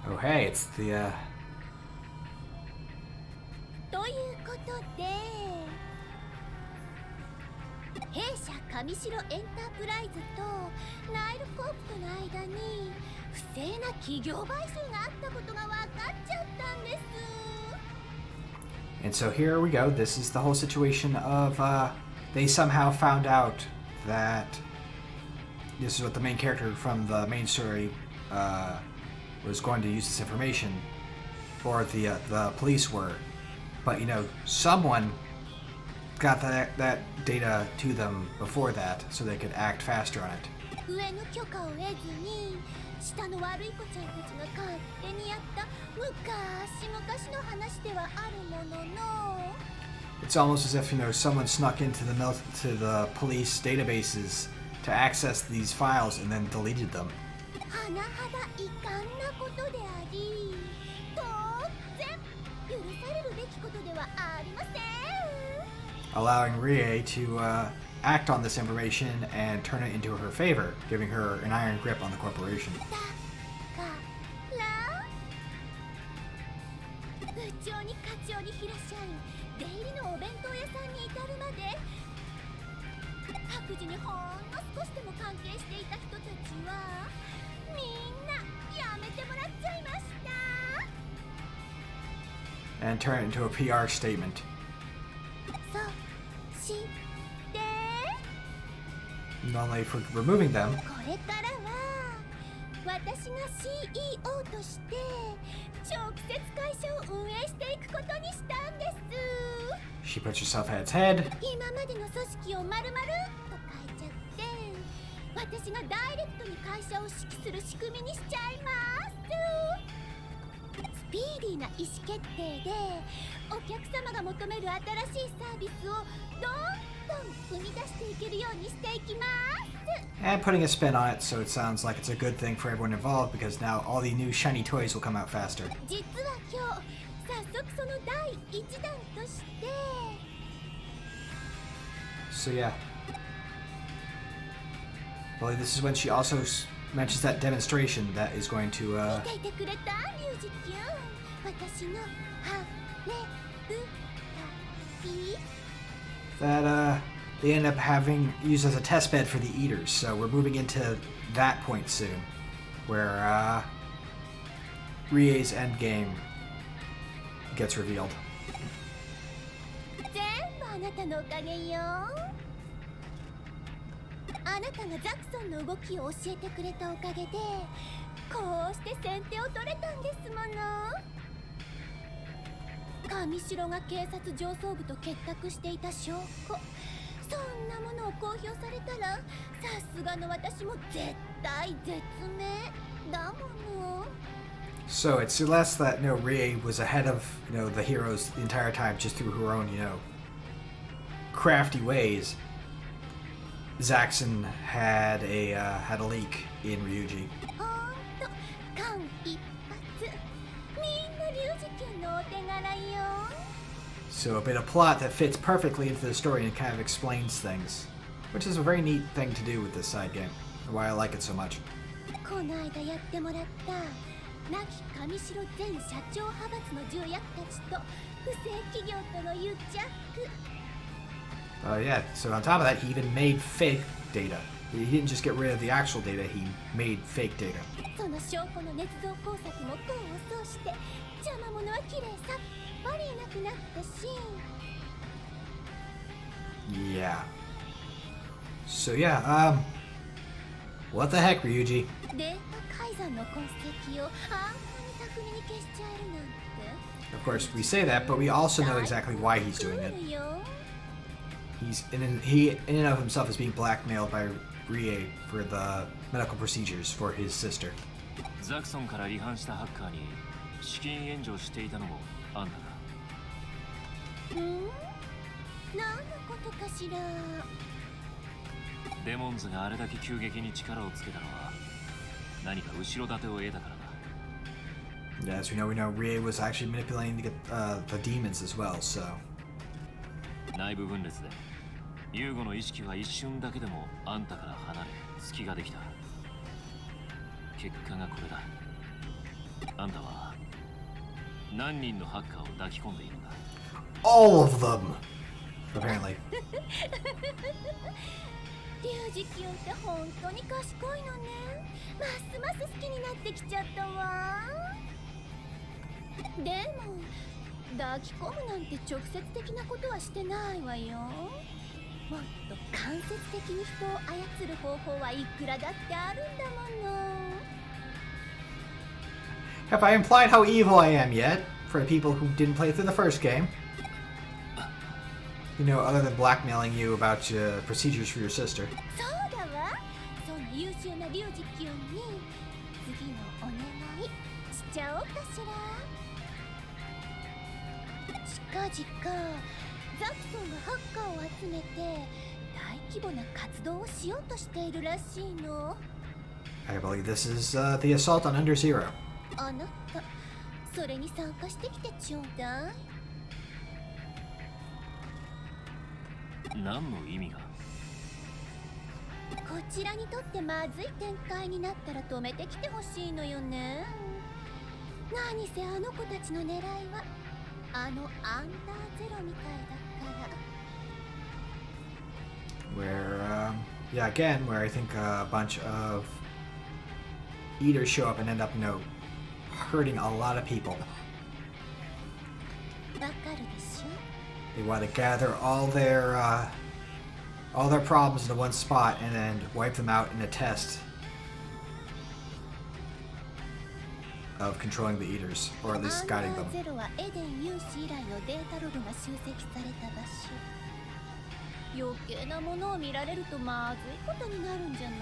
Oh hey, it's the ということで弊社上白エンタープライズとナイルコープとの間に不正な企業買収があったことが分かっちゃったんです。 And so here we go. This is the whole situation of they somehow found out that this is what the main character from the main story was going to use this information, or the police were, but you know someone got that data to them before that, so they could act faster on it. 上の許可を得ずに下の悪い子ちゃんたちが勝手にやった昔々の話ではあるものの It's almost as if, you know, someone snuck into the police databases to access these files and then deleted them. 甚だ遺憾なことであり当然許されるべきことではありません。 Allowing Rie to act on this information and turn it into her favor, giving her an iron grip on the corporation. だから部長に課長に平社員出入りのお弁当屋さんに至るまで白事にほんの少しでも関係していた人たちはみんなやめてもらっちゃいました。 And turn it into a PR statement. そして Not only for removing them, これからは私が CEO として直接会社を運営していくことにしたんです。 she puts herself at its head. 今までの組織を丸々と変えちゃって私がダイレクトに会社を指揮する仕組みにしちゃいます。スピーディーな意思決定でお客様が求める新しいサービスをどんどん生み出していけるようにしていきます。 And putting a spin on it so it sounds like it's a good thing for everyone involved, because now all the new shiny toys will come out faster. 実は今日早速その第一弾として So yeah. Well, this is when she also mentions that demonstration that is going to 見ていてくれたリュウジキュン。私のハレブタピ that they end up having used as a test bed for the eaters. So we're moving into that point soon, where Rie's endgame gets revealed. 全部あなたのおかげよ。あなたがザクソンの動きを教えてくれたおかげでこうして先手を取れたんですもの。上白が警察上層部と結託していた証拠、そんなものを公表されたらさすがの私も絶対絶命だもの。 So it's less that Rie was ahead of the heroes the entire time just through her own crafty ways. Zaxxon had a leak in Ryuji. ほんと間一髪みんなリュウジキュンのお手柄よ。 So a bit of plot that fits perfectly into the story and kind of explains things, which is a very neat thing to do with this side game, and why I like it so much. この間やってもらった亡き上白前社長派閥の重役たちと不正企業との癒着。 Yeah, so on top of that, he even made fake data. He didn't just get rid of the actual data, he made fake data. その証拠の捏造工作も功を奏して邪魔者はきれいさっぱりいなくなったし。 Yeah. So yeah, what the heck, Ryuji? データ改ざんの痕跡をあんなに巧みに消しちゃえるなんて。 Of course, we say that, but we also know exactly why he's doing it. クールよ。 He in and of himself is being blackmailed by Rie for the medical procedures for his sister. ザクソンから違反したハッカーに資金援助していたのもあんたか。何のことかしら。デモンズがあれだけ急激に力をつけたのは何か後ろ盾を得たからだ。Yeah, as we know, Rie was actually manipulating to get the demons as well. So 内部分裂でユーゴの意識は一瞬だけでもあんたから離れ隙ができた。結果がこれだ。あんたは何人のハッカーを抱き込んでいるんだ。 all of them, apparently. リュウジキュンって本当に賢いのね。ますます好きになってきちゃったわ。でも抱き込むなんて直接的なことはしてないわよ。もっと間接的に人を操る方法はいくらだってあるんだもの。 Have I implied how evil I am yet? For the people who didn't play through the first game. You know, other than blackmailing you about procedures for your sister. そうだわ。そんな優秀なリュウジキュンに次のお願いしちゃおうかしら。近々ザクソンがハッカーを集めて大規模な活動をしようとしているらしいの。 I believe this is the assault on Under Zero. あなたそれに参加してきてちょうだい。何の意味が。こちらにとってまずい展開になったら止めてきてほしいのよね。何せあの子たちの狙いはあのアンダーゼロみたいだから。 Where, yeah, again, where I think a bunch of eaters show up and end up, hurting a lot of people. わかるでしょ。 They want to gather all their problems into one spot and then wipe them out in a test of controlling the eaters, or at least guiding アンダ them. ーゼロはエデン有志以来のデータログが集積された場所。余計なものを見られるとまずいことになるんじゃない？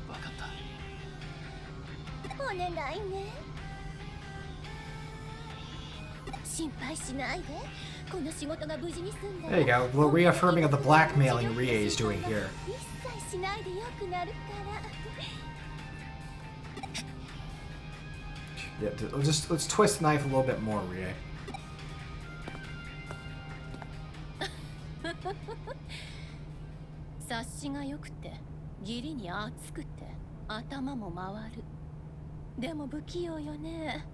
わかった。お願いね。心配しないで。この仕事が無事に済んだら。 There you go. Well, reaffirming of the blackmailing Rie is doing here. 一切しないでよくなるから。 Yeah, let's twist the knife a little bit more, Rie. 察しが良くて義理に熱くて頭も回る。でも不器用よね。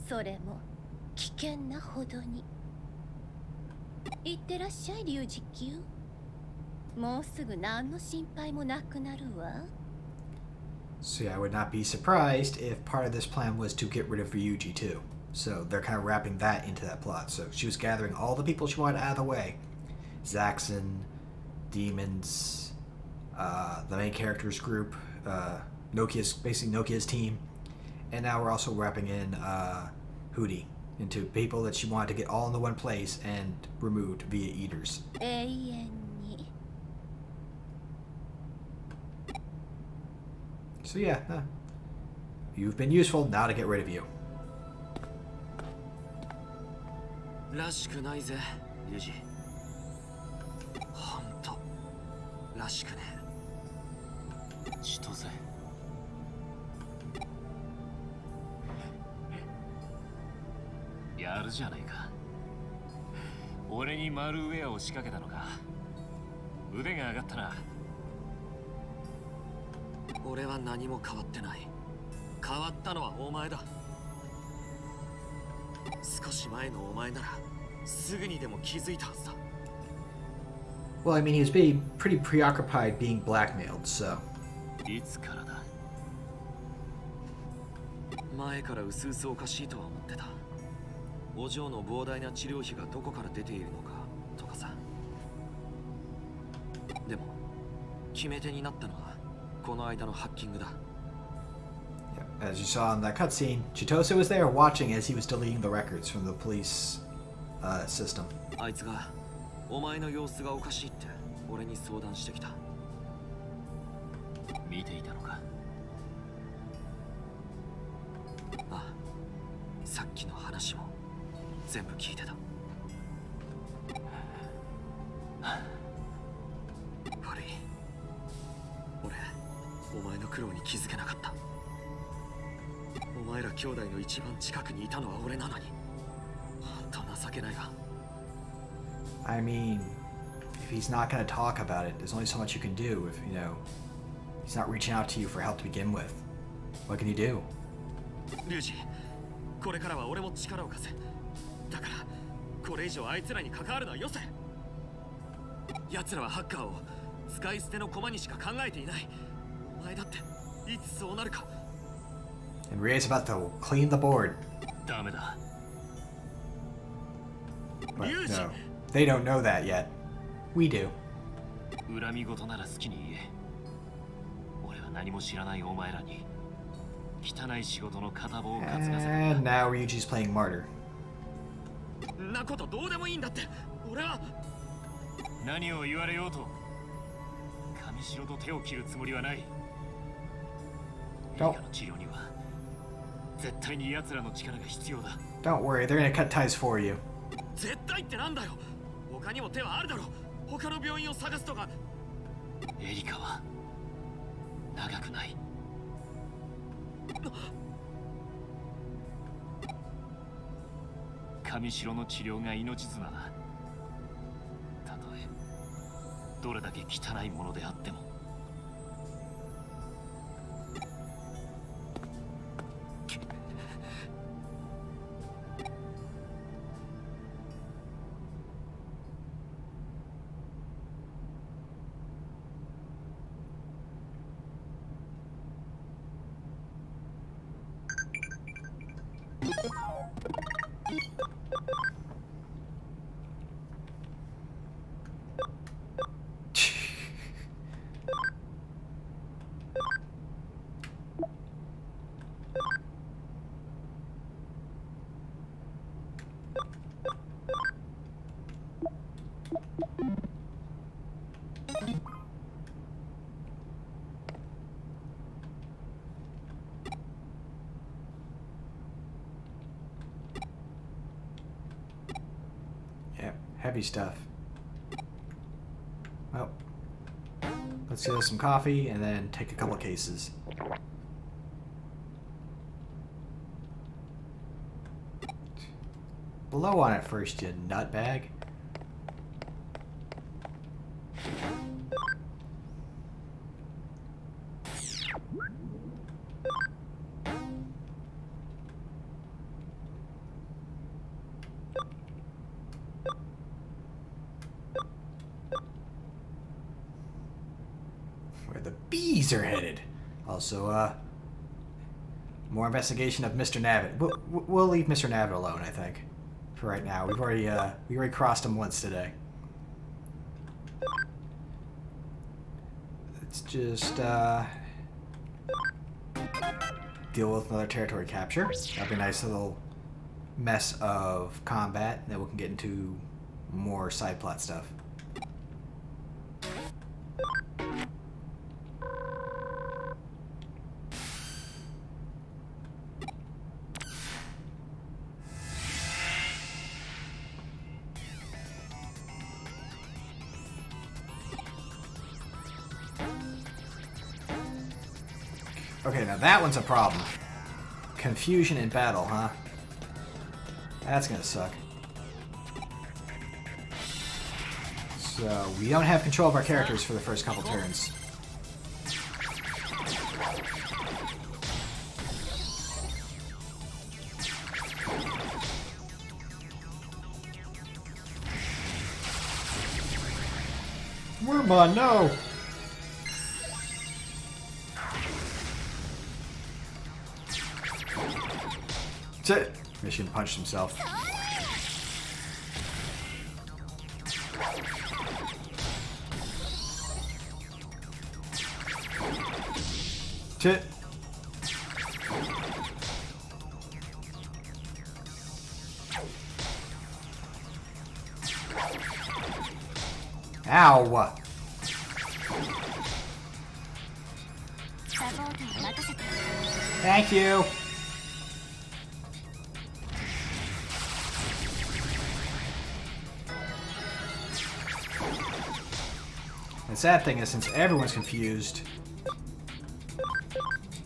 それも危険なほどに。いってらっしゃい龍磁球。もうすぐ何の心配もなくなるわ。 So yeah, I would not be surprised if part of this plan was to get rid of Ryuji too. So they're kind of wrapping that into that plot. So she was gathering all the people she wanted out of the way. Zaxxon, demons, the main characters group, basically Nokia's team. And now we're also wrapping in Hootie into people that she wanted to get all into one place and removed via eaters. 永遠に。 So yeah, you've been useful, now to get rid of you. らしくないぜ、リュウジ。ほんとらしくね。千歳。やるじゃないか。俺にマルウェアを仕掛けたのか。腕が上がったな。俺は何も変わってない。変わったのはお前だ。少し前のお前ならすぐにでも気づいたはずだ。 Well, I mean, he was being pretty preoccupied being blackmailed, so. いつからだ。前からうすうすおかしいとは思ってた。お嬢の膨大な治療費がどこから出ているのかとかさ。でも決め手になったのはこの間のハッキングだ。 As you saw in that cutscene, Chitose was there watching as he was deleting the records from the police system. あいつがお前の様子がおかしいって俺に相談してきた。見ていたのか。ああ、さっきの話も全部聞いてた。悪い、俺お前の苦労に気づけなかった。お前ら兄弟の一番近くにいたのは俺なのに、本当情けないわ。 I mean, if he's not going to talk about it, there's only so much you can do if, you know, he's not reaching out to you for help to begin with. What can you do? リュウジ、これからは俺も力を貸せ。だからこれ以上あいつらに関わるのはよせ。奴らはハッカーを使い捨ての駒にしか考えていない。お前だっていつそうなるか。 And Ray's about to clean the board. ダメだ。 But no, they don't know that yet. We do. 恨み事なら好きに言え。俺は何も知らないお前らに汚い仕事の片棒を担がせた。 And now Ryuji's playing martyr. んなことどうでもいいんだって。俺は何を言われようと神城と手を切るつもりはない。エリカの治療には絶対に奴らの力が必要だ。 Don't worry, they're gonna cut ties for you. 絶対ってなんだよ。他にも手はあるだろう。他の病院を探すとか。エリカは長くない。神城の治療が命綱だ。たとえどれだけ汚いものであっても。Yep, heavy stuff. Well, let's get us some coffee and then take a couple cases. Blow on it first, you nutbag. Where the bees are headed. Also, more investigation of Mr. Navit. We'll leave Mr. Navit alone, I think, for right now. We already crossed him once today. Let's just deal with another territory capture. That'll be a nice little mess of combat. Then we can get into more side plot stuff. Okay, now that one's a problem. Confusion in battle, huh? That's gonna suck. So, we don't have control of our characters for the first couple turns. Wormon, no! That's it! Mission punched himself. Chit. Ow! Thank you. The sad thing is, since everyone's confused,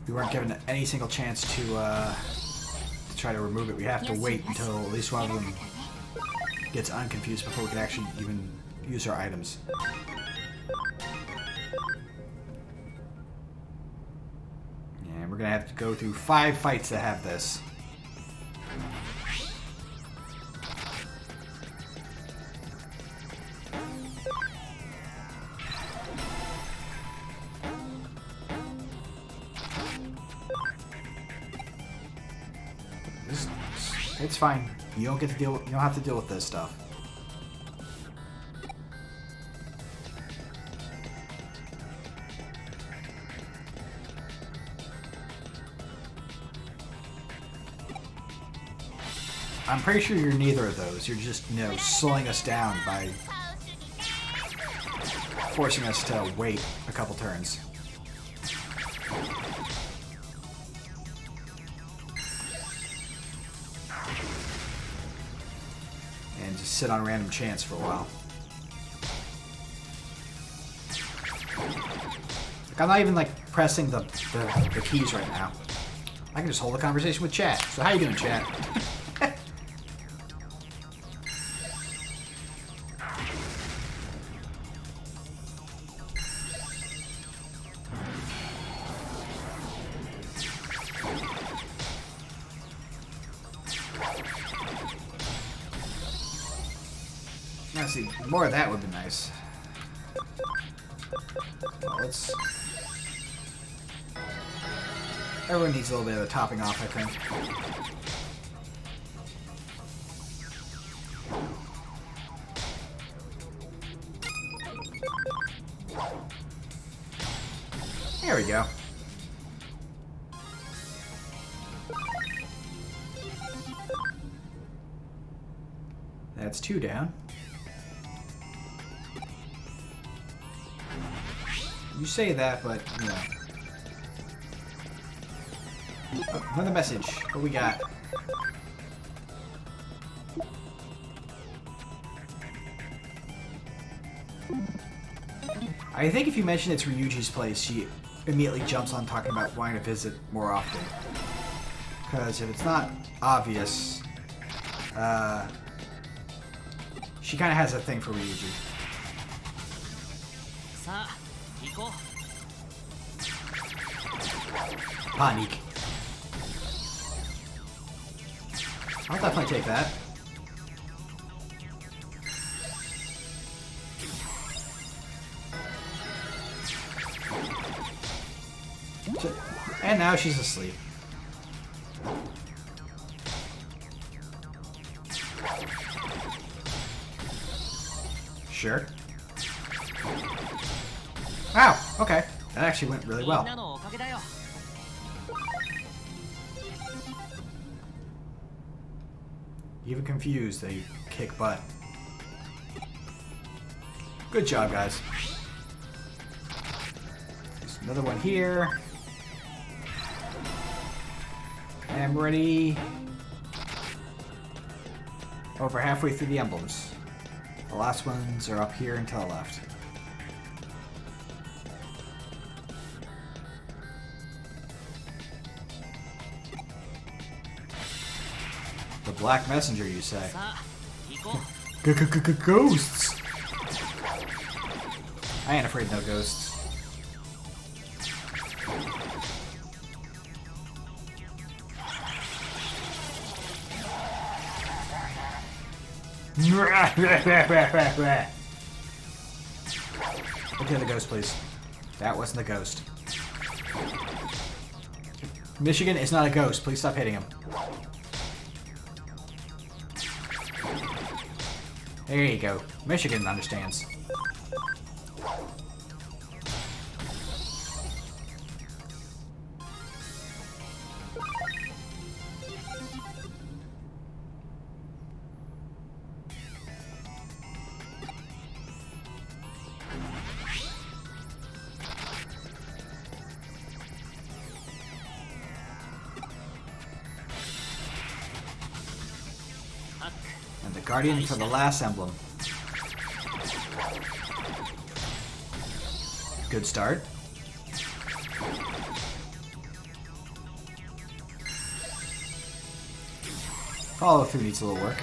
we weren't given any single chance to try to remove it. We have to wait until at least one of them gets unconfused before we can actually even use our items. And we're gonna have to go through 5 fights to have this. It's fine. You don't get to deal. You don't have to deal with this stuff. I'm pretty sure you're neither of those. You're just, you know, slowing us down by forcing us to wait a couple turns. And just sit on random chance for a while. Like, I'm not even like pressing the keys right now. I can just hold a conversation with chat. So how you doing, chat? Now, see, more of that would be nice. Well, let's... Everyone needs a little bit of a topping off, I think. There we go. That's 2 down. You say that, but, you know. Oh, another message. What we got? I think if you mention it's Ryuji's place, she immediately jumps on talking about wanting to visit more often. Because if it's not obvious, she kind of has a thing for Ryuji. Panic. I'll definitely take that. And now she's asleep. Sure. Wow, okay. That actually went really well. Even confused, they kick butt. Good job, guys. There's another one here. And we're already over halfway through the emblems. The last ones are up here and to the left. The Black Messenger, you say? Ghosts! I ain't afraid of no ghosts. Okay, the ghost, please. That wasn't the ghost. Michigan is not a ghost. Please stop hitting him. There you go. Michigan understands. The Guardian for the last emblem. Good start. Follow through needs a little work.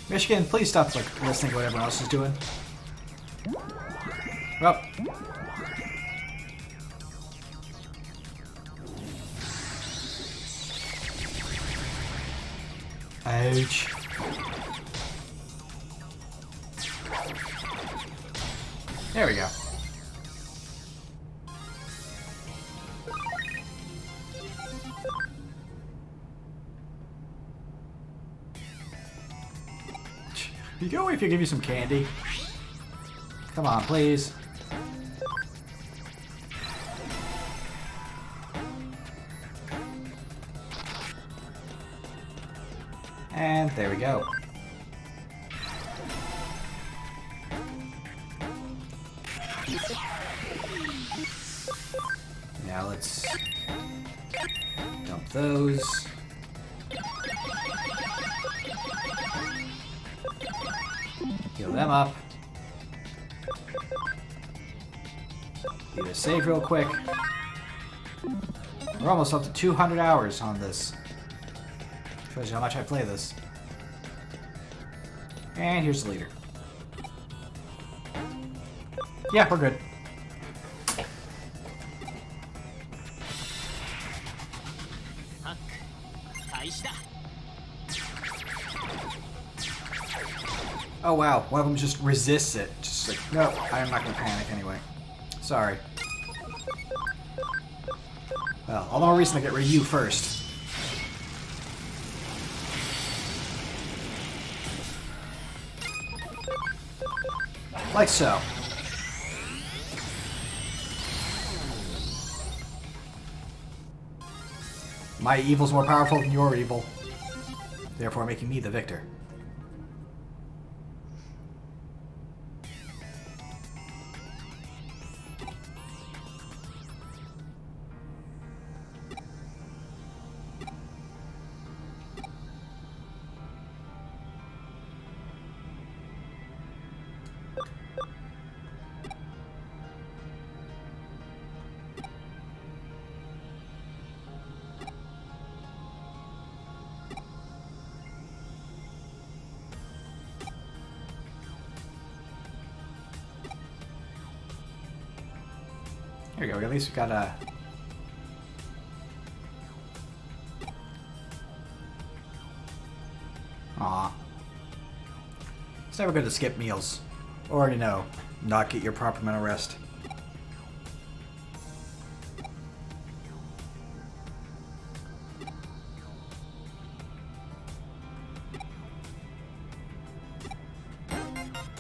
Michigan, please stop listening to what everyone else is doing. Well. Ouch. There we go. You go away if you give you some candy. Come on, please. And there we go. Now let's dump those. Heal them up. Need a save real quick. We're almost up to 200 hours on this. Shows you how much I play this. And here's the leader. Yeah, we're good. Oh wow, one of them just resists it. Just like, no, I'm not gonna panic anyway. Sorry. Well, all the more reason to get rid of you first. Like so. My evil's more powerful than your evil, therefore making me the victor. There we go, at least we got a... Aw. It's never good to skip meals. Or, you know, not get your proper amount of rest.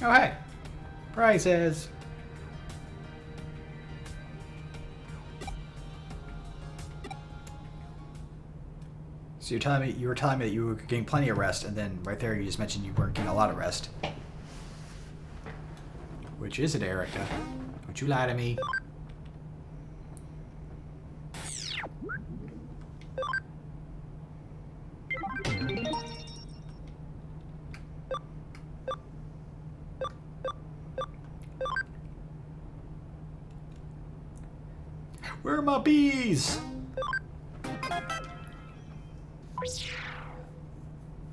Oh, hey! Prizes! So you were telling me that you were getting plenty of rest, and then right there you just mentioned you weren't getting a lot of rest. Which is it, Erica? Don't you lie to me. Where are my bees?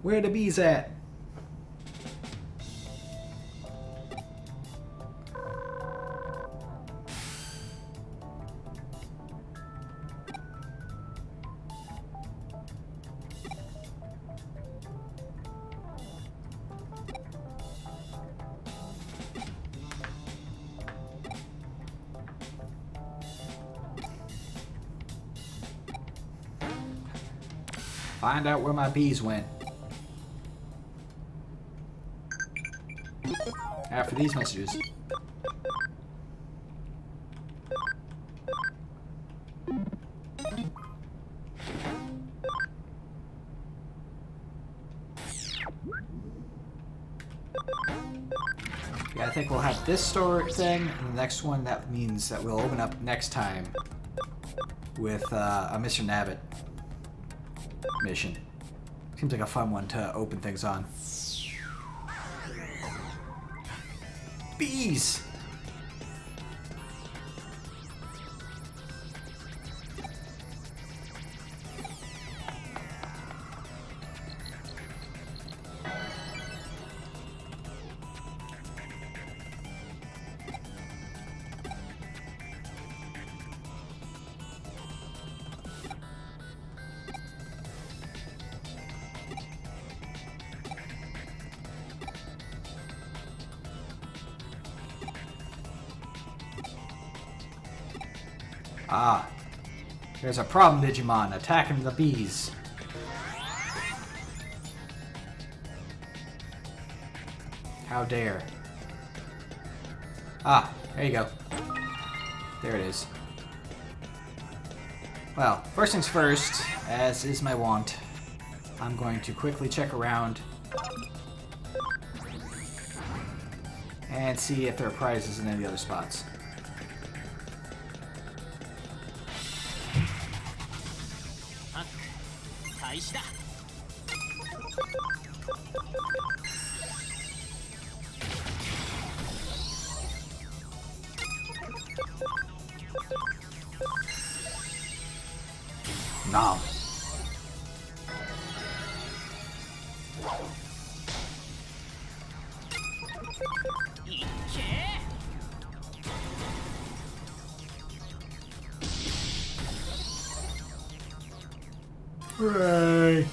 Where the bees at? Find out where my bees went. After these messages. Yeah, I think we'll have this store thing, and the next one that means that we'll open up next time with a Mr. Navit mission. Seems like a fun one to open things on. Bees! Ah, there's a problem, Digimon, attacking the bees. How dare. Ah, there you go. There it is. Well, first things first, as is my wont, I'm going to quickly check around and see if there are prizes in any other spots. Nom. Hooray!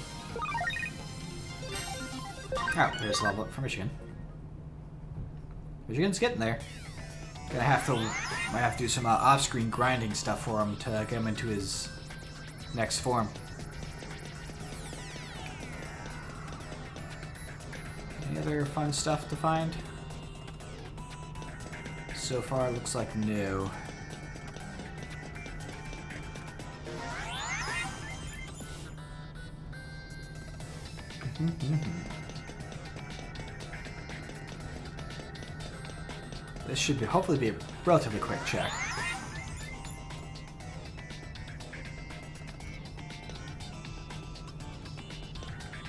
Oh, there's a level up for Michigan. Michigan's getting there. Might have to do some off-screen grinding stuff for him to get him into his next form. Any other fun stuff to find? So far, it looks like no. This should hopefully be a relatively quick check.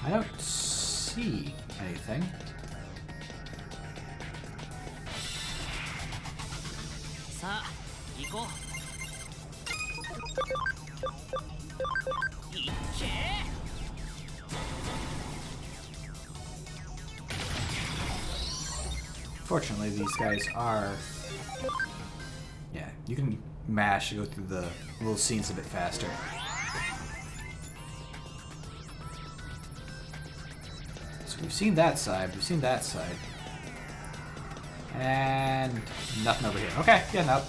I don't see anything. Fortunately, these guys are... Yeah, you can mash to go through the little scenes a bit faster. So we've seen that side, And nothing over here. Okay, yeah, nope.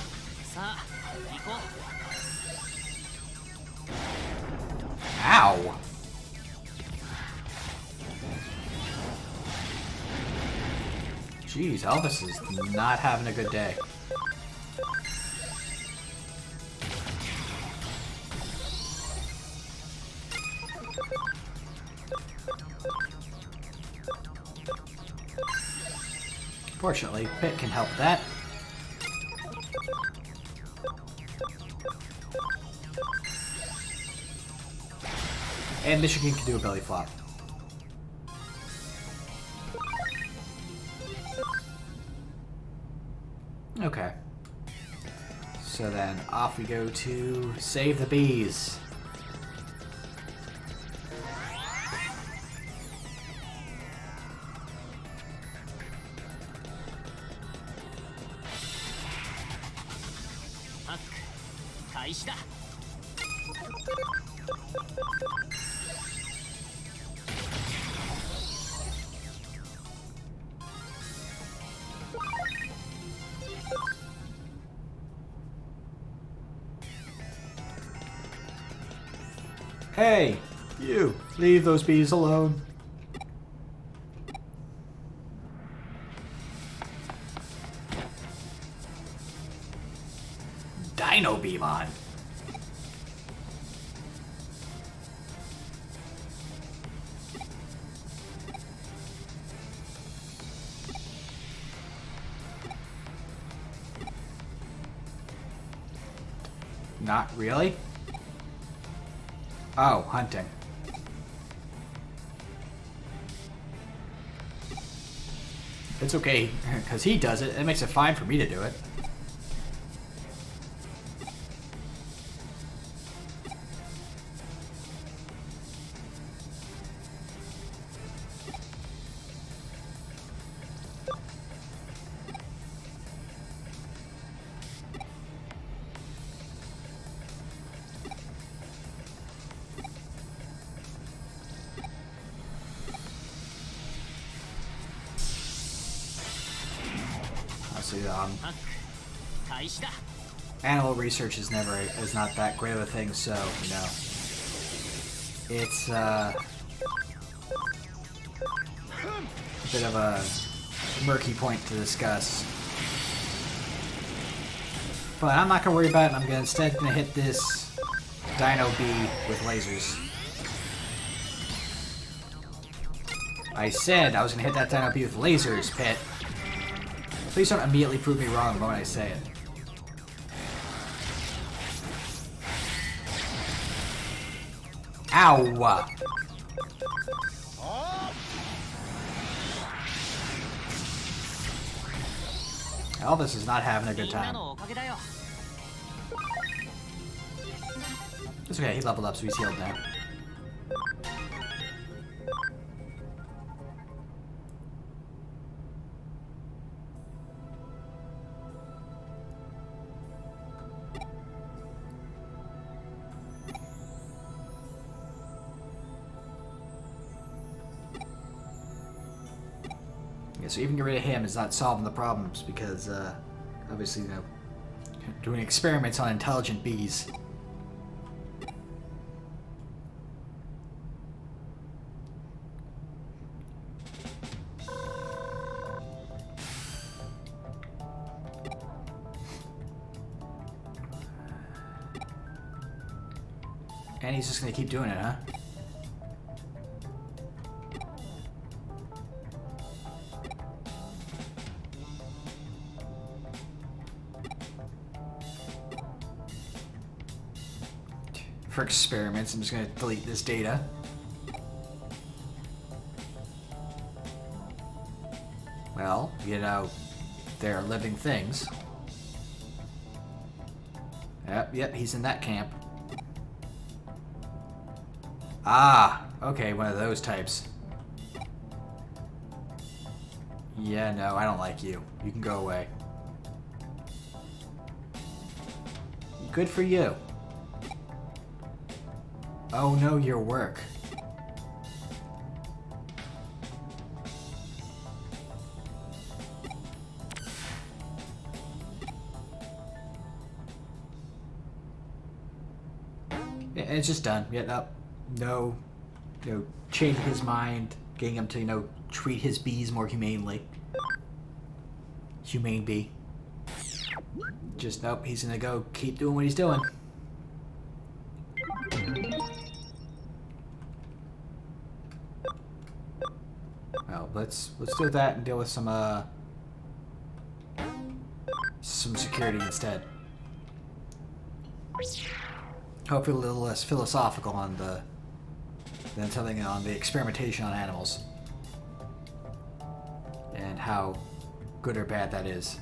Ow! Jeez, Elvis is not having a good day. Fortunately, Pit can help that. And Michigan can do a belly flop. Okay. So then off we go to save the bees. Hey, you, leave those bees alone. Dino Beamon. Not really. Oh, hunting. It's okay, because he does it. It makes it fine for me to do it. Animal research is not that great of a thing, so you know, it's a bit of a murky point to discuss. But I'm not gonna worry about it. I'm instead gonna hit this Dino Bee with lasers. I said I was gonna hit that Dino Bee with lasers, Pit. Please don't immediately prove me wrong the moment I say it. Ow! Elvis is not having a good time. It's okay, he leveled up, so he's healed now. Yeah, so even get rid of him is not solving the problems because, obviously, you know, doing experiments on intelligent bees. And he's just gonna keep doing it, huh? For experiments, I'm just gonna delete this data. Well, you know, they're living things. Yep, he's in that camp. Ah, okay, one of those types. Yeah, no, I don't like you. You can go away. Good for you. Oh no, your work. Yeah, it's just done. Yeah, no, you know, changing his mind, getting him to, you know, treat his bees more humanely. Humane bee. Just, nope, he's gonna go keep doing what he's doing. Well, let's do that and deal with some security instead. Hopefully a little less philosophical on than something on the experimentation on animals. And how good or bad that is.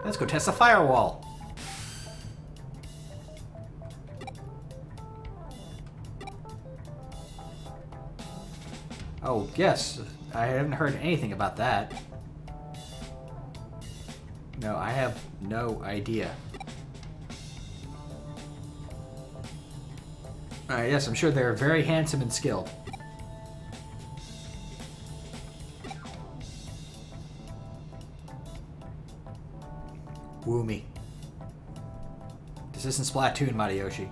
Let's go test the firewall. Oh, yes. I haven't heard anything about that. No, I have no idea. Yes, I'm sure they're very handsome and skilled. Woo me. This isn't Splatoon, Matayoshi.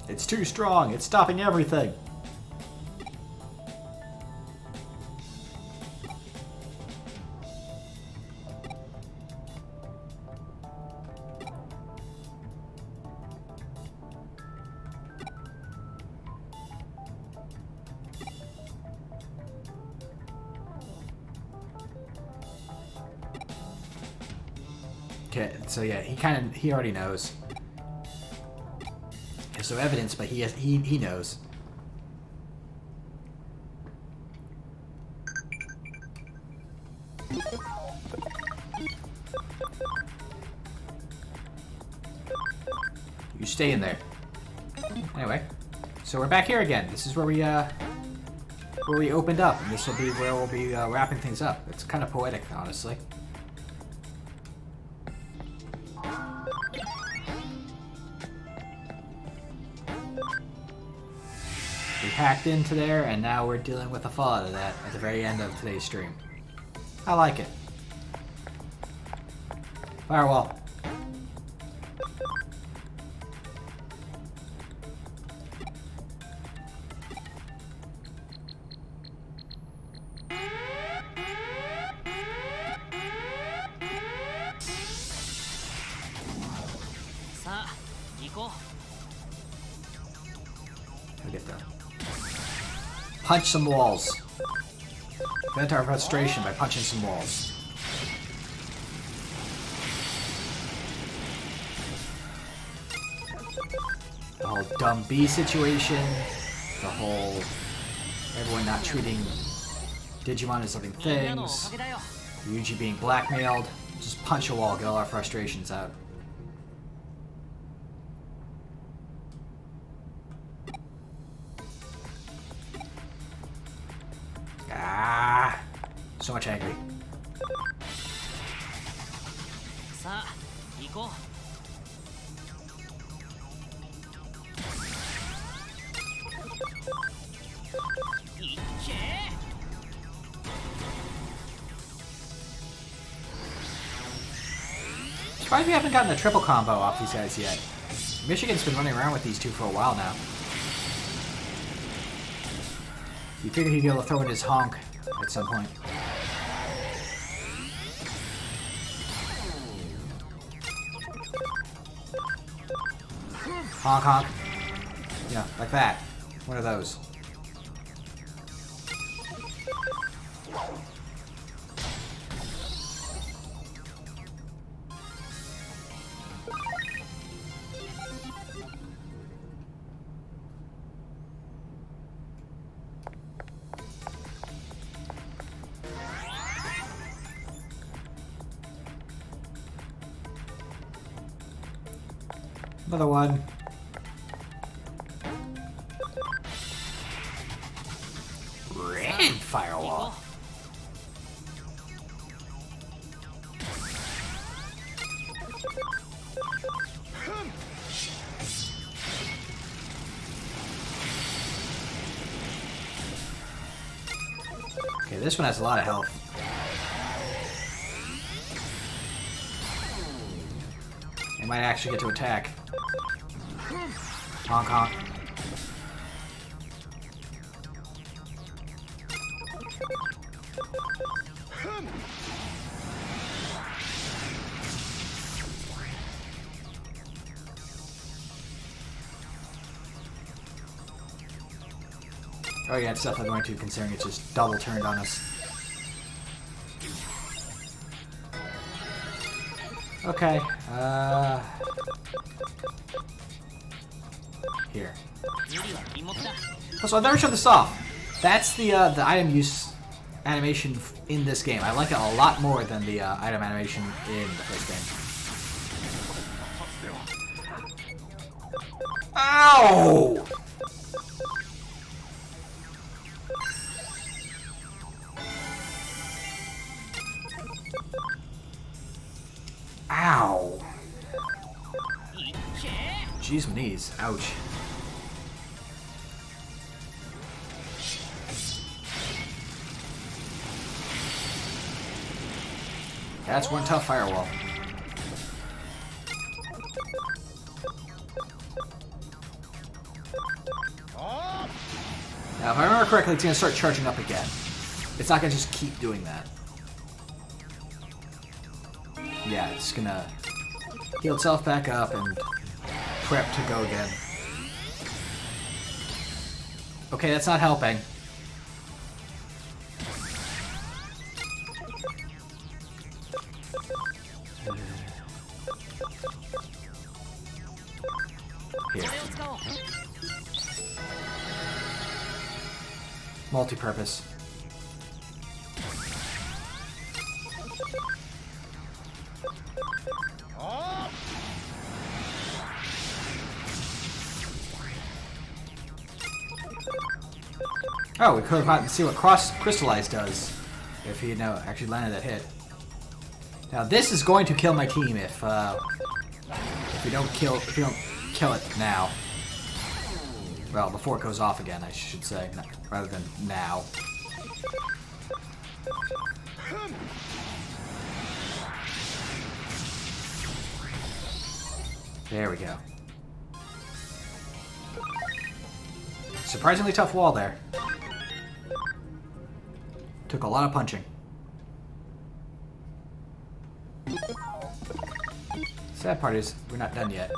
It's too strong. It's stopping everything. Okay, so yeah, he already knows. There's no evidence, but he knows. You stay in there. Anyway, so we're back here again. This is where we opened up, and this will be where we'll be wrapping things up. It's kind of poetic, honestly. We hacked into there, and now we're dealing with the fallout of that at the very end of today's stream. I like it. Firewall. We'll get there. Punch some walls. Vent our frustration by punching some walls. The whole dumb bee situation. The whole everyone not treating Digimon as living things. Ryuji being blackmailed. Just punch a wall, get all our frustrations out. Ah, so much angry. Surprised we haven't gotten a triple combo off these guys yet. Michigan's been running around with these two for a while now. You figured he'd be able to throw in his honk at some point. Honk honk. Yeah, like that. One of those. Another one. Red firewall. Okay, this one has a lot of health. It might actually get to attack. Honk honk. Oh yeah, it's definitely going to, considering it's just double turned on us. Okay, here. So I've never showed this off. That's the item use animation in this game. I like it a lot more than the item animation in the first game. Ow! Ow! Jeez, my knees. Ouch. That's one tough firewall. Now, if I remember correctly, it's going to start charging up again. It's not going to just keep doing that. Yeah, it's going to heal itself back up and prep to go again. Okay, that's not helping. Here. Multi-purpose. Oh, we could have gotten to see what Crystallize does if he actually landed that hit. Now this is going to kill my team if we don't kill it now. Well, before it goes off again, I should say, rather than now. There we go. Surprisingly tough wall there. Took a lot of punching. Sad part is, we're not done yet.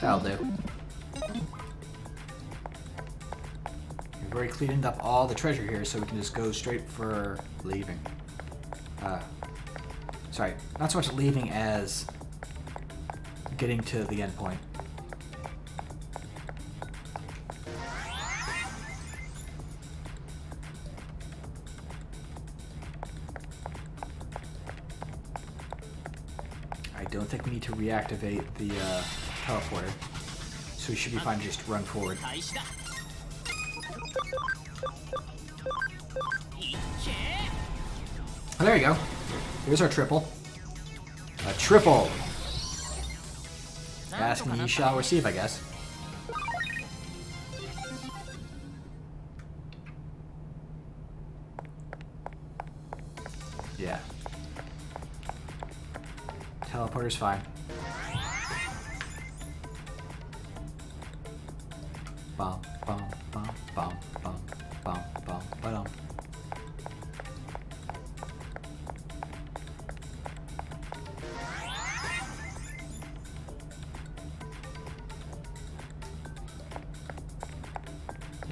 That'll do. We've already cleaned up all the treasure here, so we can just go straight for leaving. Sorry, not so much leaving as getting to the end point. I don't think we need to reactivate the teleporter, so we should be fine to just run forward. Oh, there you go. Here's our triple. A triple! Ask and ye shall receive, I guess. Yeah. Teleporter's fine. Bum, bum, bum, bum, bum, bum, bum, ba-dum.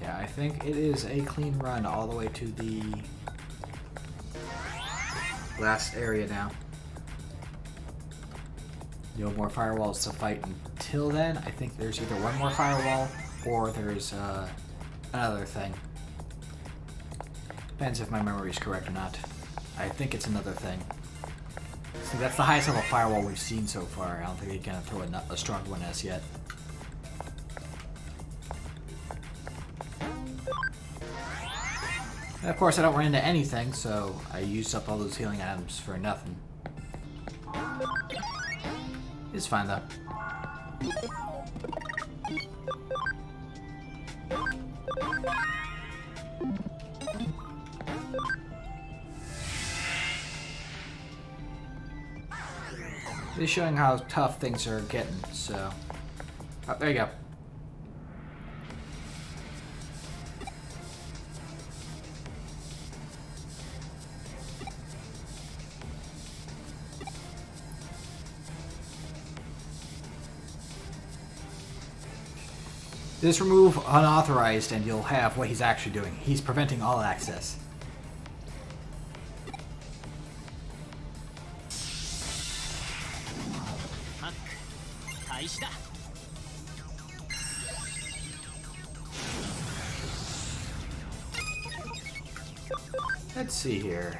Yeah, I think it is a clean run all the way to the last area now. No more firewalls to fight until then. I think there's either one more firewall or there's another thing. Depends if my memory is correct or not. I think it's another thing. So that's the highest level firewall we've seen so far. I don't think they can throw a stronger one as yet. And of course I don't run into anything, so I used up all those healing items for nothing. It's fine though. It's showing how tough things are getting, so... Oh, there you go. Just remove unauthorized and you'll have what he's actually doing. He's preventing all access. Let's see here.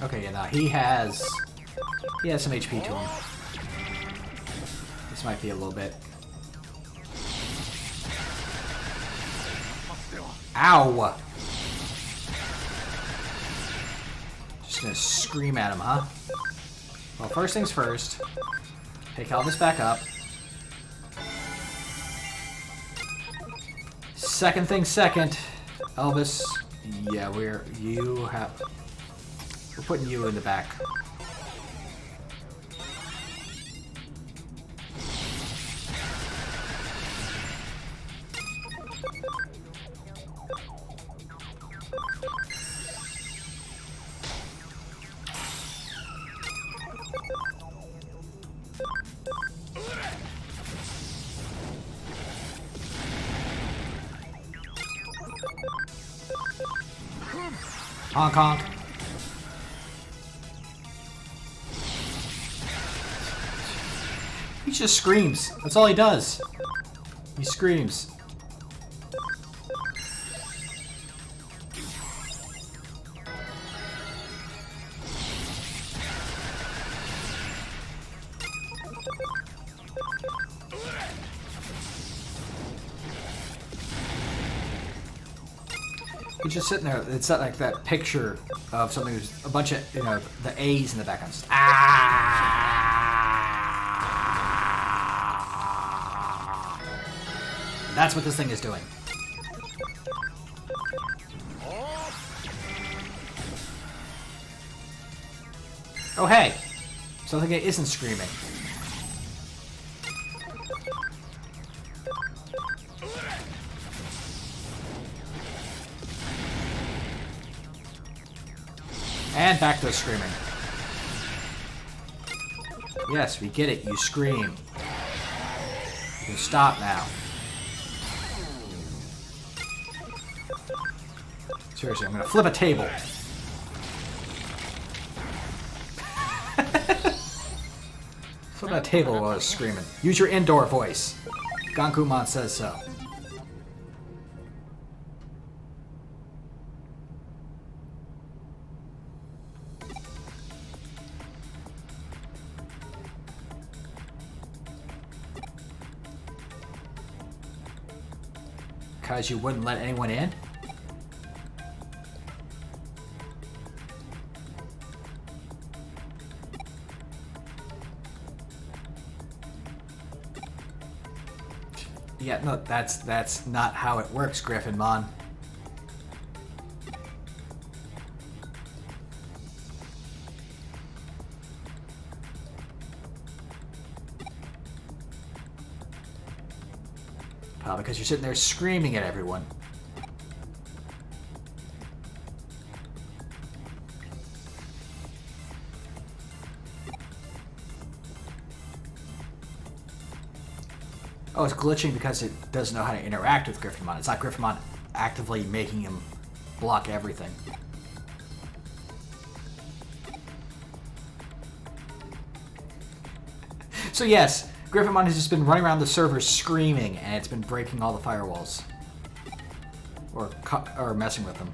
Okay, yeah, now he has some HP to him. This might be a little bit. Ow! Just gonna scream at him, huh? Well, first things first. Pick Elvis back up. Second thing second. Elvis, yeah, we're putting you in the back. Honk honk. He just screams. That's all he does. He screams. He's just sitting there. It's not like that picture of something who's a bunch of, you know, the A's in the background. Just, ah! That's what this thing is doing. Oh, hey! Something that isn't screaming. And back to screaming. Yes, we get it. You scream. You can stop now. Seriously, I'm gonna flip a table. Flip a table while I was screaming. Use your indoor voice. Gankumon says so. Because you wouldn't let anyone in? Yeah, no, that's not how it works, Griffinmon. Probably because you're sitting there screaming at everyone. Oh, it's glitching because it doesn't know how to interact with Griffinmon. It's not Griffinmon actively making him block everything. So yes, Griffinmon has just been running around the server screaming, and it's been breaking all the firewalls. Or messing with them.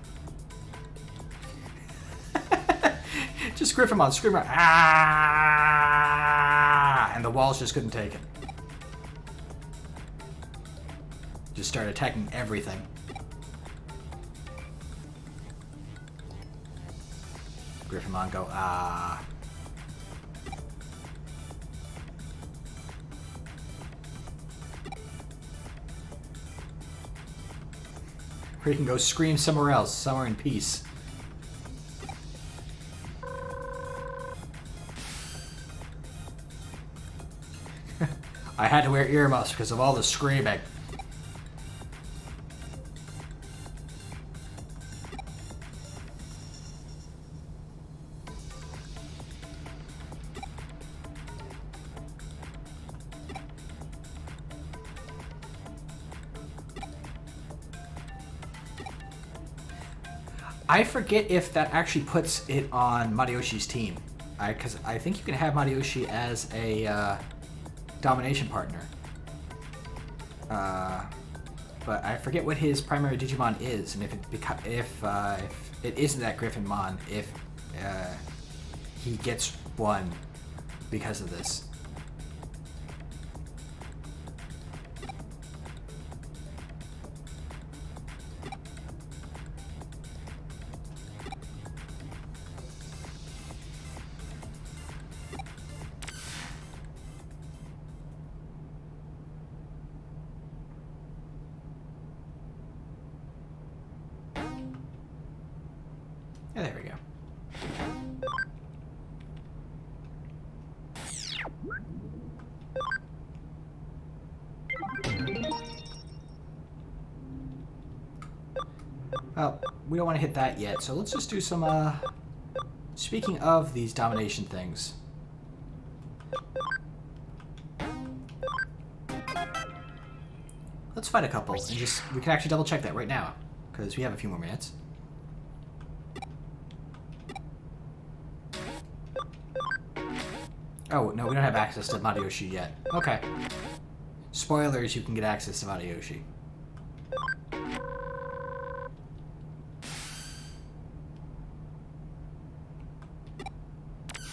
Just Griffinmon screaming, ah! And the walls just couldn't take it. Just started attacking everything. Griffinmon go, ah. Or you can go scream somewhere else, somewhere in peace. I had to wear earmuffs because of all the screaming. I forget if that actually puts it on Matayoshi's team. Because I think you can have Matayoshi as a domination partner. But I forget what his primary Digimon is, and if it isn't that Griffinmon, if he gets one because of this. Yeah, there we go. Well, we don't want to hit that yet, so let's just do some, speaking of these domination things. Let's fight a couple, and we can actually double check that right now, because we have a few more minutes. Oh, no, we don't have access to Matayoshi yet. Okay. Spoilers, you can get access to Matayoshi.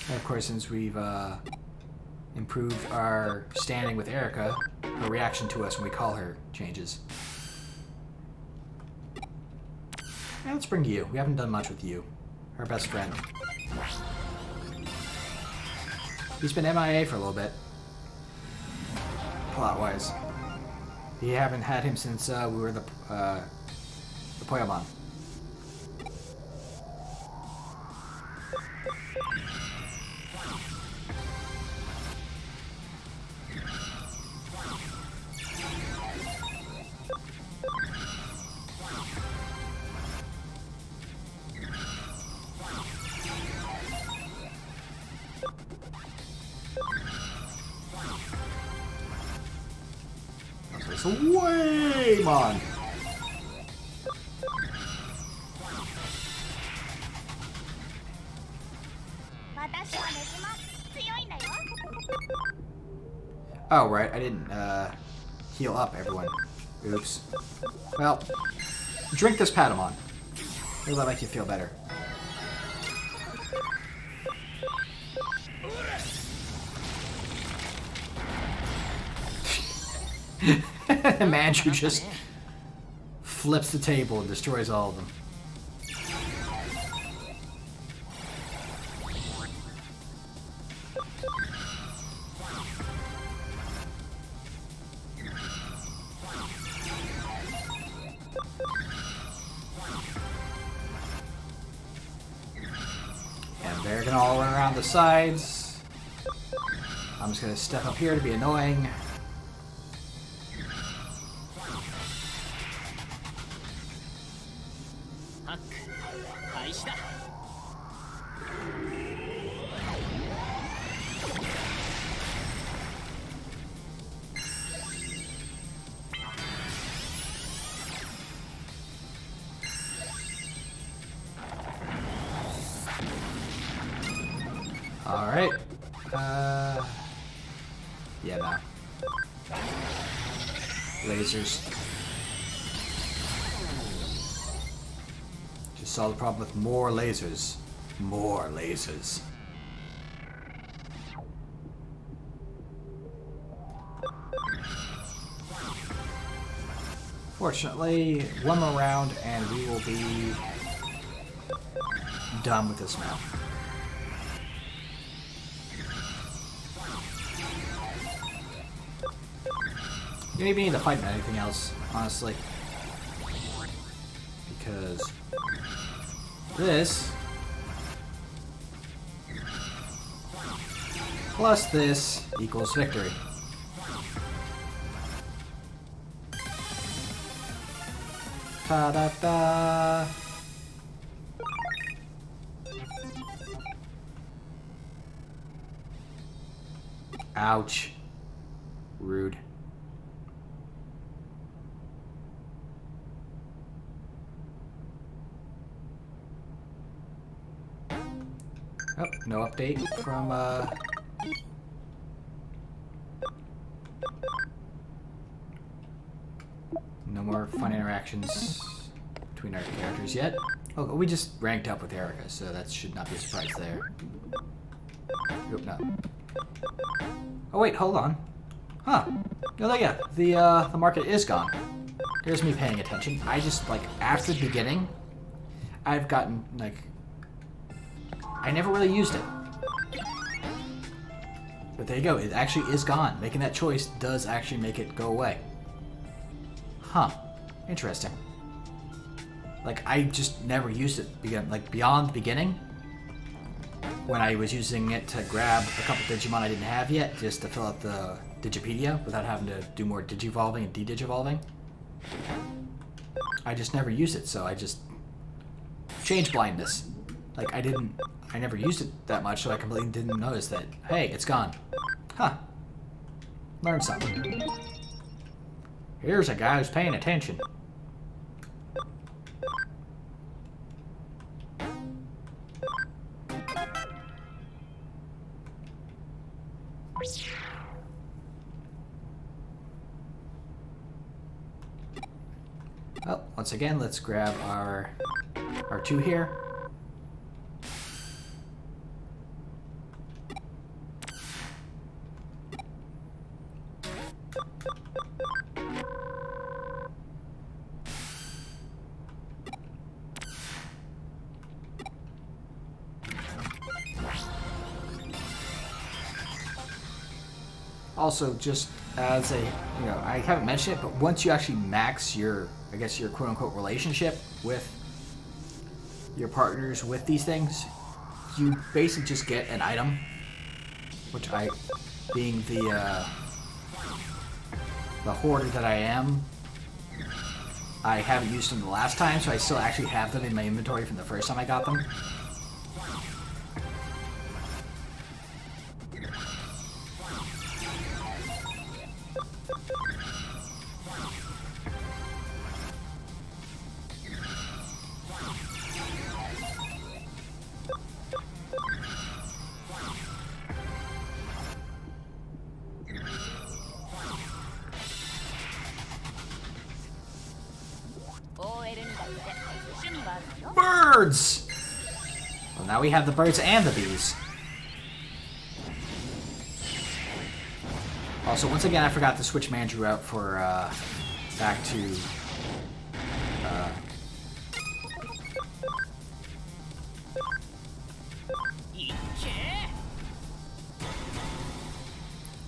And of course, since we've improved our standing with Erica, her reaction to us when we call her changes. And let's bring you. We haven't done much with you. Our best friend. He's been MIA for a little bit. Plot-wise. We haven't had him since we were the Poyamon. Way, man. Oh, right. I didn't heal up everyone. Oops. Well, drink this Patamon. Maybe that'll make you feel better. Manchu just flips the table and destroys all of them. And they're gonna all run around the sides. I'm just gonna step up here to be annoying. Alright. Yeah, no. Lasers. Just solve the problem with more lasers. More lasers. Fortunately, one more round and we will be done with this map. You don't even need to fight anything else, honestly. Because this plus this equals victory. Ta-da-da! Ouch. Rude. Oh, no update from, no more fun interactions between our characters yet. Oh, we just ranked up with Erica, so that should not be a surprise there. Oop, no. Oh wait, hold on. Huh. No, yeah, the market is gone. Here's me paying attention. I just, like, after the beginning, I've gotten, like, I never really used it. But there you go, it actually is gone. Making that choice does actually make it go away. Huh. Interesting. Like, I just never used it beyond the beginning. When I was using it to grab a couple Digimon I didn't have yet, just to fill out the Digipedia without having to do more Digivolving and De-Digivolving. I just never used it, so I just... Change blindness. Like, I never used it that much, so I completely didn't notice that, hey, it's gone. Huh. Learn something. Here's a guy who's paying attention. Well, once again, let's grab our two here. Also, just as a, I haven't mentioned it, but once you actually max your, I guess, your quote-unquote relationship with your partners with these things, you basically just get an item, which being the hoarder that I am, I haven't used them the last time, so I still actually have them in my inventory from the first time I got them. Birds! Well, now we have the birds and the bees. Also, once again, I forgot to switch Mandrew out for, back to,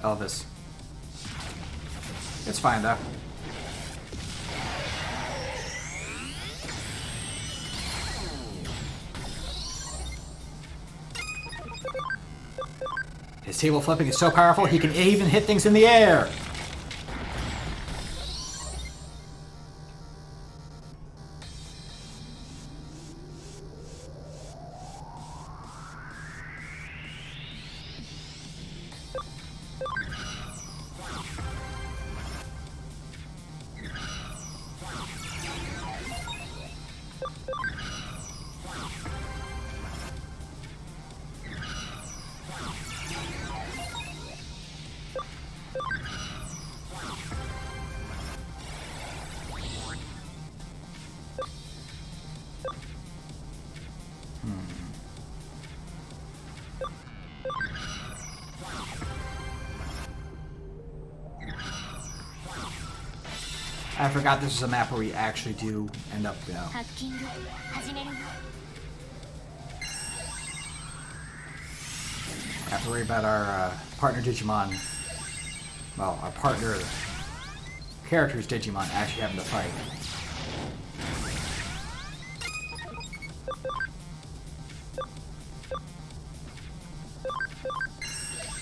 Elvis. It's fine, though. His table flipping is so powerful, he can even hit things in the air! I forgot this is a map where we actually do end up, have to worry about our partner Digimon. Well, our partner character's Digimon actually having to fight.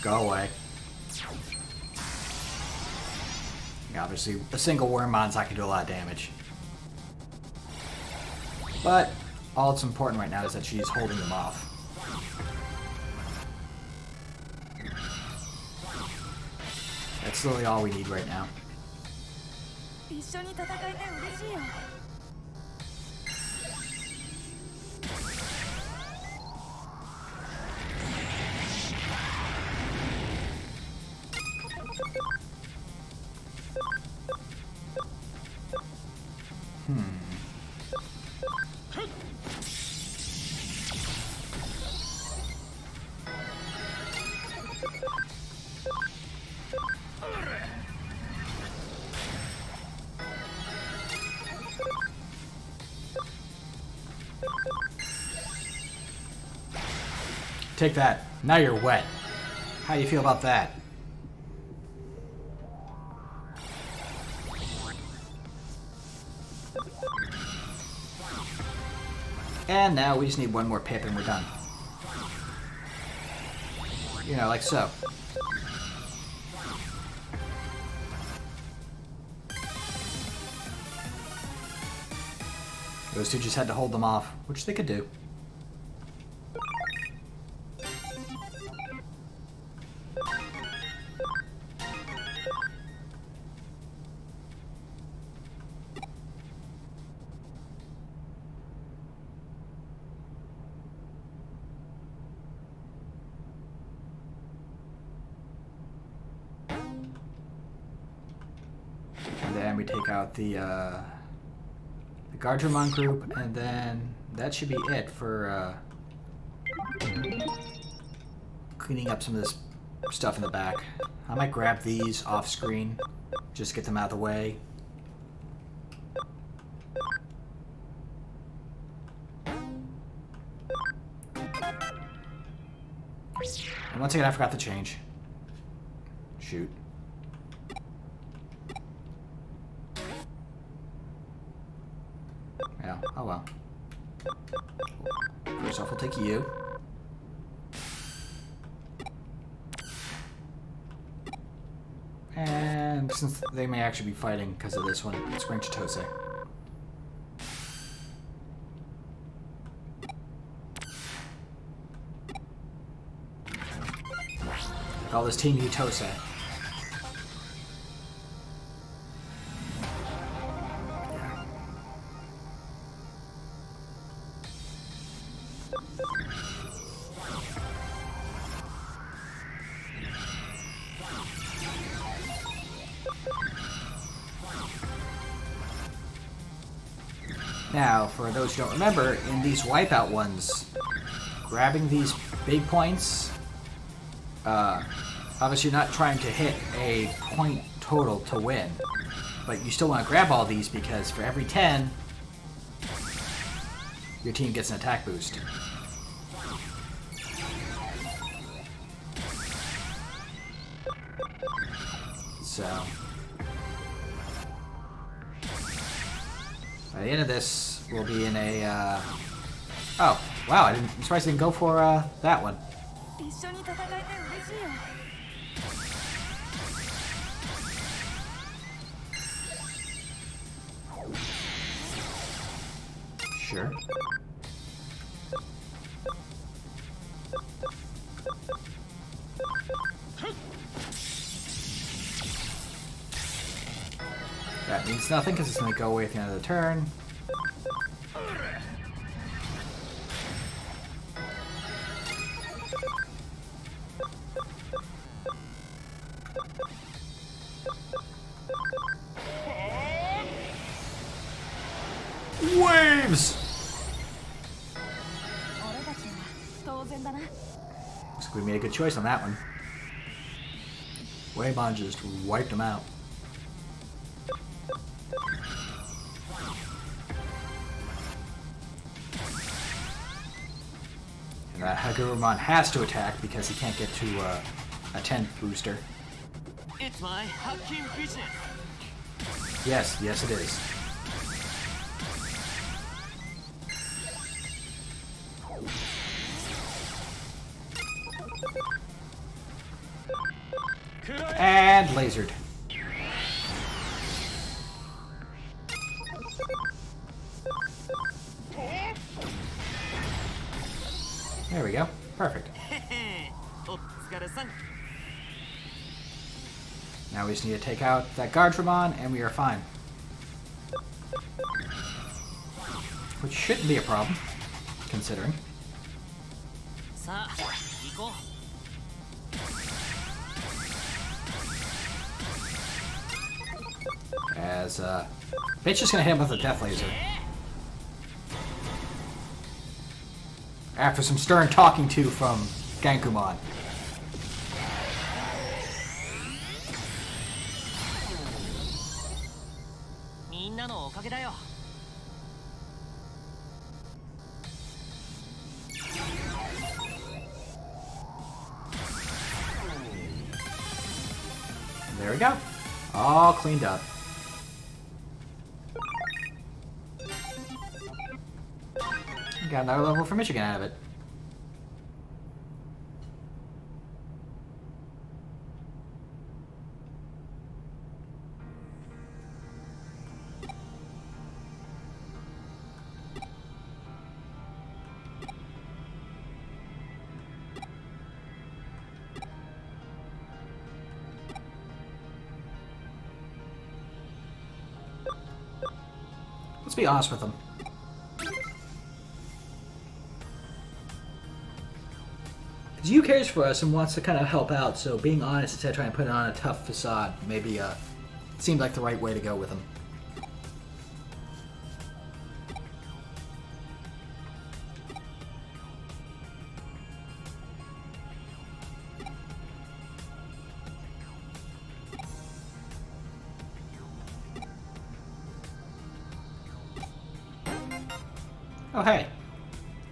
Go away. Yeah, obviously, a single Wormmon's not going to do a lot of damage. But all that's important right now is that she's holding them off. That's literally all we need right now. Take that. Now you're wet. How do you feel about that? And now we just need one more pip and we're done. You know, like so. Those two just had to hold them off, which they could do. And then we take out the the guard Dramon group, and then that should be it for cleaning up some of this stuff in the back. I might grab these off screen, just get them out of the way. And once again, I forgot to change. Shoot. Yeah, oh well. First off, we'll take you. And since they may actually be fighting because of this one, let's bring Chitose. Call this Team Utose. Now, for those who don't remember, in these wipeout ones, grabbing these big points, obviously you're not trying to hit a point total to win, but you still want to grab all these because for every 10, your team gets an attack boost. So, by the end of this, we'll be in a, oh, wow, I'm surprised I didn't go for, that one. Sure. That means nothing because it's going to go away at the end of the turn. Waves! Looks like we made a good choice on that one. Waymon just wiped them out. And Hagurumon has to attack because he can't get to a 10 booster. It's my hacking business. Yes, yes it is. And lasered. There we go. Perfect. Now we just need to take out that Guardramon and we are fine. Which shouldn't be a problem, considering. As, Bitch just gonna hit him with a Death Laser. After some stern talking to from Gankumon. There we go. All cleaned up. Got another level for Michigan out of it. Let's be honest with them. Yu cares for us and wants to kind of help out, so being honest instead of trying to put on a tough facade maybe seemed like the right way to go with him. Oh, hey.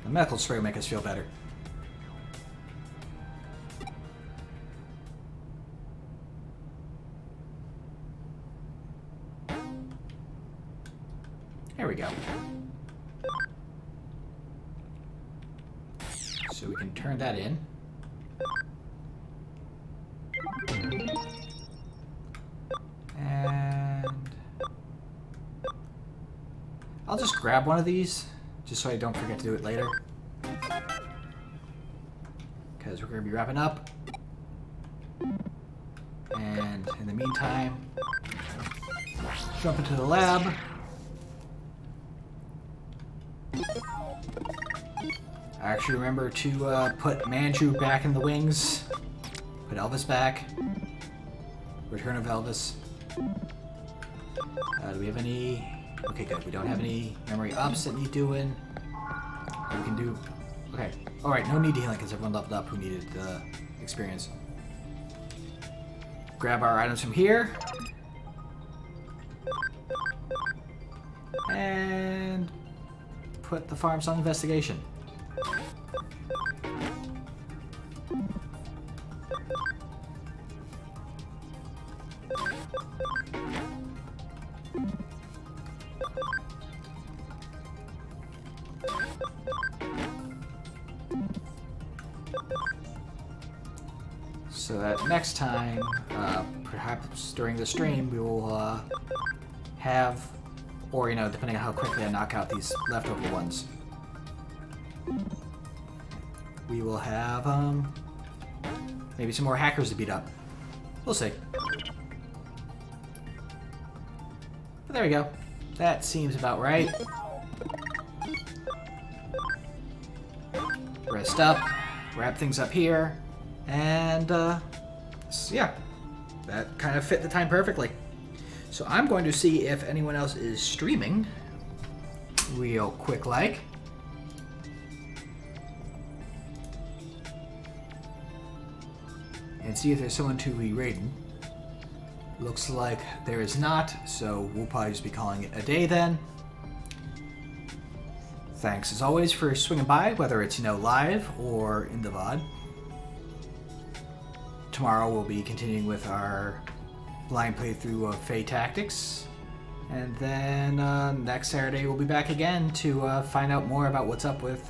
The medical spray will make us feel better. There we go. So we can turn that in. And I'll just grab one of these, just so I don't forget to do it later. Because we're going to be wrapping up. And in the meantime, jump into the lab. Actually remember to put Manju back in the wings. Put Elvis back. Return of Elvis. Do we have any... Okay, good. We don't have any memory ups that need doing. We can do... Okay. Alright, no need to healing because everyone leveled up who needed experience. Grab our items from here. And... put the farms on investigation. So that next time, perhaps during the stream, we will have, or you know, depending on how quickly I knock out these leftover ones, we will have maybe some more hackers to beat up. We'll see. But there we go. That seems about right. Rest up, wrap things up here, and so yeah, that kind of fit the time perfectly. So I'm going to see if anyone else is streaming real quick like. And see if there's someone to be raiding. Looks like there is not, so we'll probably just be calling it a day then. Thanks as always for swinging by, whether it's, you know, live or in the VOD. Tomorrow we'll be continuing with our blind playthrough of Fey Tactics. And then next Saturday we'll be back again to find out more about what's up with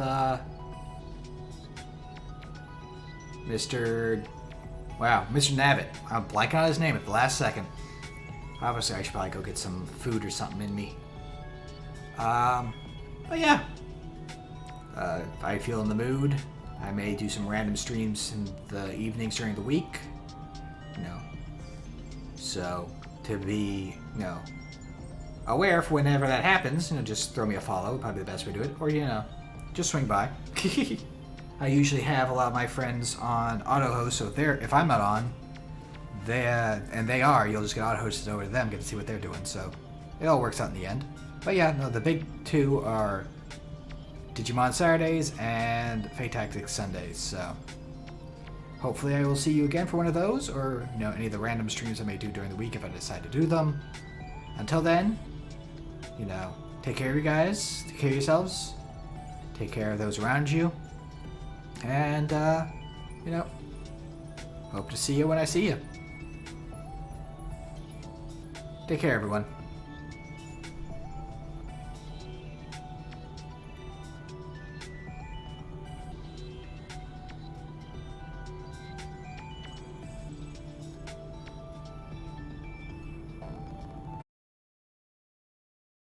Mr. Navit. I'm blanking on his name at the last second. Obviously, I should probably go get some food or something in me. But yeah. If I feel in the mood, I may do some random streams in the evenings during the week. You know. So, to be, you know, aware for whenever that happens, you know, just throw me a follow. Probably the best way to do it. Or, you know, just swing by. I usually have a lot of my friends on auto-host, so if I'm not on, they are, you'll just get auto-hosted over to them, get to see what they're doing, so it all works out in the end. But yeah, no, the big two are Digimon Saturdays and Fate Tactics Sundays, so hopefully I will see you again for one of those, or, you know, any of the random streams I may do during the week if I decide to do them. Until then, you know, take care of you guys, take care of yourselves, take care of those around you. And, you know, hope to see you when I see you. Take care, everyone.